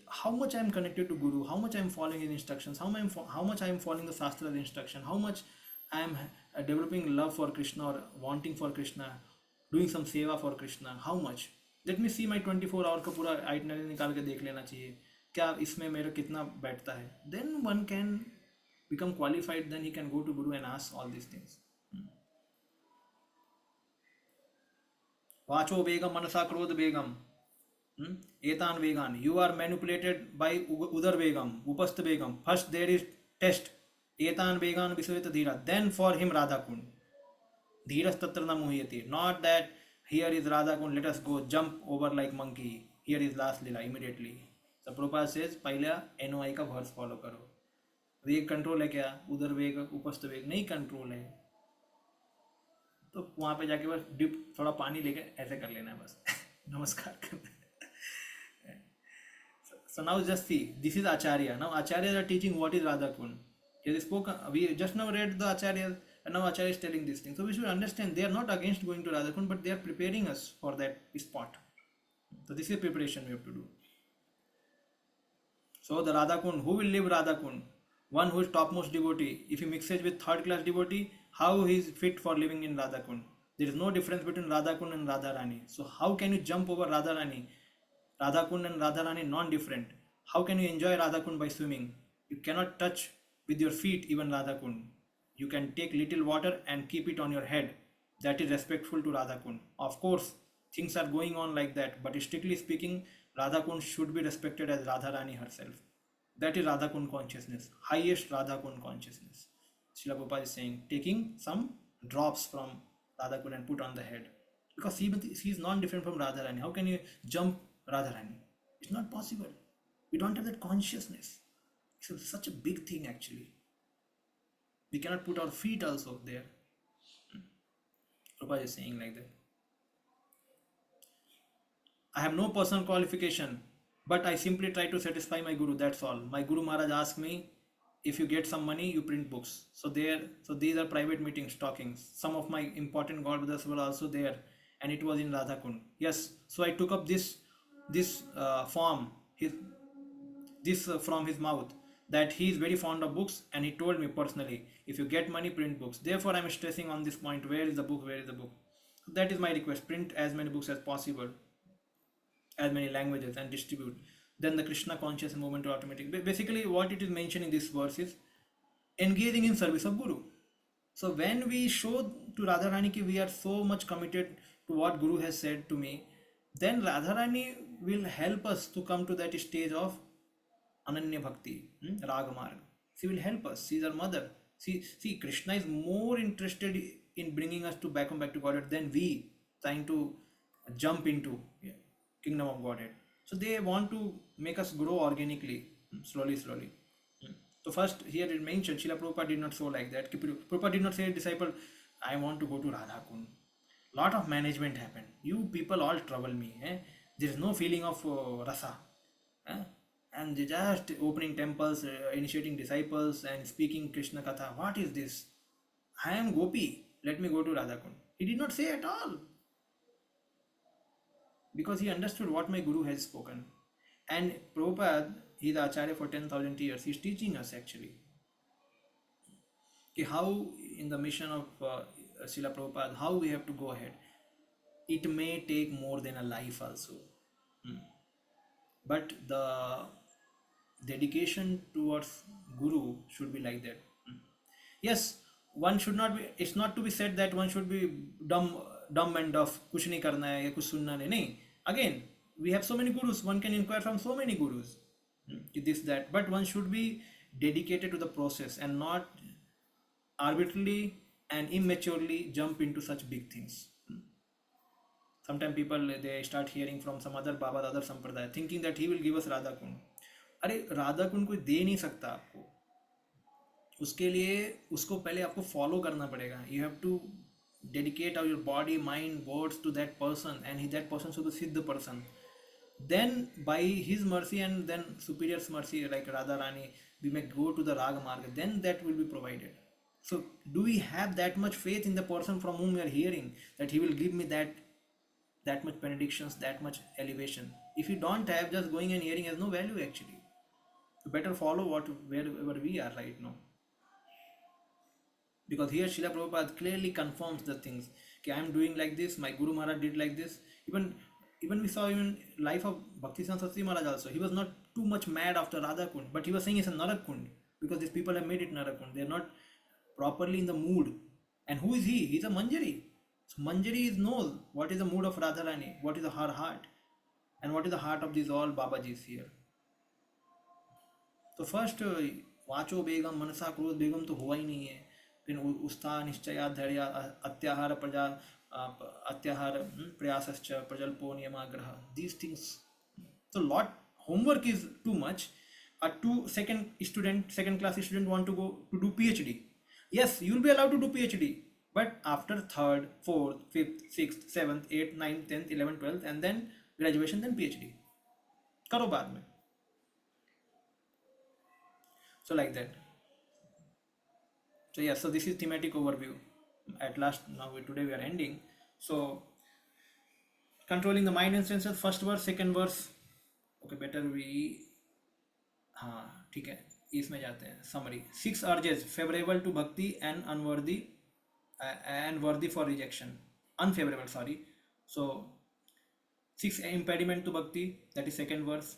how much I am connected to Guru, how much I am following his instructions, how much I am following the Shastra's instruction, how much I am developing love for Krishna or wanting for Krishna, doing some seva for Krishna, how much. Let me see my 24 hour का पूरा itinerary निकाल के देख लेना चाहिए, क्या इसमें मेरा कितना बैठता है. Then one can become qualified, then he can go to Guru and ask all these things. Vacho Begam Manasa Krodh Begam. Etan Vegan. You are manipulated by Udar Begam, Upast Begam. First there is test. Etan Vegan Visveta Dhira. Then for him Radha Kund. Dhiras Tatrana Muhyati. Not that here is Radha Kund, let us go jump over like monkey. Here is last Lila immediately. So Prabhupada says, पहले NOI का verse follow करो. वेग control है क्या? उधर वेग, उपस्थ वेग नहीं कंट्रोल है. तो वहाँ पे जाके बस डिप थोड़ा पानी लेके ऐसे कर लेना है बस. नमस्कार करना. So now just see, this is Acharya. Now Acharyas are teaching what is Radha Kund. He spoke, we just now read the Acharyas, and now Acharya is telling this thing. So we should understand they are not against going to Radha Kund, but they are preparing us for that spot. So this is preparation we have to do. So the Radha Kund, who will live Radha Kund? One who is topmost devotee. If he mixes with third class devotee, how he is fit for living in Radha Kund. There is no difference between Radha Kund and Radha Rani. So how can you jump over Radha Rani? Radha Kund and Radha Rani non-different. How can you enjoy Radha Kund by swimming? You cannot touch with your feet even Radha Kund. You can take little water and keep it on your head. That is respectful to Radha Kund. Of course, things are going on like that, but strictly speaking, Radha Kund should be respected as Radha Rani herself. That is Radha Kund consciousness, highest Radha Kund consciousness. Srila Prabhupada is saying, taking some drops from Radha Kund and put on the head. Because she is non-different from Radha Rani. How can you jump Radha Rani? It's not possible. We don't have that consciousness. It's such a big thing actually. We cannot put our feet also there. Prabhupada is saying like that. I have no personal qualification, but I simply try to satisfy my guru. That's all. My Guru Maharaj asked me, if you get some money, you print books. So these are private meetings, talkings. Some of my important God brothers were also there, and it was in Radha Kund. Yes, so I took up this form, from his mouth, that he is very fond of books, and he told me personally, if you get money, print books. Therefore, I am stressing on this point. Where is the book? Where is the book? That is my request. Print as many books as possible, as many languages, and distribute. Then the Krishna conscious movement will automatic. Basically, what it is mentioning in this verse is engaging in service of Guru. So when we show to Radharani ki we are so much committed to what Guru has said to me, then Radharani will help us to come to that stage of Ananya Bhakti, Raga Marg. She will help us. She is our mother. See, Krishna is more interested in bringing us to back to Godhead than we trying to jump into kingdom of Godhead. So they want to make us grow organically, slowly. So first here it mentioned, Srila Prabhupada did not show like that. Prabhupada did not say, disciple, I want to go to Radha Kund. Lot of management happened. You people all trouble me. There is no feeling of rasa. And they just opening temples, initiating disciples and speaking Krishna Katha. What is this? I am Gopi. Let me go to Radha Kund. He did not say at all. Because he understood what my Guru has spoken. And Prabhupada, he is Acharya for 10,000 years. He is teaching us actually how in the mission of Srila Prabhupada, how we have to go ahead. It may take more than a life also. But the dedication towards Guru should be like that. Yes, one should not be, it's not to be said that one should be dumb and deaf, kuch nahi karna hai, ya kuch sunna nahi. Again, we have so many gurus, one can inquire from so many gurus. This, that, but one should be dedicated to the process and not arbitrarily and immaturely jump into such big things. Sometimes people, they start hearing from some other Baba, other Sampradaya, thinking that he will give us Radha Kund. अरे राधा कुंड कोई दे नहीं सकता आपको, उसके लिए उसको पहले आपको फॉलो करना पड़ेगा. You have to dedicate your body, mind, words to that person, and that person should be Siddha person. Then by his mercy and then superior's mercy, like Radha Rani, we may go to the Raga Marga, then that will be provided. So do we have that much faith in the person from whom we are hearing, that he will give me that much benedictions, that much elevation? If you don't have, just going and hearing has no value actually. You better follow wherever we are right now. Because here Srila Prabhupada clearly confirms the things. Okay, I am doing like this, my Guru Maharaj did like this. Even we saw even life of Bhakti Saraswati Maharaj also. He was not too much mad after Radha Kund, but he was saying it's a Narak Kund, because these people have made it Narak Kund. They are not properly in the mood. And who is he? He's a Manjari. So Manjari knows what is the mood of Radharani, what is her heart, and what is the heart of these all Babajis here. तो first वाचो बेगम मनसा क्रोध बेगम तो हुआ ही नहीं है. फिर उत्साह निश्चया धैर्य अत्याहार प्रयासश्च प्रजल्पो नियमाग्रह, these things. So lot homework is too much. A second class student want to go to do PhD. Yes, you will be allowed to do PhD, but after 3rd, 4th, 5th, 6th, 7th, 8th, 9th, 10th, 11th, 12th, and then graduation, then PhD. करो बाद में. So like that. So yeah, so this is thematic overview. At last, today we are ending. So controlling the mind and senses, first verse, second verse. Okay, better we, हाँ ठीक है, इसमें जाते हैं. Summary. 6 urges favorable to bhakti and unworthy and worthy for rejection, unfavorable, sorry. So 6 impediment to bhakti, that is second verse.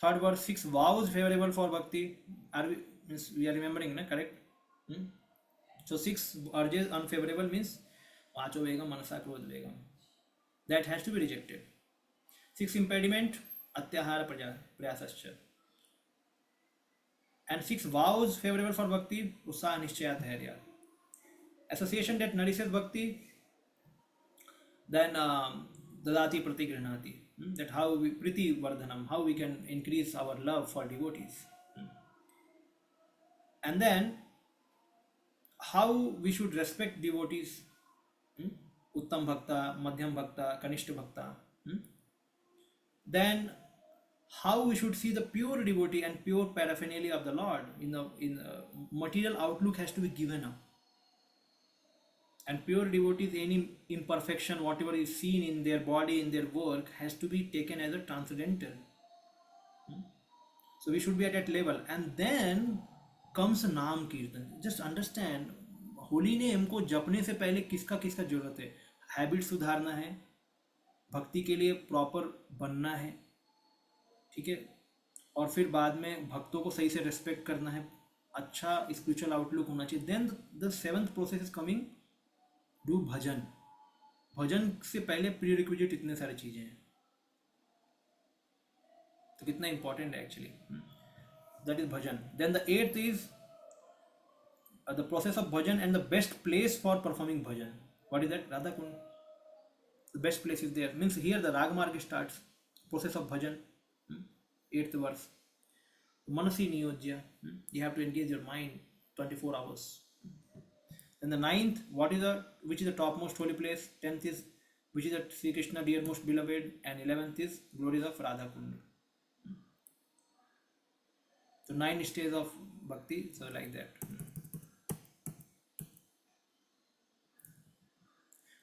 Third verse, 6 vows favorable for bhakti. Are we, means we are remembering, na, correct? Hmm? So 6 urges unfavorable means vacho vegam manasa krodh vegam. That has to be rejected. 6 impediment atyahara prayasascha. And 6 vows favorable for bhakti, usaha nishchaya dhairya. Association that nourishes bhakti, then dadati pratigrinati. That how we priti vardhanam, how we can increase our love for devotees. And then how we should respect devotees. Uttam bhakta, madhyam bhakta, kanishta bhakta. Then how we should see the pure devotee and pure paraphernalia of the Lord in the material outlook has to be given up. And pure devotees, any imperfection, whatever is seen in their body, in their work, has to be taken as a transcendental. So we should be at that level. And then comes नाम कीर्तन. Just understand, holy name को जपने से पहले किसका किसका जरूरत है. हैबिट सुधारना है, भक्ति के लिए प्रॉपर बनना है, ठीक है, और फिर बाद में भक्तों को सही से रेस्पेक्ट करना है, अच्छा स्पिरिचुअल आउटलुक होना चाहिए. Then the seventh process is coming, do bhajan. भजन से पहले प्री रिक्विजिट इतने सारी चीजें हैं, तो कितना इंपॉर्टेंट है actually. That is bhajan. Then the eighth is the process of bhajan and the best place for performing bhajan. What is that? Radha Kund. The best place is there, means here the raga marga starts. Process of bhajan, 8th verse. Manasi niyojya, you have to engage your mind 24 hours. And the 9th, which is the topmost holy place? 10th is which is the Sri Krishna dear most beloved, and 11th is glories of Radha Kund. So 9 stages of bhakti, so like that.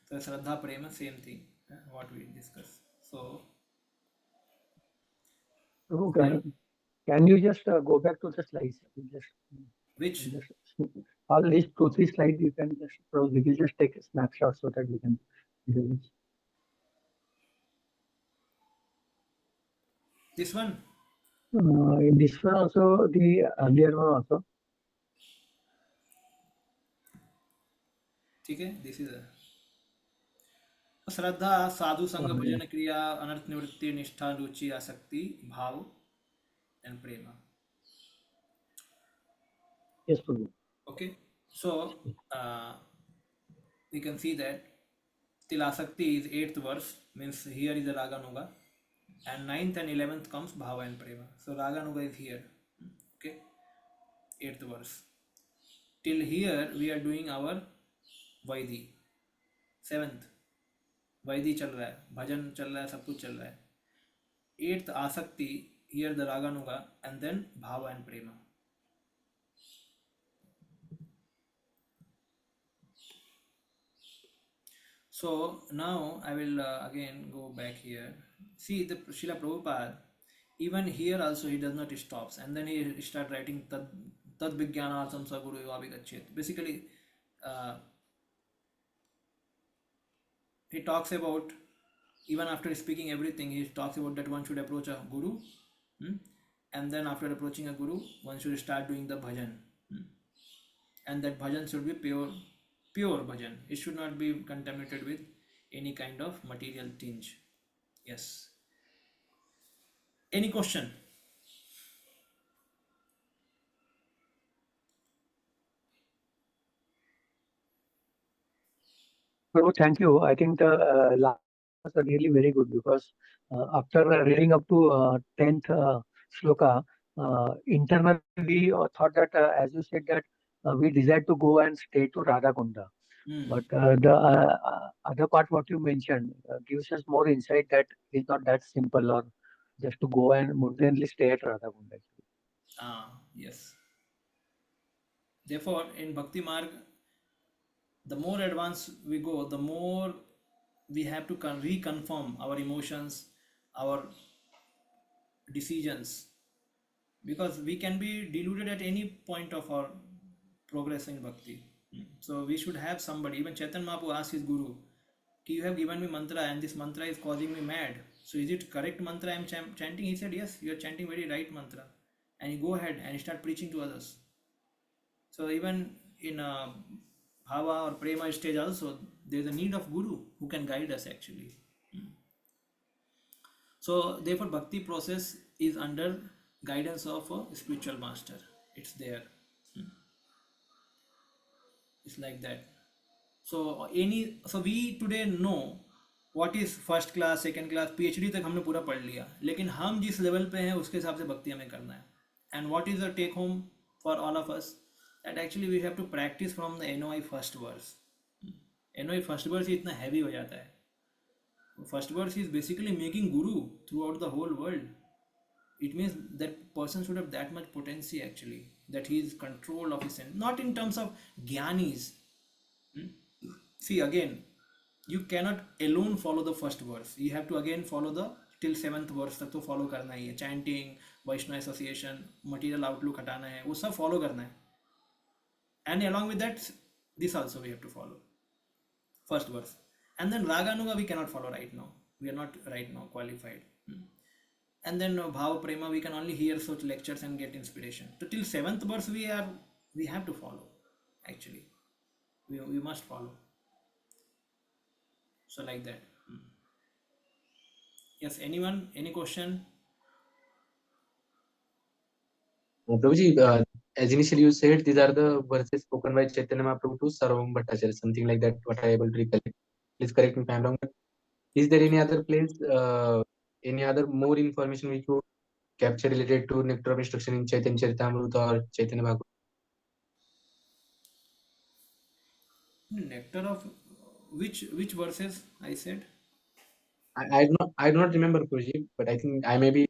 So Shraddha Prema, same thing, what we discussed. So Prabhu, can you just go back to the slides? which All these 2-3 slides you can just, we will just take a snapshot so that we can do this. this one? This one also, the earlier one also. ठीक है, this is a श्रद्धा, साधु संग, भजन क्रिया, अनर्थ निवृत्ति, निष्ठा, रुचि, आसक्ति, भाव and prema. Yes, Prabhu. Okay, so we can see that till asakti is 8th verse, means here is the raganuga, and 9th and 11th comes bhava and prema. So raganuga is here. Okay, 8th verse. Till here we are doing our vaidi. 7th vaidi चल रहा है, भजन चल रहा है, सब कुछ चल रहा है. 8th asakti, here the raganuga, and then bhava and prema. So now I will again go back here. See the Srila Prabhupada, even here also he does not stops, and then he start writing tad vijnanarsam saguru yavigachet. Basically he talks about, even after speaking everything, he talks about that one should approach a guru, and then after approaching a guru one should start doing the bhajan, and that bhajan should be pure bhajan. It should not be contaminated with any kind of material tinge. Yes. Any question? Prabhu, thank you. I think the last was really very good, because after reading up to 10th shloka, internally we thought that, as you said, that we desired to go and stay to Radha Kunda. But the other part, what you mentioned, gives us more insight that it's not that simple, or just to go and mundanely stay at Radha Kunda. Yes. Therefore, in Bhakti Marg, the more advanced we go, the more we have to reconfirm our emotions, our decisions, because we can be deluded at any point of our progress in bhakti. So we should have somebody. Even Chetan Mahaprabhu asked his guru, "Ki, you have given me mantra and this mantra is causing me mad. So is it correct mantra I am chanting?" He said, "Yes, you are chanting very right mantra." And you go ahead and start preaching to others. So even in bhava or prema stage also, there is a need of guru who can guide us actually. So therefore, bhakti process is under guidance of a spiritual master. It's there. It's like that. So we today know what is first class second class PhD तक हमने पूरा पढ़ लिया, लेकिन हम जिस level पे हैं उसके हिसाब से भक्ति हमें करना है. And what is the take home for all of us, that actually we have to practise from the NOI first verse. NOI first verse ही इतना हैवी हो जाता है. First verse is basically making guru throughout the whole world. It means that person should have that much potency actually, that he is control of his sense, not in terms of gyanis. See again, you cannot alone follow the first verse, you have to again follow the till 7th verse तक तो follow करना ही है. Chanting, Vaishnava association, material outlook हटाना है, वो सब follow करना है. And along with that, this also we have to follow first verse. And then Raganuga we cannot follow right now, we are not right now qualified. And then Bhava Prema we can only hear such lectures and get inspiration. So till 7th verse we have to follow actually, we must follow. So like that. Yes, anyone, any question? Prabhuji, as initially you said, these are the verses spoken by Chaitanya Mahaprabhu to Sarvam Bhattacharya, something like that, what I able to recollect. Please correct me if I am wrong. But is there any other place, any other more information which would capture related to nectar of instruction in Chaitanya Charitamrita or Chaitanya Bhagavad? Nectar of which verses I said? I do not remember, Prabhuji, but I think I may be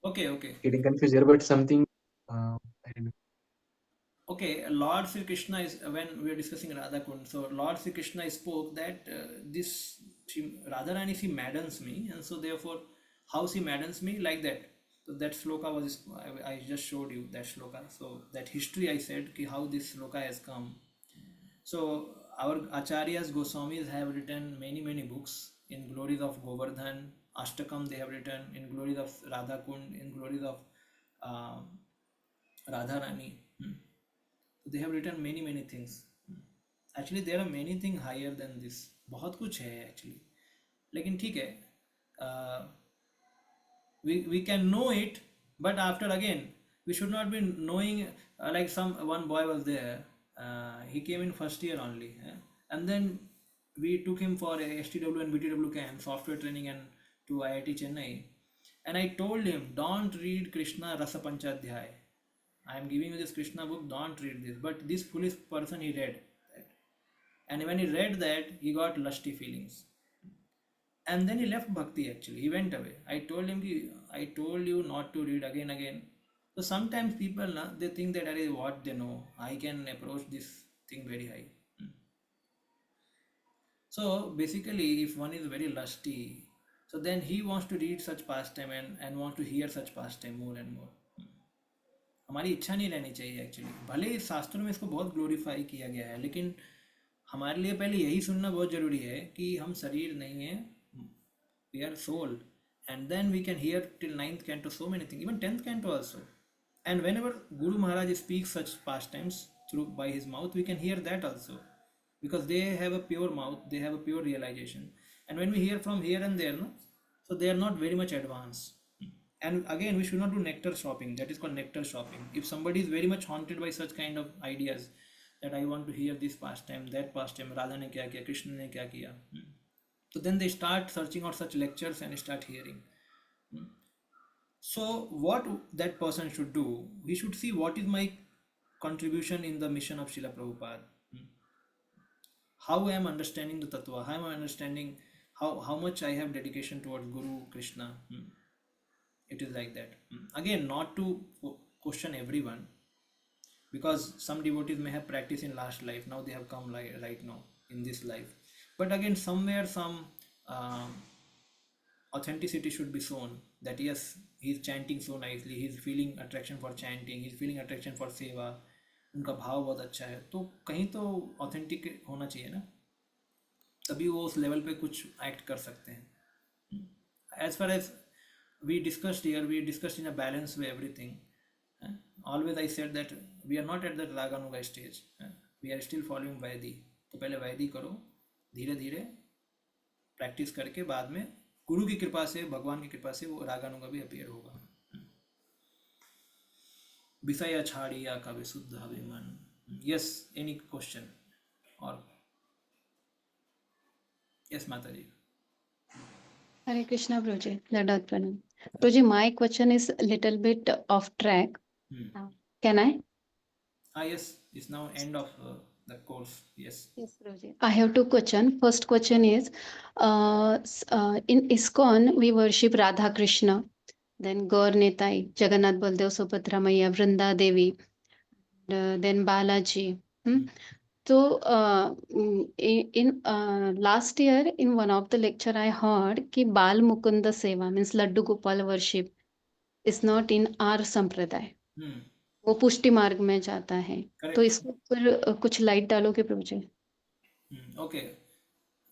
Okay. getting confused here, but something I remember. Okay, Lord Sri Krishna is, when we are discussing Radha Kund, so Lord Sri Krishna spoke that this Radha Rani, she maddens me, and so therefore how she maddens me, like that. So that shloka was, I just showed you that shloka. So that history I said ki how this shloka has come. So our acharyas Goswamis have written many books in glories of Govardhan, Ashtakam they have written in glories of Radha Kund, in glories of uh, Radha Rani. They have written many things. Actually there are many things higher than this. बहुत कुछ है actually. लेकिन ठीक है, we can know it, but after again we should not be knowing like one boy was there, he came in first year only, and then we took him for a STW and BTW camp, software training, and to IIT Chennai, and I told him, don't read Krishna Rasa Panchadhyay, I am giving you this Krishna book, don't read this. But this foolish person, he read that, and when he read that, he got lusty feelings, and then he left bhakti. Actually he went away. I told him, I told you not to read again. So sometimes people they think that what they know, I can approach this thing very high. So basically if one is very lusty, so then he wants to read such pastime and wants to hear such pastime more and more. हमारी इच्छा नहीं रहनी चाहिए actually. भले इस शास्त्रों में इसको बहुत ग्लोरीफाई किया गया है, लेकिन हमारे लिए पहले यही सुनना बहुत ज़रूरी है कि हम शरीर नहीं है, we are soul, and then we can hear till 9th canto so many things, even 10th canto also. And whenever Guru Maharaj speaks such pastimes through by his mouth, we can hear that also, because they have a pure mouth, they have a pure realization. And when we hear from here and there, no, so they are not very much advanced. And again, we should not do nectar shopping. That is called nectar shopping. If somebody is very much haunted by such kind of ideas, that I want to hear this pastime, that pastime, Radha ne kya kiya, Krishna ne kya kiya, so then they start searching out such lectures and start hearing. So what that person should do, he should see what is my contribution in the mission of Srila Prabhupada. How I am understanding the tattva, how I am understanding how much I have dedication towards Guru Krishna. It is like that. Again, not to question everyone, because some devotees may have practiced in last life, now they have come right now in this life. But again, somewhere some authenticity should be shown, that yes, he is chanting so nicely, he is feeling attraction for chanting, he is feeling attraction for seva. उनका भाव बहुत अच्छा है, तो कहीं तो authentic होना चाहिए ना, तभी वो उस लेवल पे कुछ एक्ट कर सकते हैं. As far as we discussed here, we discussed in a balanced way everything. Always I said that we are not at the Raganuga stage. We are still following Vaidi. तो पहले वैदी करो, धीरे धीरे प्रैक्टिस करके बाद में गुरु की कृपा से, भगवान की कृपा से वो रागानुगा भी अपीयर होगा. विषय छाड़िया का विशुद्ध अभिमान. Yes, any question? और यस माता जी. Hare Krishna, Prabhuji. Ladad Pranam. Prabhuji, my question is a little bit off track. Can I? Yes, it's now end of the course. Yes. Yes, Prabhuji. I have two questions. First question is, in ISKCON, we worship Radha Krishna, then Gaur Netai, Jagannath Baldev Subhadra Maiya, Vrinda Devi, then Balaji. So, in last year, in one of the lecture, I heard कि बाल मुकुंद सेवा means Laddu Gopal worship is not in our संप्रदाय. वो पुष्टि मार्ग में जाता है. तो इसके ऊपर कुछ लाइट डालोगे प्रभु जी?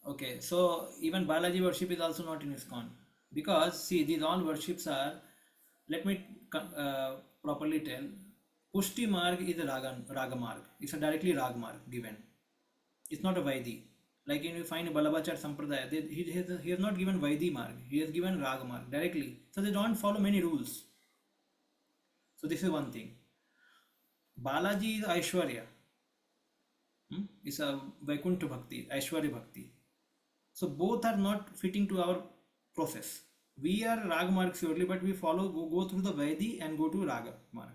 Okay. So even Balaji worship is also not in ISKCON, because see, these all worships are. Let me properly tell. Pushti Marg is a Raga Marg. It's a directly Rag Marg given. It's not a Vaidi. Like when you find Balabachar Sampradaya, he has not given Vaidi Marg. He has given Rag Marg directly. So they don't follow many rules. So this is one thing. Balaji is Aishwarya. It's a Vaikuntha Bhakti, Aishwarya Bhakti. So both are not fitting to our process. We are Rag Marg surely, but we go through the Vaidi and go to Raga Marg.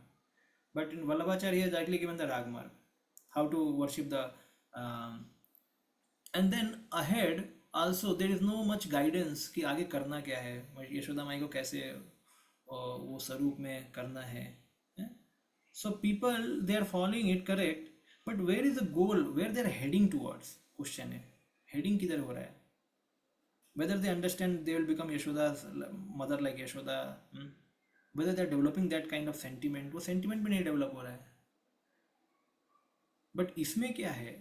But in Vallabhacharya, he has directly given the Rag Marg, how to worship the. And then ahead also there is no much guidance कि आगे करना क्या है, यशोदा माई को कैसे वो स्वरूप में करना है. So people, they are following it correct, but where is the goal, where they are heading towards? Question है, heading किधर हो रहा है? Whether they understand they will become Yashoda's mother like Yashoda, whether they are developing that kind of sentiment, वो sentiment भी नहीं develop हो रहा है. But इसमें क्या है?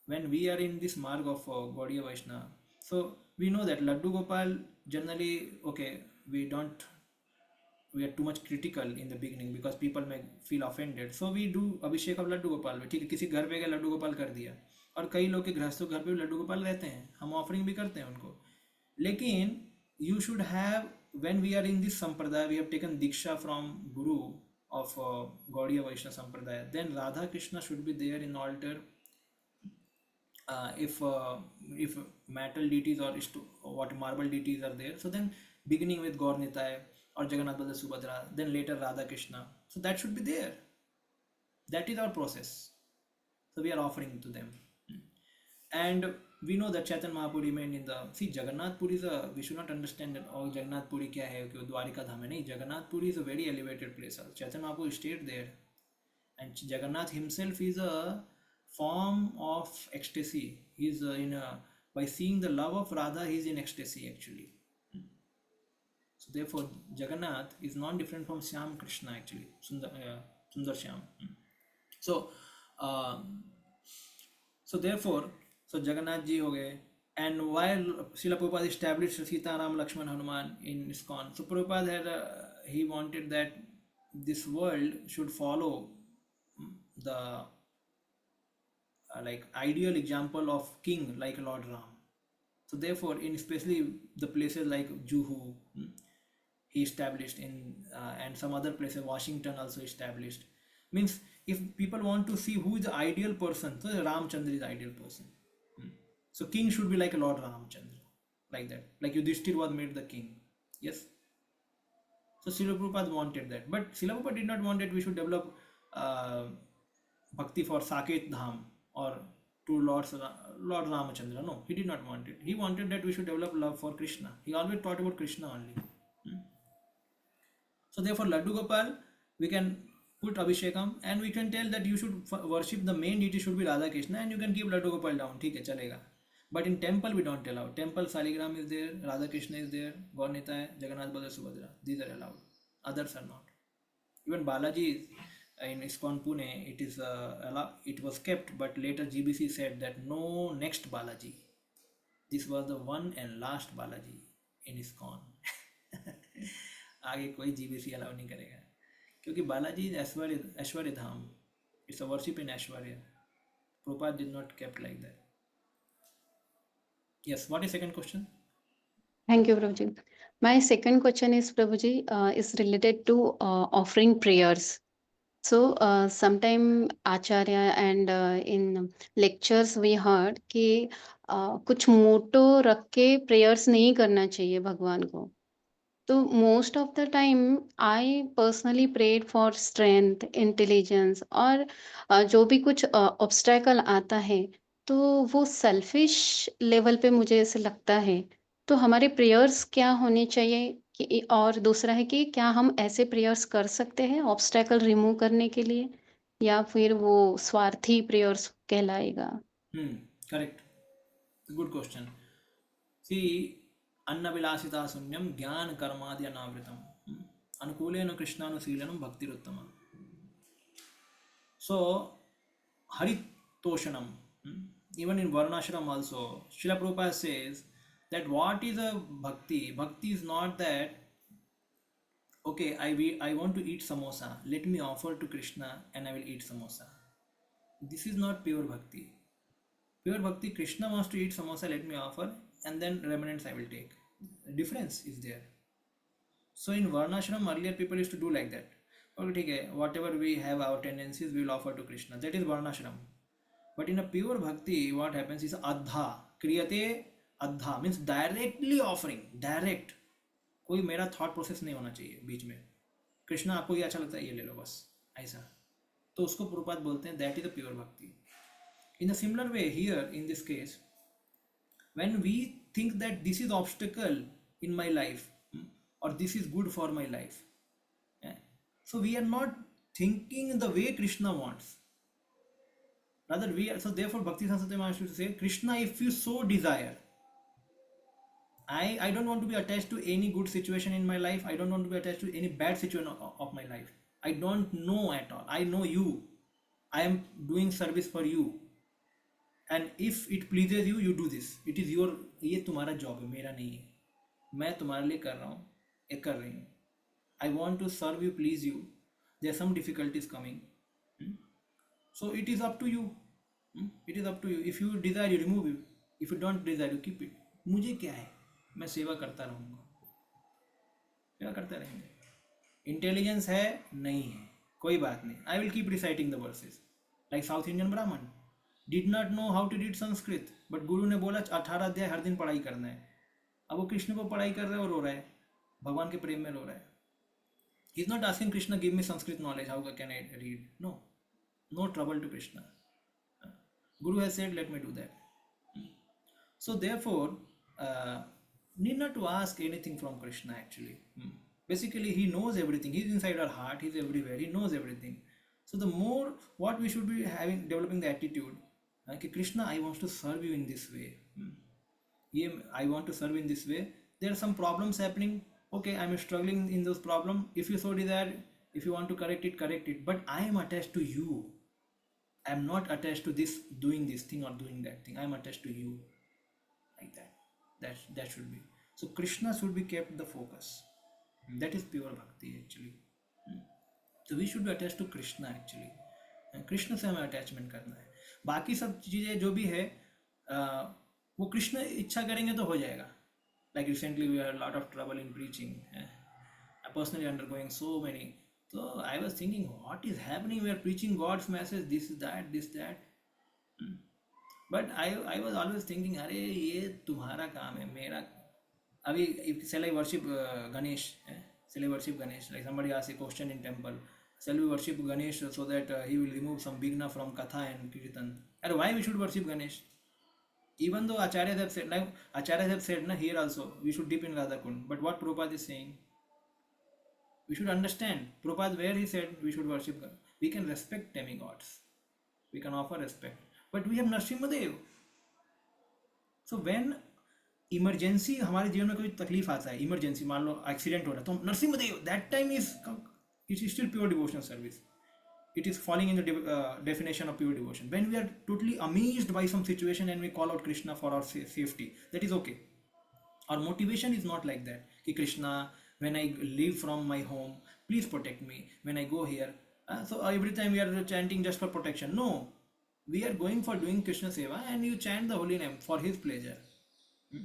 When we are in this marg of Gaudiya Vaishnava, so we know that Laddu Gopal generally, okay, we are too much critical in the beginning because people may feel offended. So we do Abhishek of Laddu Gopal. ठीक है, किसी घर पे गया लड्डू गोपाल कर दिया, और कई लोग के गृहस्थों घर पे भी लड्डू गोपाल रहते हैं, हम ऑफरिंग भी करते हैं उनको. लेकिन you should have, when we are in this sampradaya, we have taken diksha from Guru of Gaudiya Vaishnava Sampradaya, then Radha Krishna should be there in altar. If metal deities or what marble deities are there, so then beginning with Gaur Nitai or Jagannath Baldev Subhadra, then later Radha Krishna, so that should be there. That is our process. So we are offering to them. And we know that Chaitanya Mahaprabhu remained in the, see, Jagannath Puri is a, we should not understand that oh Jagannath Puri kya hai, Dwarika Dham hai. Nahi, Jagannath Puri is a very elevated place. Chaitanya Mahaprabhu stayed there, and Jagannath himself is a form of ecstasy. He is by seeing the love of Radha, he is in ecstasy actually. So therefore Jagannath is not different from Shyam Krishna actually, Sundar Shyam. So therefore, so Jagannath ji ho gaye. And while Srila Prabhupada established Sita Ram Lakshman Hanuman in ISKCON, so Prabhupada had he wanted that this world should follow the like ideal example of king like Lord Ram. So therefore, in especially the places like Juhu, he established in and some other places, Washington also established. Means if people want to see who is the ideal person, so Ramchandra is the ideal person. So king should be like Lord Ramchandra, like that. Like Yudhishthir was made the king. Yes. So Srila Prabhupada wanted that, but Srila Prabhupada did not want that we should develop bhakti for Saket Dham or to Lord Ramachandra. No, he did not want it. He wanted that we should develop love for Krishna. He always taught about Krishna only. So therefore Laddu Gopal, we can put Abhishekam and we can tell that you should worship the main deity should be Radha Krishna, and you can keep Laddu Gopal down. ठीक है, चलेगा. But in temple we don't allow. Temple Saligram is there, Radha Krishna is there, Gaur Nitai, Jagannath Baldev Subhadra. These are allowed. Others are not. Even Balaji is in ISKCON Pune, it was kept, but later GBC said that no next Balaji. This was the one and last Balaji in ISKCON. आगे कोई GBC allow नहीं करेगा, क्योंकि Balaji is Aishwarya Dham. It's a worship in Aishwarya. Prabhupada did not kept like that. Yes, what is second question? Thank you, Prabhuji. My second question is, Prabhuji, is related to offering prayers. So, sometime Acharya and in lectures we heard कि कुछ मोटो रख के prayers नहीं करना चाहिए भगवान को. तो most of the time I personally prayed for strength, intelligence और जो भी कुछ ऑब्स्टेकल आता है तो वो सेल्फिश लेवल पे मुझे ऐसे लगता है. तो हमारे प्रेयर्स क्या होने चाहिए और दूसरा है कि क्या हम ऐसे प्रेयर्स कर सकते हैं ऑब्स्टेकल रिमूव करने के लिए, या फिर वो स्वार्थी प्रेयर्स कहलाएगा? Correct. Good question. See, अन्नविलासिता शून्यम ज्ञान कर्मादि अनावृतम अनुकूलेन कृष्णानुशीलनम भक्तिरुत्तमम. So, haritoshanam. Even in Varnashram also, Srila Prabhupada says that what is a bhakti? Bhakti is not that, okay, I want to eat samosa, let me offer to Krishna and I will eat samosa. This is not pure bhakti. Pure bhakti, Krishna wants to eat samosa, let me offer, and then remnants I will take. The difference is there. So in Varnashram, earlier people used to do like that. Okay, whatever we have our tendencies, we will offer to Krishna. That is Varnashram. But in a pure bhakti, what happens is adha, kriyate adha, means directly offering, direct. कोई मेरा thought process नहीं होना चाहिए बीच में. कृष्णा आपको ये अच्छा लगता है, ये ले लो बस, ऐसा. तो उसको प्रभुपाद बोलते हैं दैट इज द प्योर भक्ति. In a similar way here in this case, when we think that this is obstacle in my life or this is good for my life, so we are not thinking the way Krishna wants. Rather we are, so therefore Bhakti Sanskriti Maharaj used to say, Krishna, if you so desire, I don't want to be attached to any good situation in my life. I don't want to be attached to any bad situation of my life. I don't know at all. I know you. I am doing service for you. And if it pleases you, you do this. It is your, ये तुम्हारा job है, मेरा नहीं है. मैं तुम्हारे लिए कर रहा हूँ, एक कर रही हूँ. I want to serve you, please you. There are some difficulties coming. So it is up to you. It is up to you. If you desire, you remove it. If you don't desire, you keep it. मुझे क्या है, मैं सेवा करता रहूँगा, सेवा करते रहेंगे. इंटेलिजेंस है नहीं है, कोई बात नहीं. I will keep reciting the verses. Like South Indian Brahman did not know how to read Sanskrit, but गुरु ने बोला 18 अध्याय हर दिन पढ़ाई करना है. अब वो कृष्ण को पढ़ाई कर रहा है और रो रहा है, भगवान के प्रेम में रो रहा है. He is not asking Krishna, give me Sanskrit knowledge, how can I read? No, no trouble to Krishna. Guru has said, let me do that. So therefore, need not to ask anything from Krishna actually. Basically, he knows everything. He is inside our heart. He is everywhere. He knows everything. So the more what we should be having, developing the attitude, okay, Krishna, I want to serve you in this way. I want to serve in this way. There are some problems happening. Okay, I am struggling in those problems. If you so desire, if you want to correct it, correct it. But I am attached to you. I am not attached to this, doing this thing or doing that thing. I am attached to you. Like that. That should be. So Krishna should be kept the focus. That is pure bhakti actually. So we should be attached to Krishna actually. Krishna से हमें attachment करना है. बाकी सब चीज़ें जो भी है वो कृष्ण इच्छा करेंगे तो हो जाएगा. Like recently we had a lot of trouble in preaching. I personally undergoing so many. So I was thinking, what is happening? We are preaching God's message, this, that. But I was always thinking, अरे ये तुम्हारा काम है, मेरा. अभी shall I worship Ganesh? Shall I worship Ganesh? Like somebody asked a question in temple. Shall we worship Ganesh so that he will remove some bigna from Katha and Kirtan? And why we should worship Ganesh? Even though Acharyas have said, like Acharyas have said, na, here also we should dip in Radhakund. But what Prabhupada is saying, we should understand. Prabhupada, where he said we should worship God, we can respect demigods. We can offer respect. But we have Nrsimhadev. So when emergency हमारे जीवन में कोई तकलीफ आता है, emergency मान लो accident हो रहा है, तो Narasimha Dev, that time is still pure devotional service. it is falling in the definition of pure devotion. When we are totally amazed by some situation and we call out Krishna for our safety, that is okay. Our motivation is not like that. Ki Krishna, when I leave from my home, please protect me. When I go here, so every time we are chanting just for protection. No, we are going for doing Krishna seva, and you chant the holy name for His pleasure.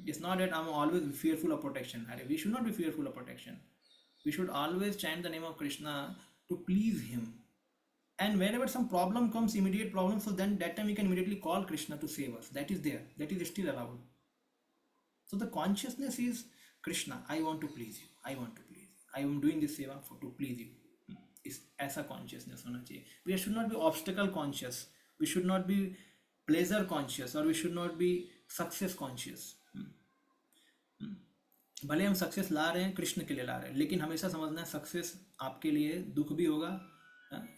It's not that I'm always fearful of protection. We should not be fearful of protection. We should always chant the name of Krishna to please Him. And whenever some problem comes, immediate problem, so then that time we can immediately call Krishna to save us. That is there. That is still allowed. So the consciousness is Krishna, I want to please you. I want to please you. I am doing this seva to please you. इस ऐसा consciousness होना चाहिए. We should not be obstacle conscious. We should not be pleasure conscious, or we should not be success conscious. भले हम success ला रहे हैं, कृष्ण के लिए ला रहे हैं, लेकिन हमेशा समझना है सक्सेस आपके लिए दुख भी होगा,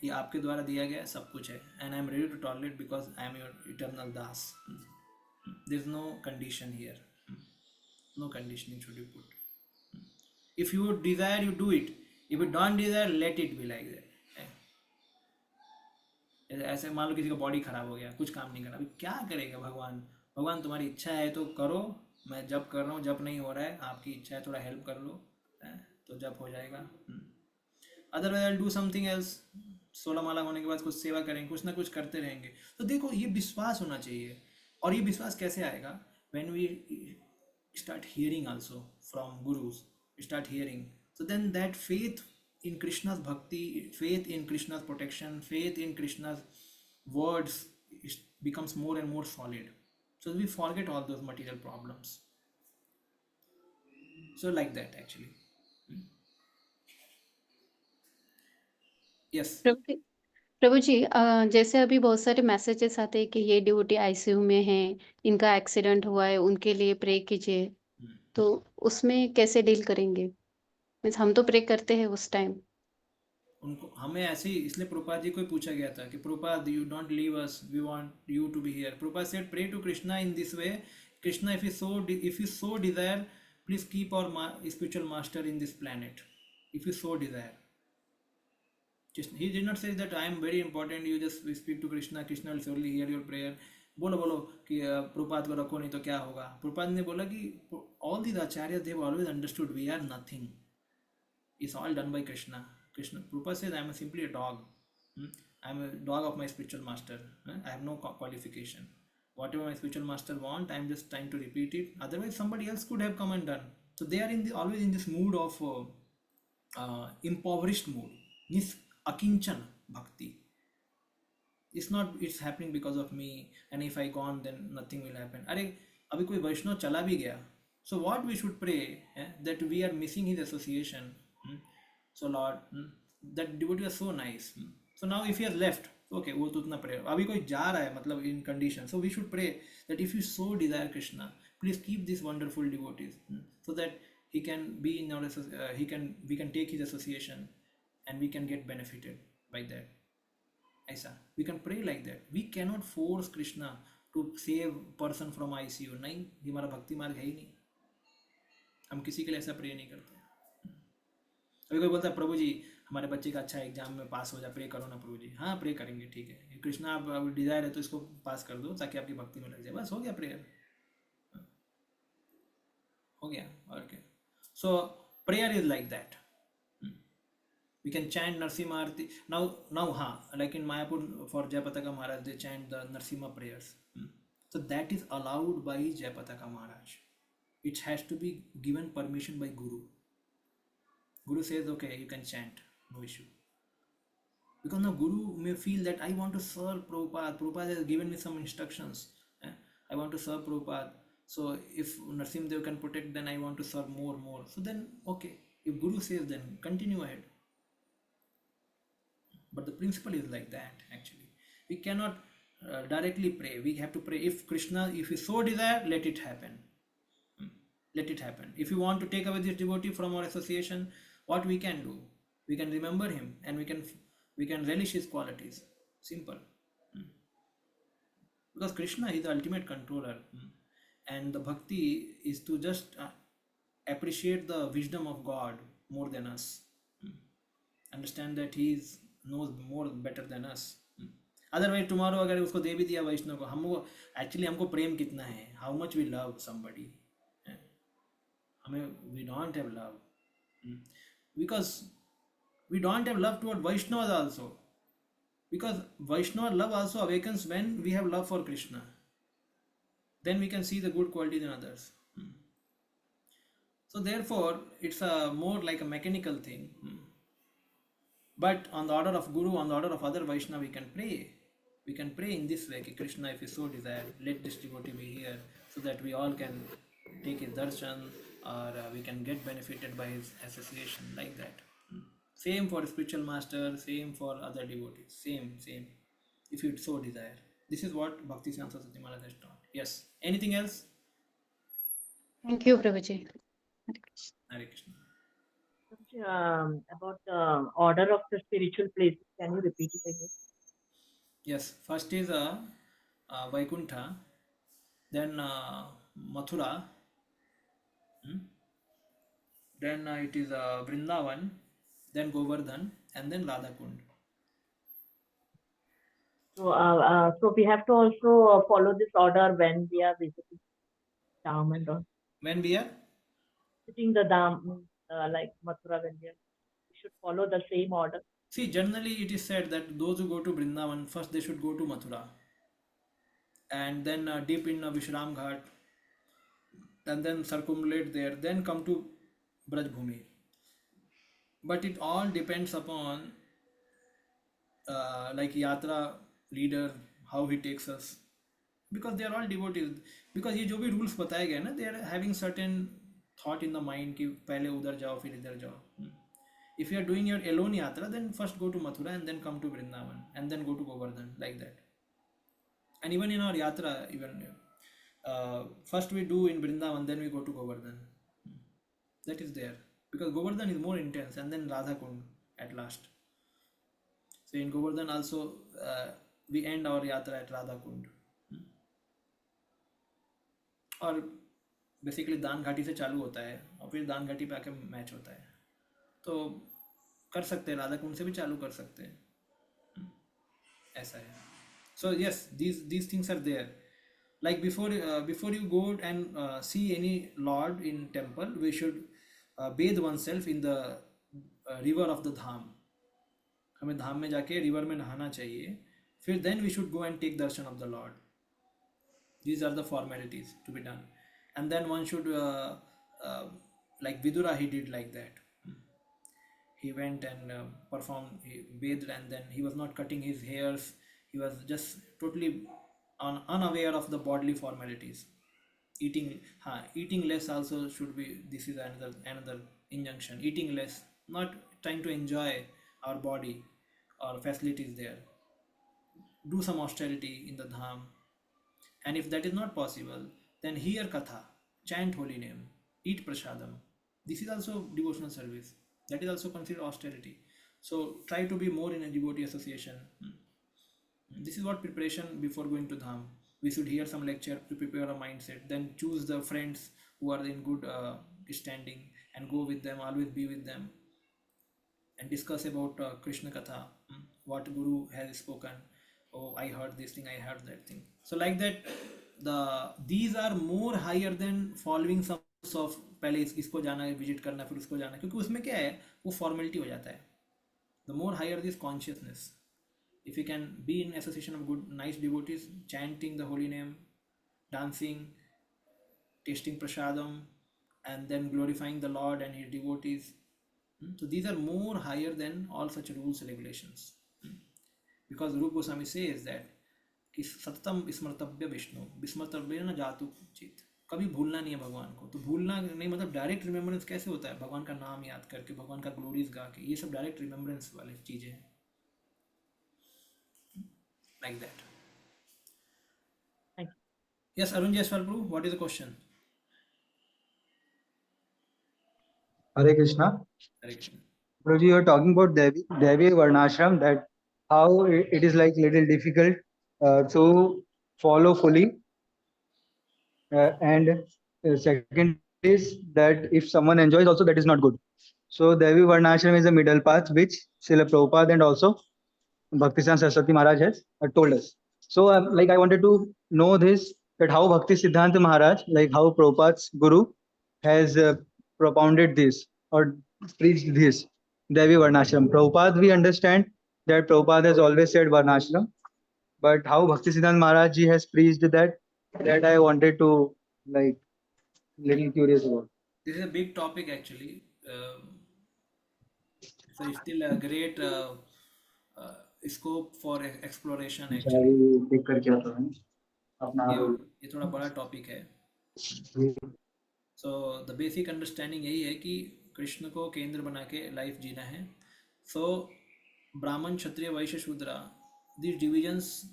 ये आपके द्वारा दिया गया सब कुछ है. And I am ready to tolerate because I am your eternal das. There is no condition here. No conditioning should be put. If you desire, you do it. If you don't desire, let it be like that. ऐसे मान लो किसी का body खराब हो गया, कुछ काम नहीं कर रहा, अभी क्या करेगा भगवान? भगवान तुम्हारी इच्छा है तो करो, मैं जप कर रहा हूँ, जप नहीं हो रहा है, आपकी इच्छा है थोड़ा हेल्प कर लो, तो जप हो जाएगा. Otherwise I do something else. 16 माला होने के बाद कुछ सेवा करेंगे, कुछ ना कुछ करते रहेंगे. तो देखो ये विश्वास होना चाहिए. और ये विश्वास कैसे आएगा? When we start hearing also from gurus, start hearing, so then that faith in Krishna's bhakti, faith in Krishna's protection, faith in Krishna's words becomes more and more solid. So we forget all those material problems. So like that actually. Yes. प्रभु जी, जैसे अभी बहुत सारे messages आते हैं कि ये duty ICU में है, इनका एक्सीडेंट हुआ है, उनके लिए प्रे कीजिए, तो उसमें कैसे डील करेंगे? मीन्स हम तो प्रे करते हैं उस टाइम. उनको हमें ऐसे ही, इसलिए प्रभुपाद जी को पूछा गया था कि Prabhupada you don't leave us, we want you to be here. Prabhupada said pray to Krishna in this way. Krishna, if you so desire, please keep our spiritual master in this planet. If you so desire. He did not say that I am very important, you just speak to Krishna, Krishna will surely hear your prayer. बोलो कि प्रभुपाद को रखो नहीं तो क्या होगा. प्रभुपाद ने बोला कि all these acharyas, they have always understood we are nothing. It's all done by Krishna. Prabhupada says I am simply a dog. I am a dog of my spiritual master. I have no qualification. Whatever my spiritual master want, I am just trying to repeat it. Otherwise somebody else could have come and done. So they are always in this mood of impoverished mood. This akinchan bhakti. It's happening because of me, and if I gone then nothing will happen. अरे अभी कोई वैष्णव चला भी गया, so what we should pray that we are missing his association. So Lord, that devotee was so nice. So now if he has left, okay, वो तो उतना pray. अभी कोई जा रहा है मतलब in condition, so we should pray that if you so desire Krishna, please keep these wonderful devotees, so that he can be in our we can take his association and we can get benefited by that. ऐसा we can pray like that. We cannot force Krishna to save person from ICU. नहीं, ये हमारा भक्ति मार्ग है ही नहीं. हम किसी के लिए ऐसा प्रे नहीं करते. अभी कोई बोलता है प्रभु जी हमारे बच्चे का अच्छा एग्जाम में पास हो जाए, प्रे करो ना प्रभु जी. हाँ प्रे करेंगे, ठीक है. कृष्णा आप डिजायर है तो इसको पास कर दो ताकि आपकी भक्ति में लग जाए, बस हो गया, प्रेयर हो गया. और क्या. So prayer is like that. We can chant Narsimha Arti. Now, like in Mayapur for Jayapataka Maharaj, they chant the Narsimha prayers. So that is allowed by Jayapataka Maharaj. It has to be given permission by Guru. Guru says, okay, you can chant, no issue. Because now Guru may feel that I want to serve Prabhupada. Prabhupada has given me some instructions. I want to serve Prabhupada. So if Narsimha Dev can protect, then I want to serve more. So then, okay, if Guru says, then continue ahead. But the principle is like that actually. We cannot directly pray. We have to pray. If Krishna, if you so desire, let it happen. Let it happen. If you want to take away this devotee from our association, what we can do? We can remember him and we can relish his qualities. Simple. Because Krishna is the ultimate controller, and the bhakti is to just appreciate the wisdom of God more than us. Understand that he is knows more better than us. Otherwise tomorrow अगर उसको दे भी दिया वैष्णव को, हमको actually हमको प्रेम कितना है, how much we love somebody, हमें we don't have love, because we don't have love toward Vaishnavas also, because Vaishnava love also awakens when we have love for Krishna. Then we can see the good qualities in others. So therefore it's a more like a mechanical thing. But on the order of Guru, on the order of other Vaishnava, we can pray. We can pray in this way, Krishna, if you so desire, let this devotee be here, so that we all can take his darshan, or we can get benefited by his association, like that. Same for spiritual master, same for other devotees, same, if you so desire. This is what Bhakti Siddhanta Saraswati Maharaj has taught. Yes. Anything else? Thank you, Prabhuji. Hare Krishna. Hare Krishna. About the order of the spiritual places, can you repeat it again? Yes. First is Vaikuntha, then Mathura, then it is Vrindavan, then Govardhan, and then Radha Kund. So we have to also follow this order when we are visiting Dham and all. When we are Visiting the Dham, like Mathura, we should follow the same order. See, generally it is said that those who go to Vrindavan, first they should go to Mathura, and then dip in Vishram Ghat, and then circumambulate there, then come to Braj Bhumi. But it all depends upon like Yatra leader, how he takes us, because they are all devotees. Because ये जो भी rules बताए गए ना, they are having certain thought in the mind कि पहले उधर जाओ फिर इधर जाओ. If you are doing your alone yatra, then first go to Mathura and then come to Vrindavan and then go to Govardhan, like that. And even in our yatra, even first we do in Vrindavan, then we go to Govardhan. That is there, because Govardhan is more intense, and then Radha Kund at last. So in Govardhan also we end our yatra at Radha Kund. और basically दान घाटी से चालू होता है और फिर दान घाटी पे आके मैच होता है, तो कर सकते हैं, राधा कुंड से भी चालू कर सकते हैं, ऐसा है. So yes, these things are there. Like before you go and see any lord in temple, we should bathe oneself in the river of the dham. हमें धाम में जाके रिवर में नहाना चाहिए, फिर then we should go and take darshan of the Lord. These are the formalities to be done, and then one should like Vidura, he did like that. He went and performed, he bathed, and then he was not cutting his hairs. He was just totally unaware of the bodily formalities. Eating less also should be. This is another injunction. Eating less, not trying to enjoy our body or facilities there. Do some austerity in the dham, and if that is not possible, then hear katha, chant holy name, eat prasadam. This is also devotional service. That is also considered austerity. So try to be more in a devotee association. This is what preparation before going to dham. We should hear some lecture to prepare a mindset. Then choose the friends who are in good standing and go with them. Always be with them and discuss about Krishna Katha, what Guru has spoken. Oh, I heard this thing, I heard that thing. So like that, these are more higher than following some of पहले इसको जाना है, visit करना, फिर उसको जाना, क्योंकि उसमें क्या है, वो फॉर्मेलिटी हो जाता है. The more higher this consciousness, if you can be in association of good, nice devotees, chanting the holy name, dancing, tasting prasadam, and then glorifying the Lord and his devotees. So these are more higher than all such rules and regulations. Because Rupa Goswami says that कि सततम स्मर्तव्य विष्णु विस्मर्तव्य न जातु चित, कभी भूलना नहीं है भगवान को. तो भूलना नहीं मतलब डायरेक्ट रिमेम्बरेंस कैसे होता है, भगवान का नाम याद करके, भगवान का ग्लोरीज गा के, ये सब डायरेक्ट रिमेम्बरेंस वाली चीजें हैं. Like that. Thank you. Yes, Arun Jaiswal Prabhu, what is the question? Hare Krishna. Hare Krishna. Prabhuji, you are talking about Devi Varnashram, that how it is like little difficult to follow fully. And second is that if someone enjoys also, that is not good. So Devi Varnashram is a middle path which Srila Prabhupada and also Bhaktisiddhanta Saraswati Maharaj has told us. So, like, I wanted to know this, that how Bhakti Siddhanta Maharaj, like how Prabhupada's Guru, has propounded this or preached this Devi Varnashram. Prabhupada, we understand that Prabhupada has always said Varnashram, but how Bhakti Siddhanta Maharaj ji has preached that I wanted to, like, little curious about. This is a big topic actually. So it's still a great uh, scope for exploration actually. देख करके आता हूँ अपना Yeah, ये थोड़ा बड़ा topic है. So the basic understanding यही है कि कृष्ण को केंद्र बना के लाइफ जीना है. सो ब्राह्मण क्षत्रिय वैश्य शूद्रा, these divisions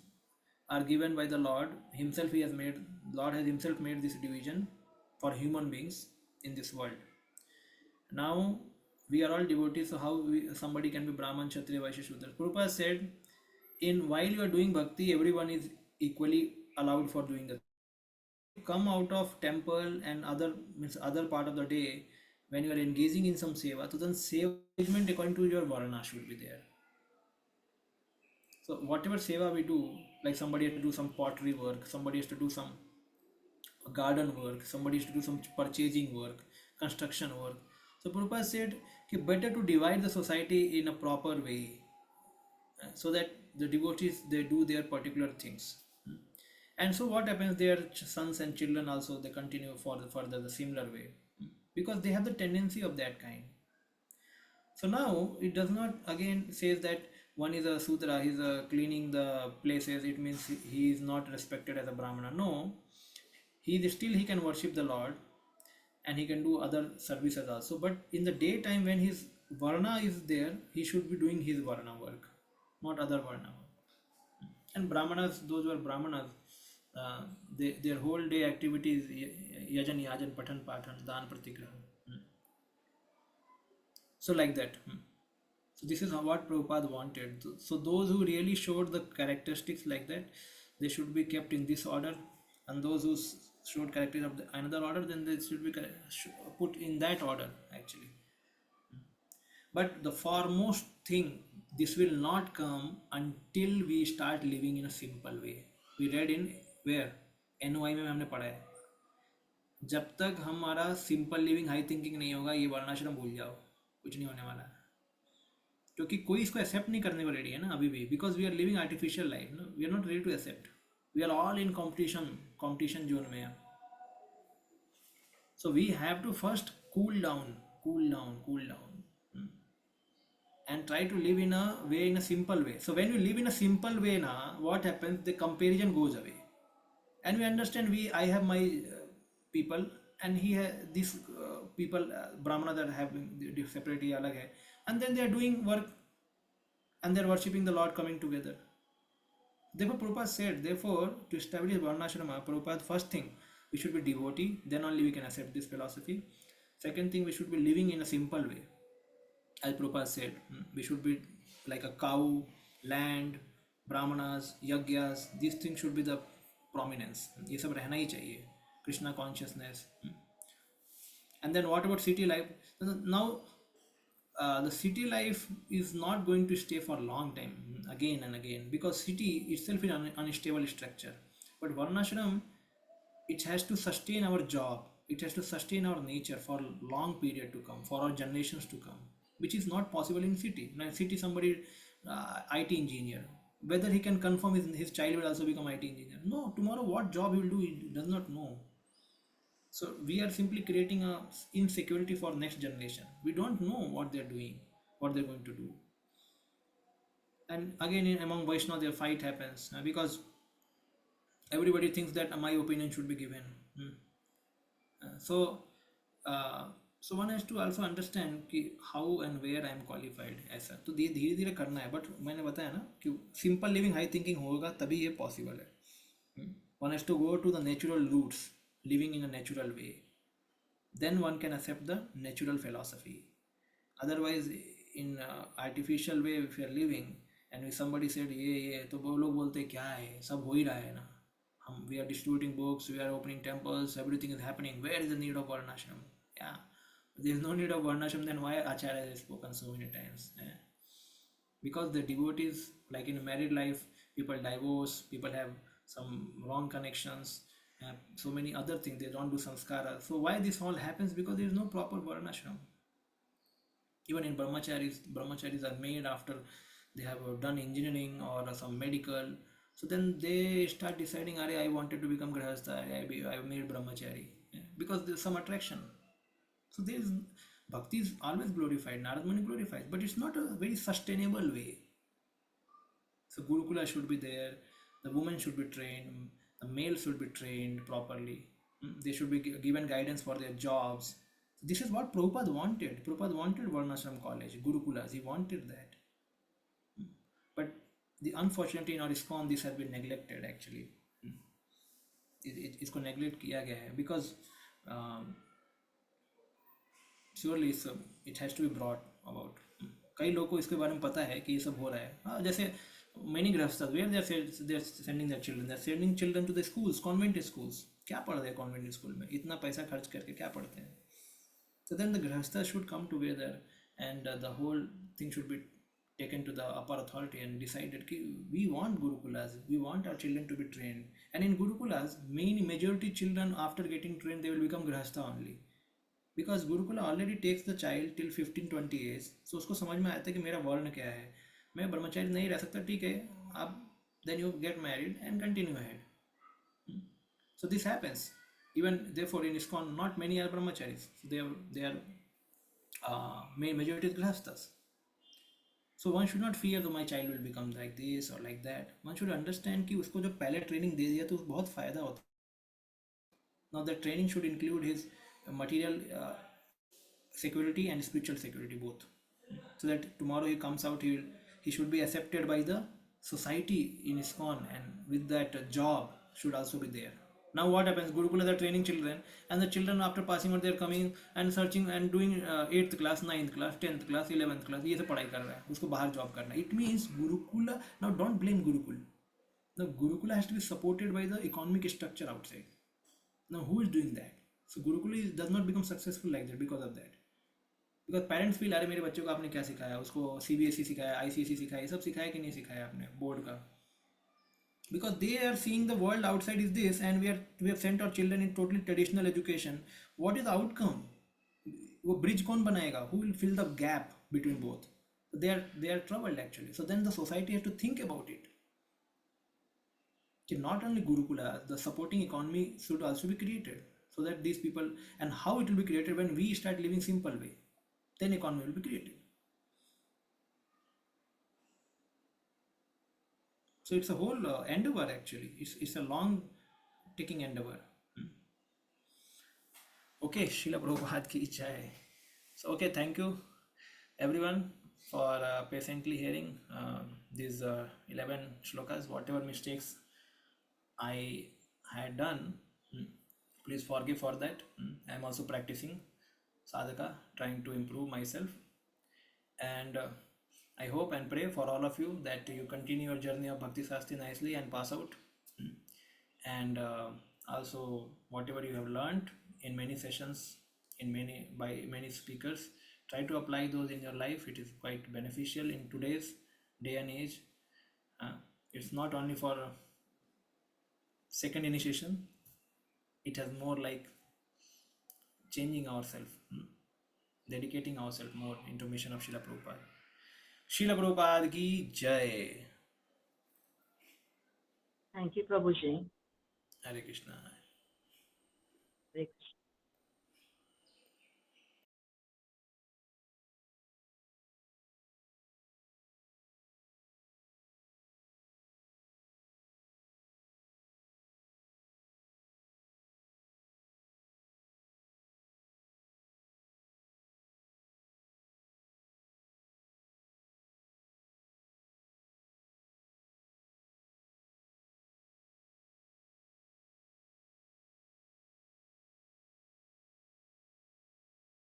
are given by the Lord himself. He has made, Lord has himself made this division for human beings in this world. Now we are all devotees, so how somebody can be Brahman, Kshatriya, Vaishya, Shudra? Prabhupada said, in while you are doing bhakti, everyone is equally allowed for doing the thing. Come out of temple and other means other part of the day, when you are engaging in some seva, so then seva engagement according to your varna should be there. So whatever seva we do, like somebody has to do some pottery work, somebody has to do some garden work, somebody has to do some purchasing work, construction work. So Prabhupada said कि better to divide the society in a proper way, so that the devotees they do their particular things. And so what happens, their sons and children also they continue for the further the similar way, because they have the tendency of that kind. So now it does not again says that one is a Sudra, he's cleaning the places, it means he is not respected as a Brahmana. No, he can worship the Lord and he can do other services also. But in the daytime when his Varna is there, he should be doing his Varna work, not other Varna work. And Brahmanas, those who are Brahmanas, their whole day activity is yajan, patan, patan, dan, pratigraha. So like that. So this is what Prabhupada wanted. So those who really showed the characteristics like that, they should be kept in this order, and those who showed characteristics of another order, then they should be put in that order actually. But the foremost thing, this will not come until we start living in a simple way. We read in where NOI में हमने पढ़ा है, जब तक हमारा simple living high thinking नहीं होगा, ये वर्णाश्रम भूल जाओ, कुछ नहीं होने वाला है. क्योंकि कोई इसको एक्सेप्ट नहीं करने को रेडी है ना अभी भी, because we are living artificial life ना, we are not ready to accept, we are all in competition zone में. So we have to first cool down and try to live in a way, in a simple way. So when you live in a simple way now, what happens, the comparison goes away, and we understand I have my people, and he has these people, Brahmana, that have separately alag hai, and then they are doing work and they are worshipping the Lord coming together. Therefore Prabhupada said, therefore to establish Varnashrama, Prabhupada, first thing, we should be devotee, then only we can accept this philosophy. Second thing, we should be living in a simple way. As Prabhupada said, we should be like a cow, land, brahmanas, yagyas, these things should be the prominence. ये सब रहना ही चाहिए, Krishna consciousness. And then what about city life? Now the city life is not going to stay for a long time, again and again, because city itself is an unstable structure. But Varnashram, it has to sustain our job, it has to sustain our nature for long period to come, for our generations to come, which is not possible in city. Now city, somebody IT engineer, whether he can confirm his child will also become IT engineer, no, tomorrow what job he will do, he does not know. So we are simply creating a insecurity for next generation. We don't know what they're doing, what they're going to do. And again among Vaishnava their fight happens, because everybody thinks that my opinion should be given. So so one has to also understand कि how and where I am qualified ऐसा. तो धीरे धीरे करना है, but मैंने बताया ना कि सिंपल लिविंग हाई थिंकिंग होगा तभी ये पॉसिबल है. One has to go to the natural roots, living in a natural way, then one can accept the natural philosophy. Otherwise in artificial way if you are living and if somebody said ये तो वो लोग बोलते क्या है, सब हो ही रहा है ना, we are distributing books, we are opening temples, everything is happening, where is the need of varnashram? Yeah, there is no need of varnashram, then why Acharya has spoken so many times? because the devotees, like in married life, people divorce, people have some wrong connections, so many other things, they don't do sanskara. So why this all happens? Because there is no proper varnashram. Even in brahmacharis are made after they have done engineering or some medical. So then they start deciding, I wanted to become grahastha, I made brahmachari. Yeah, because there's some attraction. So there is bhakti is always glorified, Narad Muni glorifies, but it's not a very sustainable way. So Gurukula should be there, the women should be trained, the male should be trained properly. They should be given guidance for their jobs. This is what Prabhupada wanted. Prabhupada wanted Varnashram college, Gurukulas, he wanted that. But unfortunately in our ISKCON this has been neglected actually. इसको neglect किया गया है because surely it has to be brought about. कई लोगों को इसके बारे में पता है कि ये सब हो रहा है. हाँ, जैसे many grahasthas where they are sending their children, they are sending children to the schools, convent schools. क्या पढ़ रहे हैं convent school में? इतना पैसा खर्च करके क्या पढ़ते हैं? So then the grahasthas should come together and the whole thing should be taken to the upper authority and decided कि we want gurukulas, we want our children to be trained. And in gurukulas, majority children after getting trained they will become grahastha only. Because Gurukula already takes the child till 15-20 years, so उसको समझ में आता है कि मेरा वर्ण क्या है, मैं ब्रह्मचारी नहीं रह सकता, ठीक है, आप then you get married and continue ahead. So this happens. Even therefore in ISKCON not many are brahmacharis. They are majority is grahasthas. So one should not fear that my child will become like this or like that. One should understand कि उसको जो पहले training दे दिया तो बहुत फायदा होता है. Now the training should include his material security and spiritual security both, so that tomorrow he comes out, he should be accepted by the society in ISKCON, and with that job should also be there. Now what happens? Gurukula are training children, and the children after passing out they are coming and searching and doing 8th class, 9th class, 10th class, 11th class, ये सब पढ़ाई कर रहा है, उसको बाहर job करना है. It means Gurukula, now don't blame Gurukul. The Gurukula has to be supported by the economic structure outside. Now who is doing that? So Gurukula does not become successful like that because of that. Because parents feel, अरे मेरे बच्चों को आपने क्या सिखाया, उसको CBSE सिखाया, ICSE सिखाया, ये सब सिखाया कि नहीं सिखाया आपने बोर्ड का. Because they are seeing the world outside is this, and we have sent our children in totally traditional education. What is the outcome? वो bridge कौन बनाएगा? Who will fill the gap between both? They are troubled actually. So then the society has to think about it. Not only Gurukula, the supporting economy should also be created, so that these people, and how it will be created when we start living simple way, then economy will be created. So it's a whole endeavor actually. It's a long taking endeavor. Okay, Srila Prabhupada ki jai. So okay, thank you everyone for patiently hearing these 11 shlokas. Whatever mistakes I had done, please forgive for that. I am also practicing sadhaka, trying to improve myself, and I hope and pray for all of you that you continue your journey of Bhakti Sasti nicely and pass out. And also whatever you have learned in many sessions, by many speakers, try to apply those in your life. It is quite beneficial in today's day and age. It's not only for second initiation, it has more like changing ourselves, dedicating ourselves more into mission of Srila Prabhupada. Srila Prabhupada ki jai. Thank you, Prabhuji. Hare Krishna. Hare Krishna.